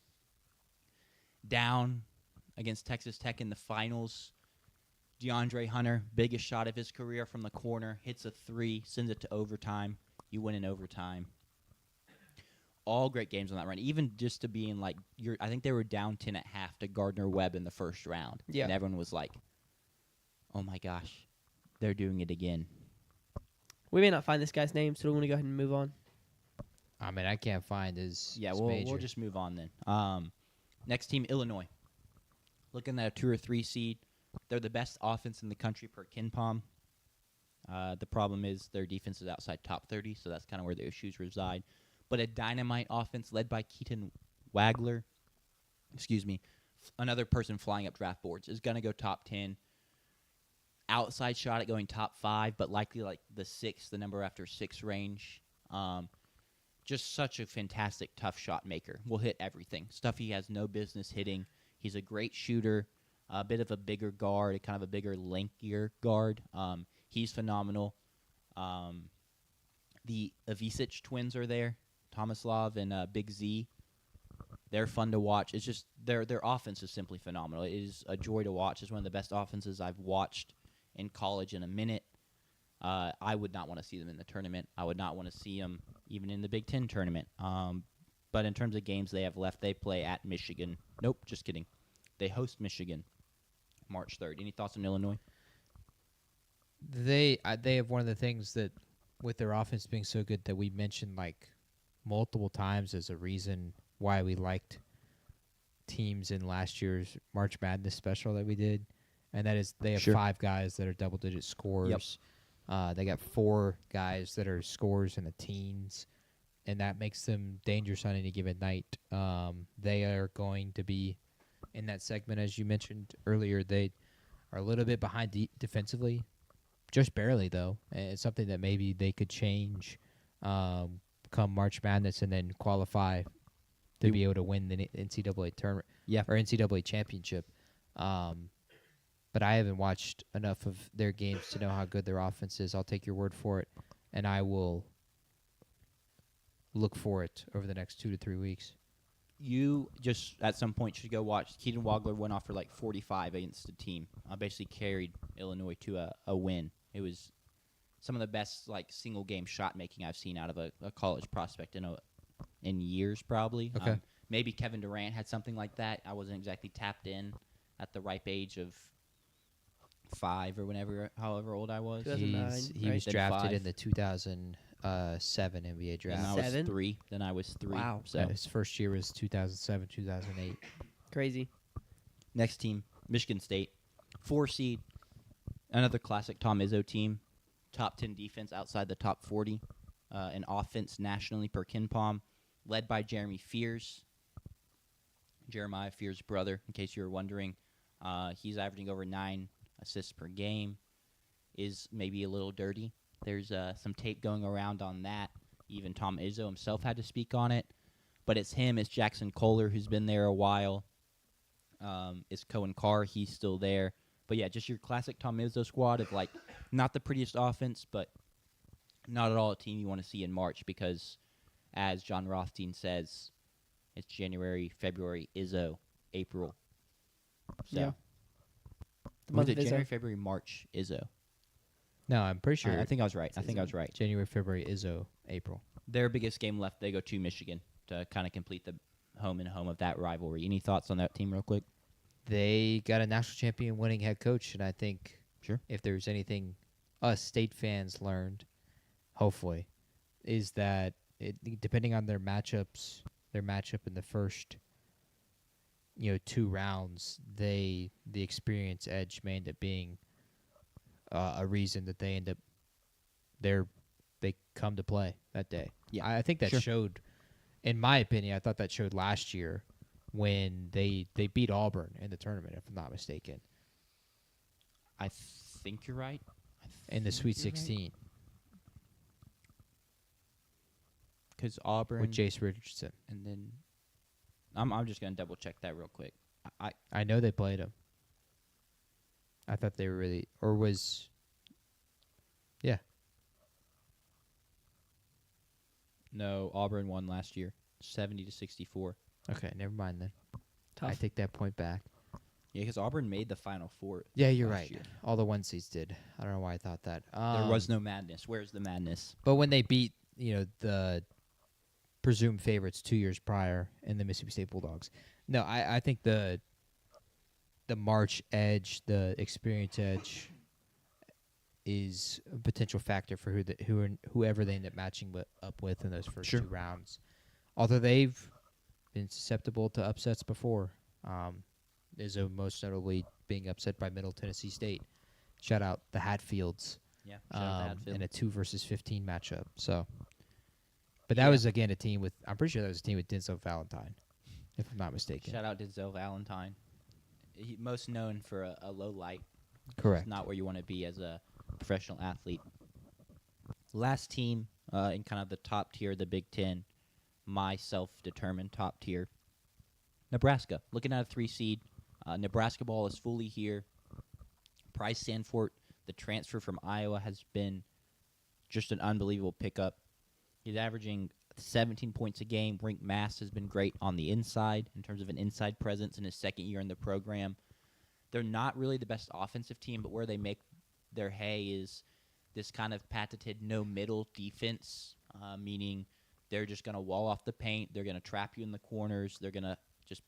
Speaker 2: Down against Texas Tech in the finals, DeAndre Hunter, biggest shot of his career from the corner, hits a 3, sends it to overtime. You win in overtime. All great games on that run, even just to be in like I think they were down 10 at half to Gardner Webb in the first round.
Speaker 3: Yeah.
Speaker 2: And everyone was like, oh my gosh, they're doing it again.
Speaker 3: We may not find this guy's name, so we're going to go ahead and move on.
Speaker 1: I mean, I can't find his.
Speaker 2: Yeah,
Speaker 1: his
Speaker 2: we'll
Speaker 1: major.
Speaker 2: just move on then. Next team, Illinois. Looking at a 2 or 3 seed. They're the best offense in the country per KenPom. The problem is their defense is outside top 30, so that's kind of where the issues reside. But a dynamite offense led by Keaton Wagler, another person flying up draft boards, is going to go top 10. Outside shot at going top 5, but likely like the number after 6 range. Just such a fantastic, tough shot maker. Will hit everything. Stuff he has no business hitting. He's a great shooter. A bit of a bigger guard, kind of a bigger, lankier guard. He's phenomenal. The Avicic twins are there. Tomislav and Big Z. They're fun to watch. It's just their offense is simply phenomenal. It is a joy to watch. It's one of the best offenses I've watched in college in a minute. I would not want to see them in the tournament. I would not want to see them even in the Big Ten tournament. But in terms of games they have left, they play at Michigan. Nope, just kidding. They host Michigan March 3rd. Any thoughts on Illinois?
Speaker 1: They have one of the things that, with their offense being so good, that we mentioned like multiple times as a reason why we liked teams in last year's March Madness special that we did, and that is they have
Speaker 2: Sure.
Speaker 1: 5 guys that are double-digit scorers. They got 4 guys that are scorers in the teens, and that makes them dangerous on any given night. They are going to be in that segment, as you mentioned earlier. They are a little bit behind defensively, just barely though. And it's something that maybe they could change come March Madness and then qualify to be able to win the NCAA tournament, or NCAA championship. But I haven't watched enough of their games to know how good their offense is. I'll take your word for it, and I will look for it over the next 2 to 3 weeks.
Speaker 2: You just at some point should go watch. Keaton Wagler went off for like 45 against the team. Basically carried Illinois to a win. It was some of the best like single game shot making I've seen out of a college prospect in years probably.
Speaker 1: Okay.
Speaker 2: Maybe Kevin Durant had something like that. I wasn't exactly tapped in at the ripe age of 5 or however old I was.
Speaker 3: 2009,
Speaker 1: He was
Speaker 2: Then
Speaker 1: drafted
Speaker 2: 5.
Speaker 1: in the 2007 NBA draft.
Speaker 2: Then I was
Speaker 3: 7?
Speaker 2: 3. Then I was 3.
Speaker 3: Wow.
Speaker 2: So
Speaker 1: His first year was 2007, 2008.
Speaker 3: Crazy.
Speaker 2: next team, Michigan State, 4 seed, another classic Tom Izzo team, top 10 defense outside the top 40, an offense nationally per KenPom, led by Jeremy Fears, Jeremiah Fears' brother, in case you were wondering. He's averaging over 9 assists per game, is maybe a little dirty. There's some tape going around on that. Even Tom Izzo himself had to speak on it. But it's him, it's Jackson Kohler, who's been there a while. It's Cohen Carr, he's still there. But yeah, just your classic Tom Izzo squad of, like, not the prettiest offense, but not at all a team you want to see in March because, as John Rothstein says, it's January, February, Izzo, April. So,
Speaker 3: Yeah. The
Speaker 2: was
Speaker 3: month
Speaker 2: it
Speaker 3: of Izzo.
Speaker 2: January, February, March, Izzo?
Speaker 1: No, I'm pretty sure.
Speaker 2: I think I was right. I
Speaker 1: it's
Speaker 2: think I was right.
Speaker 1: January, February, Izzo, April.
Speaker 2: Their biggest game left, they go to Michigan to kind of complete the home and home of that rivalry. Any thoughts on that team real quick?
Speaker 1: They got a national champion winning head coach, and I think
Speaker 2: Sure.
Speaker 1: if there's anything us state fans learned, hopefully, is that depending on their matchup in the first 2 rounds, the experience edge may end up being a reason that they come to play that day.
Speaker 2: Yeah,
Speaker 1: I think that
Speaker 2: sure.
Speaker 1: showed, in my opinion, I thought that showed last year when they beat Auburn in the tournament, if I'm not mistaken,
Speaker 2: I think you're right.
Speaker 1: in the Sweet 16
Speaker 2: Because Auburn
Speaker 1: with Jace Richardson.
Speaker 2: and then I'm just gonna double check that real quick.
Speaker 1: I know they played him. I thought they were really,
Speaker 2: No, Auburn won last year, 70-64.
Speaker 1: Okay, never mind then. I
Speaker 3: Tough.
Speaker 1: take that point back.
Speaker 2: Yeah, because Auburn made the Final Four.
Speaker 1: Yeah, you're
Speaker 2: last
Speaker 1: right.
Speaker 2: year.
Speaker 1: All the one seeds did. I don't know why I thought that.
Speaker 2: There was no madness. Where's the madness?
Speaker 1: But when they beat, the presumed favorites 2 years prior in the Mississippi State Bulldogs, no, I think the March edge, the experience edge, is a potential factor for whoever they end up matching up with in those first
Speaker 2: Sure.
Speaker 1: 2 rounds. Although they've been susceptible to upsets before, Izzo most notably being upset by Middle Tennessee State. Shout out the Hatfields.
Speaker 2: Yeah, shout out to Hatfield.
Speaker 1: In a 2 versus 15 matchup. So, but that
Speaker 2: Yeah.
Speaker 1: was again a team with. I'm pretty sure that was a team with Denzel Valentine, if I'm not mistaken.
Speaker 2: Shout out Denzel Valentine. Most known for a low light.
Speaker 1: Correct.
Speaker 2: It's not where you want to be as a professional athlete. Last team in kind of the top tier of the Big Ten, my self-determined top tier, Nebraska. Looking at a 3 seed, Nebraska ball is fully here. Bryce Sanford, the transfer from Iowa, has been just an unbelievable pickup. He's averaging 17 points a game. Rink Mass has been great on the inside in terms of an inside presence in his second year in the program. They're not really the best offensive team, but where they make their hay is this kind of patented no-middle defense, meaning they're just going to wall off the paint. They're going to trap you in the corners. They're going to just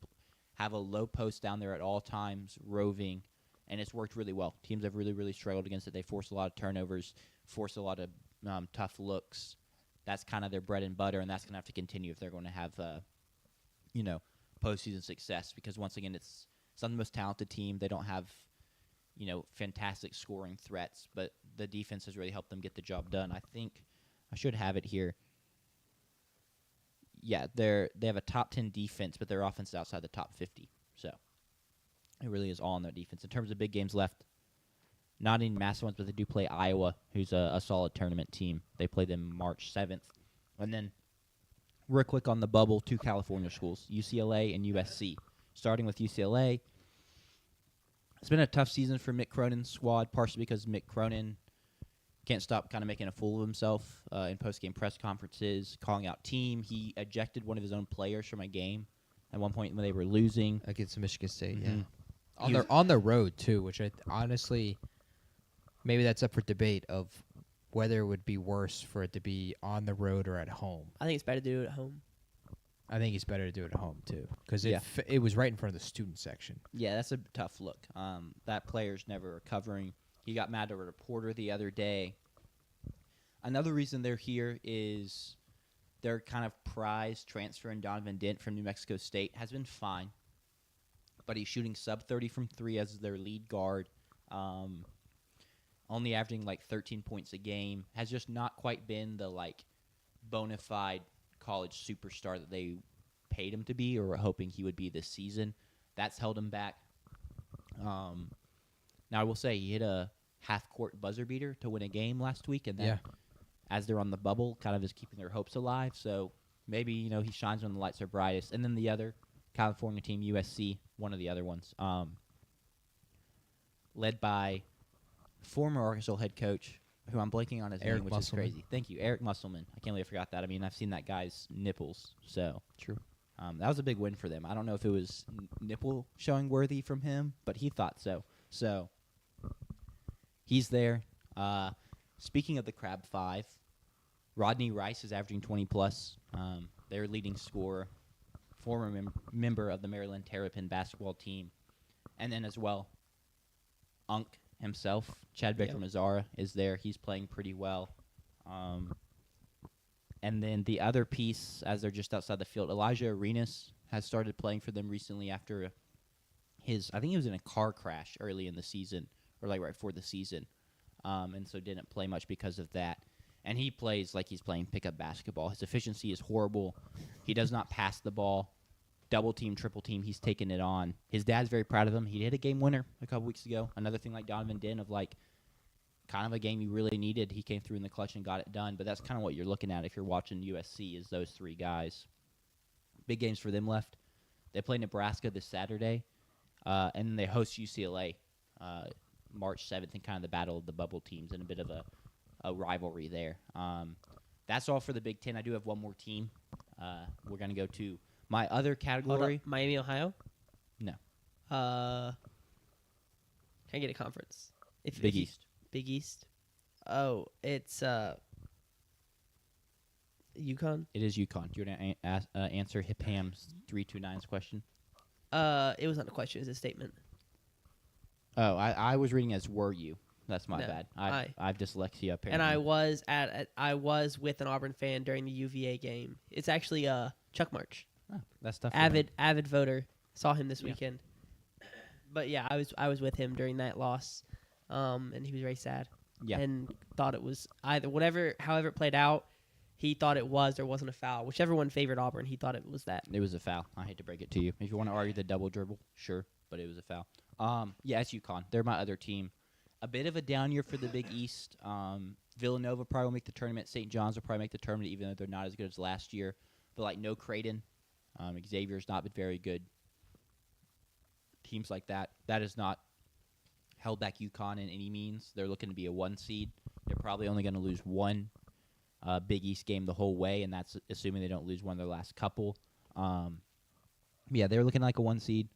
Speaker 2: have a low post down there at all times, roving, and it's worked really well. Teams have really, really struggled against it. They force a lot of turnovers, force a lot of tough looks. That's kind of their bread and butter, and that's going to have to continue if they're going to have, postseason success. Because once again, it's not the most talented team. They don't have, fantastic scoring threats, but the defense has really helped them get the job done. I think I should have it here. Yeah, they have a top 10 defense, but their offense is outside the top 50. So it really is all on their defense. In terms of big games left, not any massive ones, but they do play Iowa, who's a solid tournament team. They play them March 7th. And then real quick on the bubble, 2 California schools, UCLA and USC. Starting with UCLA, it's been a tough season for Mick Cronin's squad, partially because Mick Cronin can't stop kind of making a fool of himself in post-game press conferences, calling out team. He ejected one of his own players from a game at one point when they were losing.
Speaker 1: Against Michigan State,
Speaker 2: Mhm.
Speaker 1: yeah. On the road too, which honestly, maybe that's up for debate of whether it would be worse for it to be on the road or at home.
Speaker 3: I think it's better to do it at home.
Speaker 1: I think it's better to do it at home too, because
Speaker 2: Yeah.
Speaker 1: it was right in front of the student section.
Speaker 2: Yeah, that's a tough look. That player's never recovering. He got mad at a reporter the other day. Another reason they're here is their kind of prize transfer in Donovan Dent from New Mexico State has been fine, but he's shooting sub-30 from 3 as their lead guard, only averaging like 13 points a game, has just not quite been the like bona fide college superstar that they paid him to be or were hoping he would be this season. That's held him back. Now, I will say he hit a half-court buzzer beater to win a game last week, and that, as they're on the bubble, kind of is keeping their hopes alive. So maybe, he shines when the lights are brightest. And then the other California team, USC, one of the other ones, led by former Arkansas head coach, who I'm blanking on his
Speaker 1: Eric
Speaker 2: name, which is
Speaker 1: Musselman.
Speaker 2: crazy. Thank you, Eric Musselman. I can't believe I forgot that. I mean, I've seen that guy's nipples, so
Speaker 1: True.
Speaker 2: that was a big win for them. I don't know if it was nipple showing worthy from him, but he thought so. So he's there. Speaking of the Crab Five, Rodney Rice is averaging 20-plus. Their leading scorer, former member of the Maryland Terrapin basketball team. And then as well, Unk himself, Chad
Speaker 3: Yep.
Speaker 2: Baker-Mazara, is there. He's playing pretty well. And then the other piece, as they're just outside the field, Elijah Arenas has started playing for them recently after I think he was in a car crash early in the season, or like right before the season, and so didn't play much because of that. And he plays like he's playing pickup basketball. His efficiency is horrible. He does not pass the ball. Double team, triple team, he's taking it on. His dad's very proud of him. He hit a game winner a couple weeks ago. Another thing like Donovan Dent of like kind of a game you really needed. He came through in the clutch and got it done. But that's kind of what you're looking at if you're watching USC is those 3 guys. Big games for them left. They play Nebraska this Saturday, and then they host UCLA March 7th in kind of the battle of the bubble teams and a bit of a rivalry there. that's all for the Big Ten. I do have one more team. We're gonna go to my other
Speaker 3: Hold
Speaker 2: category.
Speaker 3: up. Miami, Ohio.
Speaker 2: No.
Speaker 3: Can I get a conference?
Speaker 2: Big East.
Speaker 3: Big East. Oh, it's UConn.
Speaker 2: It is UConn. Do you want to answer Hip Ham's 329's question?
Speaker 3: It was not a question. It was a statement.
Speaker 2: Oh, I was reading as were you. That's my
Speaker 3: No,
Speaker 2: bad.
Speaker 3: I.
Speaker 2: I've dyslexia apparently.
Speaker 3: And I was with an Auburn fan during the UVA game. It's actually Chuck March,
Speaker 2: Oh, that's tough.
Speaker 3: avid voter. Saw him this
Speaker 2: Yeah.
Speaker 3: weekend. But yeah, I was with him during that loss, and he was very sad.
Speaker 2: Yeah.
Speaker 3: And thought it was however it played out. He thought it was or wasn't a foul. Whichever one favored Auburn, he thought it was that.
Speaker 2: It was a foul. I hate to break it to you. If you want to argue the double dribble, sure, but it was a foul. Yeah, it's UConn. They're my other team. A bit of a down year for the Big East. Villanova probably will make the tournament. St. John's will probably make the tournament, even though they're not as good as last year. But like no Creighton, Xavier's not been very good. Teams like that has not held back UConn in any means. They're looking to be a 1 seed. They're probably only going to lose one Big East game the whole way, and that's assuming they don't lose one of their last couple. Yeah, they're looking like a 1 seed.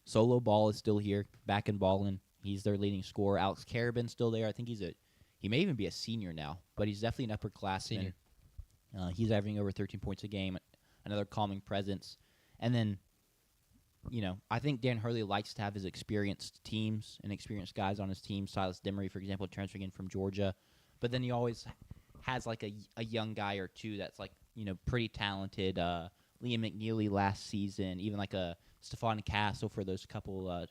Speaker 2: Solo Ball is still here, back and balling. He's their leading scorer. Alex Carabin's still there. I think he may even be a senior now, but he's definitely an upperclassman.
Speaker 1: Senior.
Speaker 2: He's averaging over 13 points a game, another calming presence. And then, I think Dan Hurley likes to have his experienced teams and experienced guys on his team. Silas Demery, for example, transferring in from Georgia. But then he always has like a young guy or two that's like, pretty talented. Liam McNeely last season, even like a Stephon Castle for those couple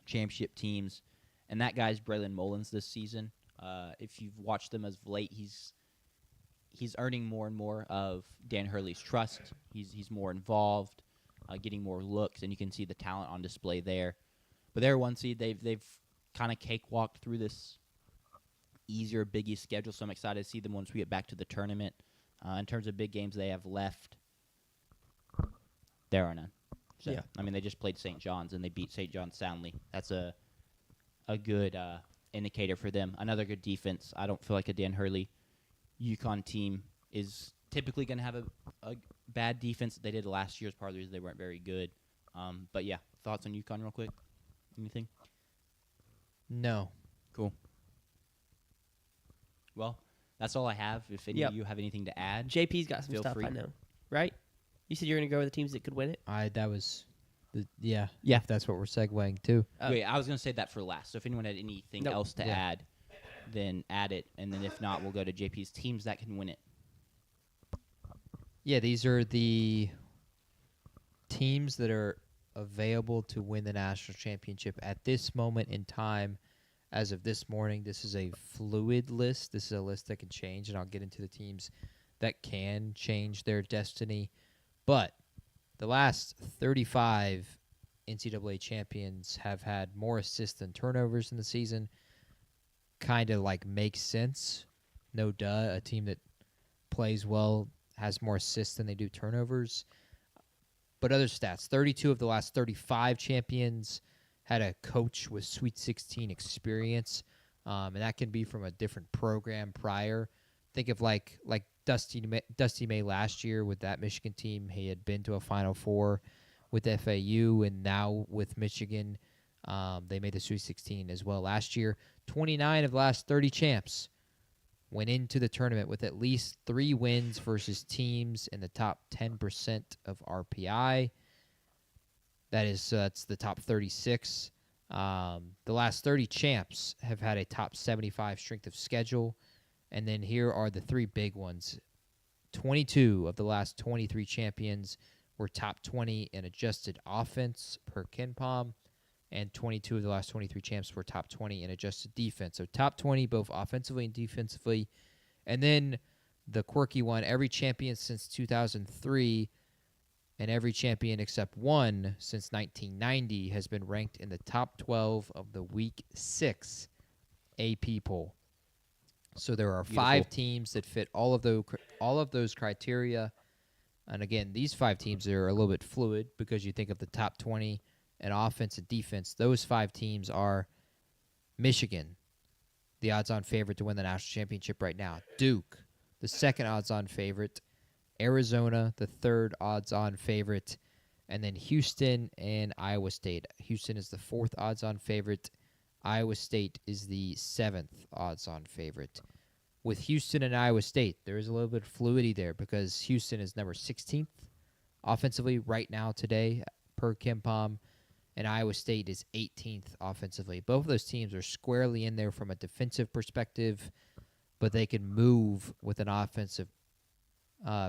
Speaker 2: championship teams. And that guy's Braylon Mullins this season. If you've watched them as of late, he's earning more and more of Dan Hurley's trust. He's more involved, getting more looks, and you can see the talent on display there. But they're 1 seed. They've kind of cakewalked through this easier Big East schedule, so I'm excited to see them once we get back to the tournament. In terms of big games they have left, there are none. So,
Speaker 3: Yeah.
Speaker 2: I mean, they just played St. John's, and they beat St. John's soundly. That's a good indicator for them. Another good defense. I don't feel like a Dan Hurley UConn team is typically going to have a bad defense. They did last year's part of the reason they weren't very good. But, yeah, thoughts on UConn real quick? Anything?
Speaker 1: No.
Speaker 2: Cool. Well, that's all I have. If any
Speaker 3: Yep.
Speaker 2: of you have anything to add,
Speaker 3: JP's got some
Speaker 2: Feel
Speaker 3: stuff
Speaker 2: free.
Speaker 3: I know, right? You said you're going to go with the teams that could win it.
Speaker 1: That was yeah.
Speaker 2: Yeah.
Speaker 1: If that's what we're segueing to.
Speaker 2: wait, I was going to say that for last. So if anyone had anything
Speaker 3: Nope.
Speaker 2: else to
Speaker 1: Yeah.
Speaker 2: add, then add it. And then if not, we'll go to JP's teams that can win it.
Speaker 1: Yeah, these are the teams that are available to win the national championship at this moment in time. As of this morning, this is a fluid list. This is a list that can change, and I'll get into the teams that can change their destiny. But the last 35 NCAA champions have had more assists than turnovers in the season. Kind of like makes sense. No duh. A team that plays well has more assists than they do turnovers. But other stats, 32 of the last 35 champions had a coach with Sweet 16 experience, and that can be from a different program prior. Think of like Dusty May last year with that Michigan team. He had been to a Final Four with FAU, and now with Michigan, they made the Sweet 16 as well last year. 29 of the last 30 champs went into the tournament with at least 3 wins versus teams in the top 10% of RPI. That's the top 36. The last 30 champs have had a top 75 strength of schedule. And then here are the 3 big ones. 22 of the last 23 champions were top 20 in adjusted offense per KenPom. And 22 of the last 23 champs were top 20 in adjusted defense. So top 20 both offensively and defensively. And then the quirky one, every champion since 2003 and every champion except one since 1990 has been ranked in the top 12 of the Week 6 AP poll. So there are 5 teams that fit all of those criteria. And again, these 5 teams are a little bit fluid because you think of the top 20 in offense and defense. Those 5 teams are Michigan, the odds-on favorite to win the national championship right now. Duke, the second odds-on favorite. Arizona, the third odds-on favorite. And then Houston and Iowa State. Houston is the fourth odds-on favorite. Iowa State is the seventh odds-on favorite. With Houston and Iowa State, there is a little bit of fluidity there because Houston is number 16th offensively right now today per KenPom, and Iowa State is 18th offensively. Both of those teams are squarely in there from a defensive perspective, but they can move with an offensive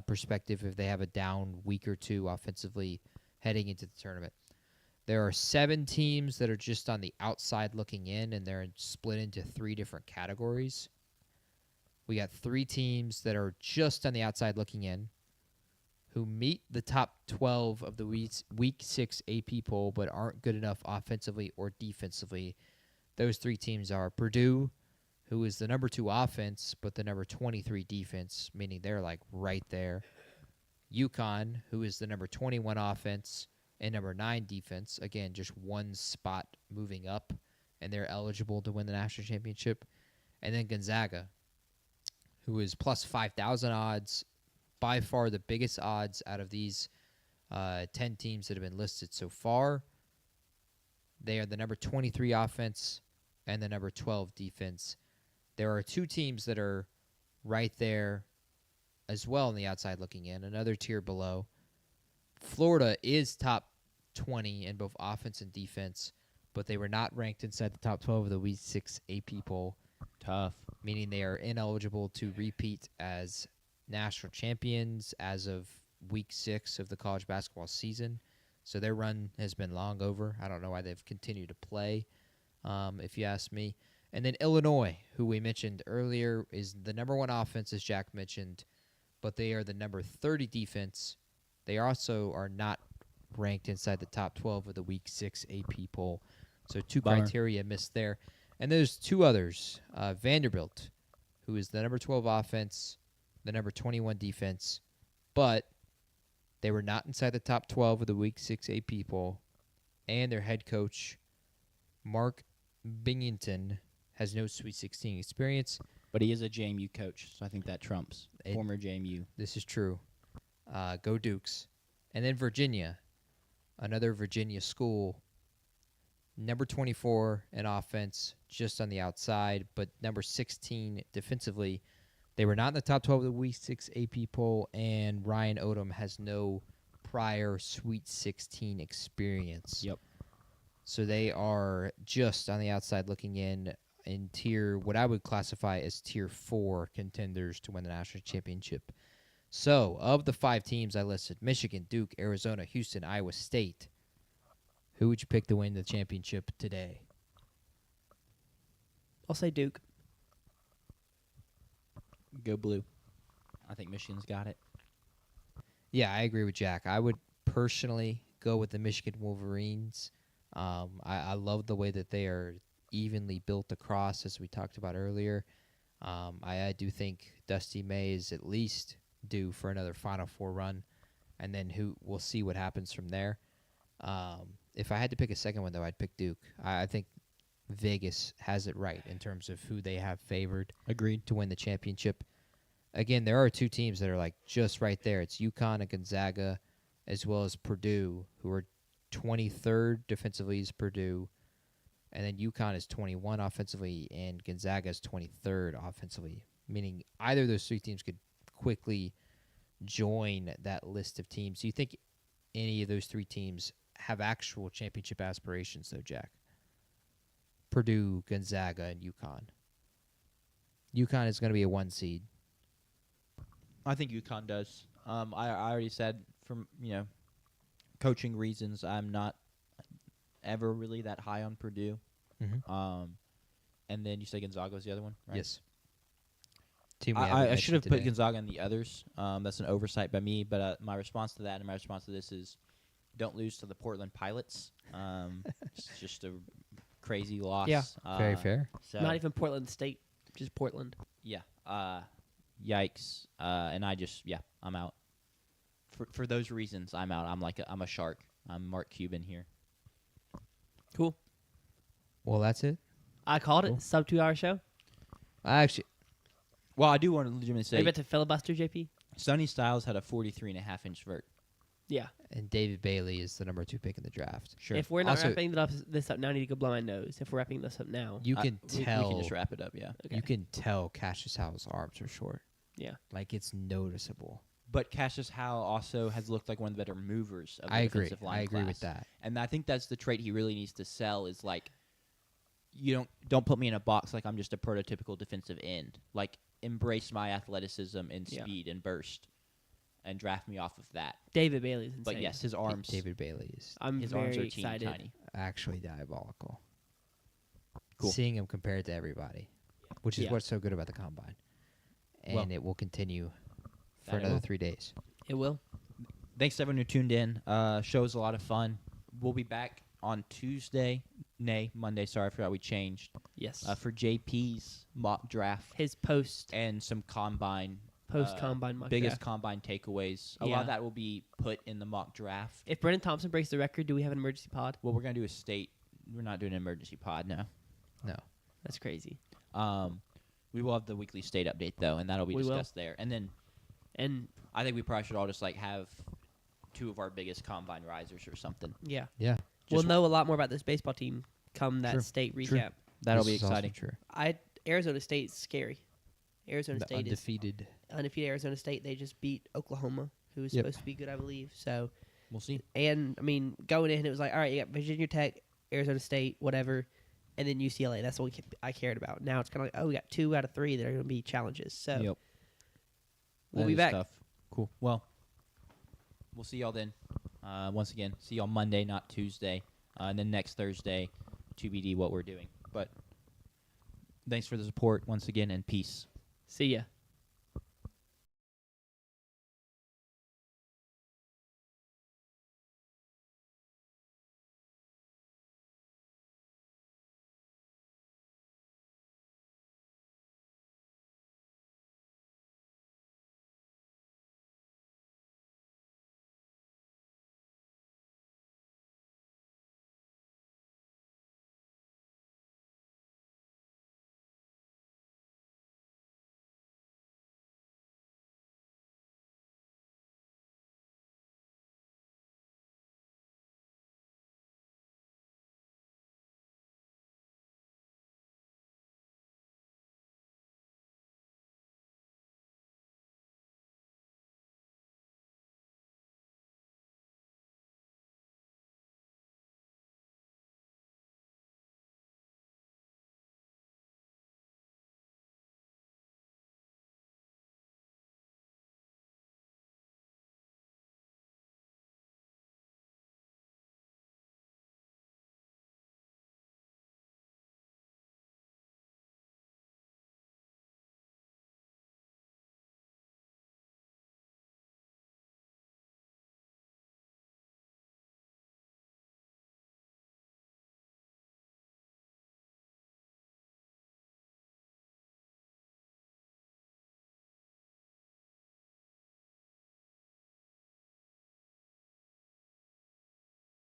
Speaker 1: perspective if they have a down week or two offensively heading into the tournament. There are 7 teams that are just on the outside looking in, and they're split into 3 different categories. We got 3 teams that are just on the outside looking in, who meet the top 12 of the week 6 AP poll but aren't good enough offensively or defensively. Those 3 teams are Purdue, who is the number 2 offense but the number 23 defense, meaning they're like right there. UConn, who is the number 21 offense and number 9 defense. Again, just one spot moving up, and they're eligible to win the national championship. And then Gonzaga, who is plus 5,000 odds, by far the biggest odds out of these 10 teams that have been listed so far. They are the number 23 offense and the number 12 defense. There are 2 teams that are right there as well on the outside looking in, another tier below. Florida is top 20 in both offense and defense, but they were not ranked inside the top 12 of the Week 6 AP poll.
Speaker 2: Tough.
Speaker 1: Meaning they are ineligible to repeat as national champions as of week 6 of the college basketball season. So their run has been long over. I don't know why they've continued to play, if you ask me. And then Illinois, who we mentioned earlier, is the number 1 offense, as Jack mentioned, but they are the number 30 defense. They also are not ranked inside the top 12 of the week 6 AP poll. So 2
Speaker 2: Bummer.
Speaker 1: criteria missed there. And there's 2 others. Vanderbilt, who is the number 12 offense, the number 21 defense, but they were not inside the top 12 of the Week 6 AP poll, and their head coach, Mark Binghamton, has no Sweet 16 experience.
Speaker 2: But he is a JMU coach, so I think that trumps.
Speaker 1: It-
Speaker 2: Former JMU.
Speaker 1: This is true. Go Dukes. And then Virginia, another Virginia school, number 24 in offense, just on the outside, but number 16 defensively. They were not in the top 12 of the Week 6 AP poll, and Ryan Odom has no prior Sweet 16 experience.
Speaker 2: Yep.
Speaker 1: So they are just on the outside looking in tier, what I would classify as tier 4 contenders to win the national championship. So, of the 5 teams I listed, Michigan, Duke, Arizona, Houston, Iowa State, who would you pick to win the championship today?
Speaker 3: I'll say Duke.
Speaker 2: Go blue. I think Michigan's got it.
Speaker 1: Yeah, I agree with Jack. I would personally go with the Michigan Wolverines. I love the way that they are evenly built across, as we talked about earlier. I do think Dusty May is at least due for another Final Four run, and then we'll see what happens from there. If I had to pick a second one, though, I'd pick Duke. I think Vegas has it right in terms of who they have favored
Speaker 2: Agreed.
Speaker 1: to win the championship. Again, there are 2 teams that are like just right there. It's UConn and Gonzaga, as well as Purdue, who are 23rd defensively is Purdue, and then UConn is 21 offensively, and Gonzaga is 23rd offensively, meaning either of those 3 teams could quickly join that list of teams. Do you think any of those 3 teams have actual championship aspirations, though, Jack? Purdue, Gonzaga, and UConn. UConn is going to be a 1 seed.
Speaker 2: I think UConn does. I already said from coaching reasons, I'm not ever really that high on Purdue.
Speaker 1: Mm-hmm.
Speaker 2: And then you say Gonzaga was the other one, right?
Speaker 1: Yes. Team we haven't
Speaker 2: I
Speaker 1: mentioned
Speaker 2: should have put
Speaker 1: today.
Speaker 2: Gonzaga in the others. That's an oversight by me. But my response to that and my response to this is, don't lose to the Portland Pilots. It's just a crazy loss.
Speaker 3: Yeah.
Speaker 1: Very fair.
Speaker 2: So
Speaker 3: Not even Portland State, just Portland.
Speaker 2: Yeah. Yikes. And I'm out. For those reasons, I'm out. I'm a shark. I'm Mark Cuban here.
Speaker 3: Cool.
Speaker 1: Well, that's it.
Speaker 3: I called
Speaker 1: Cool.
Speaker 3: it. Sub 2 hour show.
Speaker 1: I
Speaker 2: Well, I do want to legitimately
Speaker 3: Are you
Speaker 2: say
Speaker 3: about to filibuster, JP?
Speaker 2: Sonny Styles had a 43.5-inch vert.
Speaker 3: Yeah.
Speaker 1: And David Bailey is the number 2 pick in the draft.
Speaker 2: Sure.
Speaker 3: If we're not
Speaker 1: Also-
Speaker 3: wrapping this up now, I need to go blow my nose. If we're wrapping this up now,
Speaker 1: You can
Speaker 2: we
Speaker 1: tell.
Speaker 2: can just wrap it up, yeah.
Speaker 3: okay.
Speaker 1: You can tell Cassius Howell's arms are short.
Speaker 3: Yeah.
Speaker 1: Like it's noticeable.
Speaker 2: But Cassius Howell also has looked like one of the better movers of the
Speaker 1: I agree.
Speaker 2: defensive line
Speaker 1: I agree
Speaker 2: class.
Speaker 1: with that.
Speaker 2: And I think that's the trait he really needs to sell is like, you don't put me in a box like I'm just a prototypical defensive end. Like embrace my athleticism and
Speaker 3: Yeah.
Speaker 2: speed and burst, and draft me off of that.
Speaker 3: David Bailey's insane.
Speaker 2: But yes, his arms,
Speaker 1: David Bailey is
Speaker 3: I'm
Speaker 2: his
Speaker 3: very
Speaker 2: arms are
Speaker 3: excited.
Speaker 2: teeny tiny.
Speaker 1: actually diabolical.
Speaker 2: Cool.
Speaker 1: Seeing him compared to everybody, which is
Speaker 3: Yeah.
Speaker 1: what's so good about the combine, and
Speaker 2: Well,
Speaker 1: it will continue for
Speaker 2: that it
Speaker 1: another
Speaker 2: will.
Speaker 1: 3 days.
Speaker 3: It will.
Speaker 2: Thanks to everyone who tuned in. Show was a lot of fun. We'll be back on Monday. Sorry, I forgot we changed.
Speaker 3: Yes.
Speaker 2: For JP's mock draft
Speaker 3: His post
Speaker 2: and some combine
Speaker 3: combine mock
Speaker 2: biggest
Speaker 3: draft.
Speaker 2: combine takeaways. A lot
Speaker 3: Yeah.
Speaker 2: of that will be put in the mock draft.
Speaker 3: If Brennan Thompson breaks the record, do we have an emergency pod?
Speaker 2: What we're gonna do is state. We're not doing an emergency pod now.
Speaker 1: No,
Speaker 3: That's crazy.
Speaker 2: We will have the weekly state update though, and that'll be
Speaker 3: We will.
Speaker 2: discussed there. And then
Speaker 3: And
Speaker 2: I think we probably should all just like have 2 of our biggest combine risers or something.
Speaker 3: yeah,
Speaker 1: yeah,
Speaker 3: we'll
Speaker 2: Just-
Speaker 3: know a lot more about this baseball team come that
Speaker 1: True.
Speaker 3: state
Speaker 1: True.
Speaker 3: recap.
Speaker 2: That'll
Speaker 1: This
Speaker 2: be
Speaker 1: is also
Speaker 2: exciting.
Speaker 1: true.
Speaker 3: Arizona State's scary. Arizona
Speaker 1: The
Speaker 3: State is
Speaker 1: undefeated.
Speaker 3: undefeated. Arizona State, they just beat Oklahoma, who was
Speaker 1: Yep.
Speaker 3: supposed to be good, I believe. So,
Speaker 2: We'll see.
Speaker 3: and I mean, going in, it was like, all right, you got Virginia Tech, Arizona State, whatever, and then UCLA. That's what I cared about. Now it's kind of like, oh, we got 2 out of 3 that are going to be challenges. So
Speaker 2: Yep.
Speaker 3: we'll
Speaker 2: That
Speaker 3: be
Speaker 2: is
Speaker 3: back.
Speaker 2: tough. Cool. Well, we'll see y'all then. Once again, see y'all Monday, not Tuesday. And then next Thursday, TBD what we're doing. But thanks for the support once again, and peace.
Speaker 3: See ya.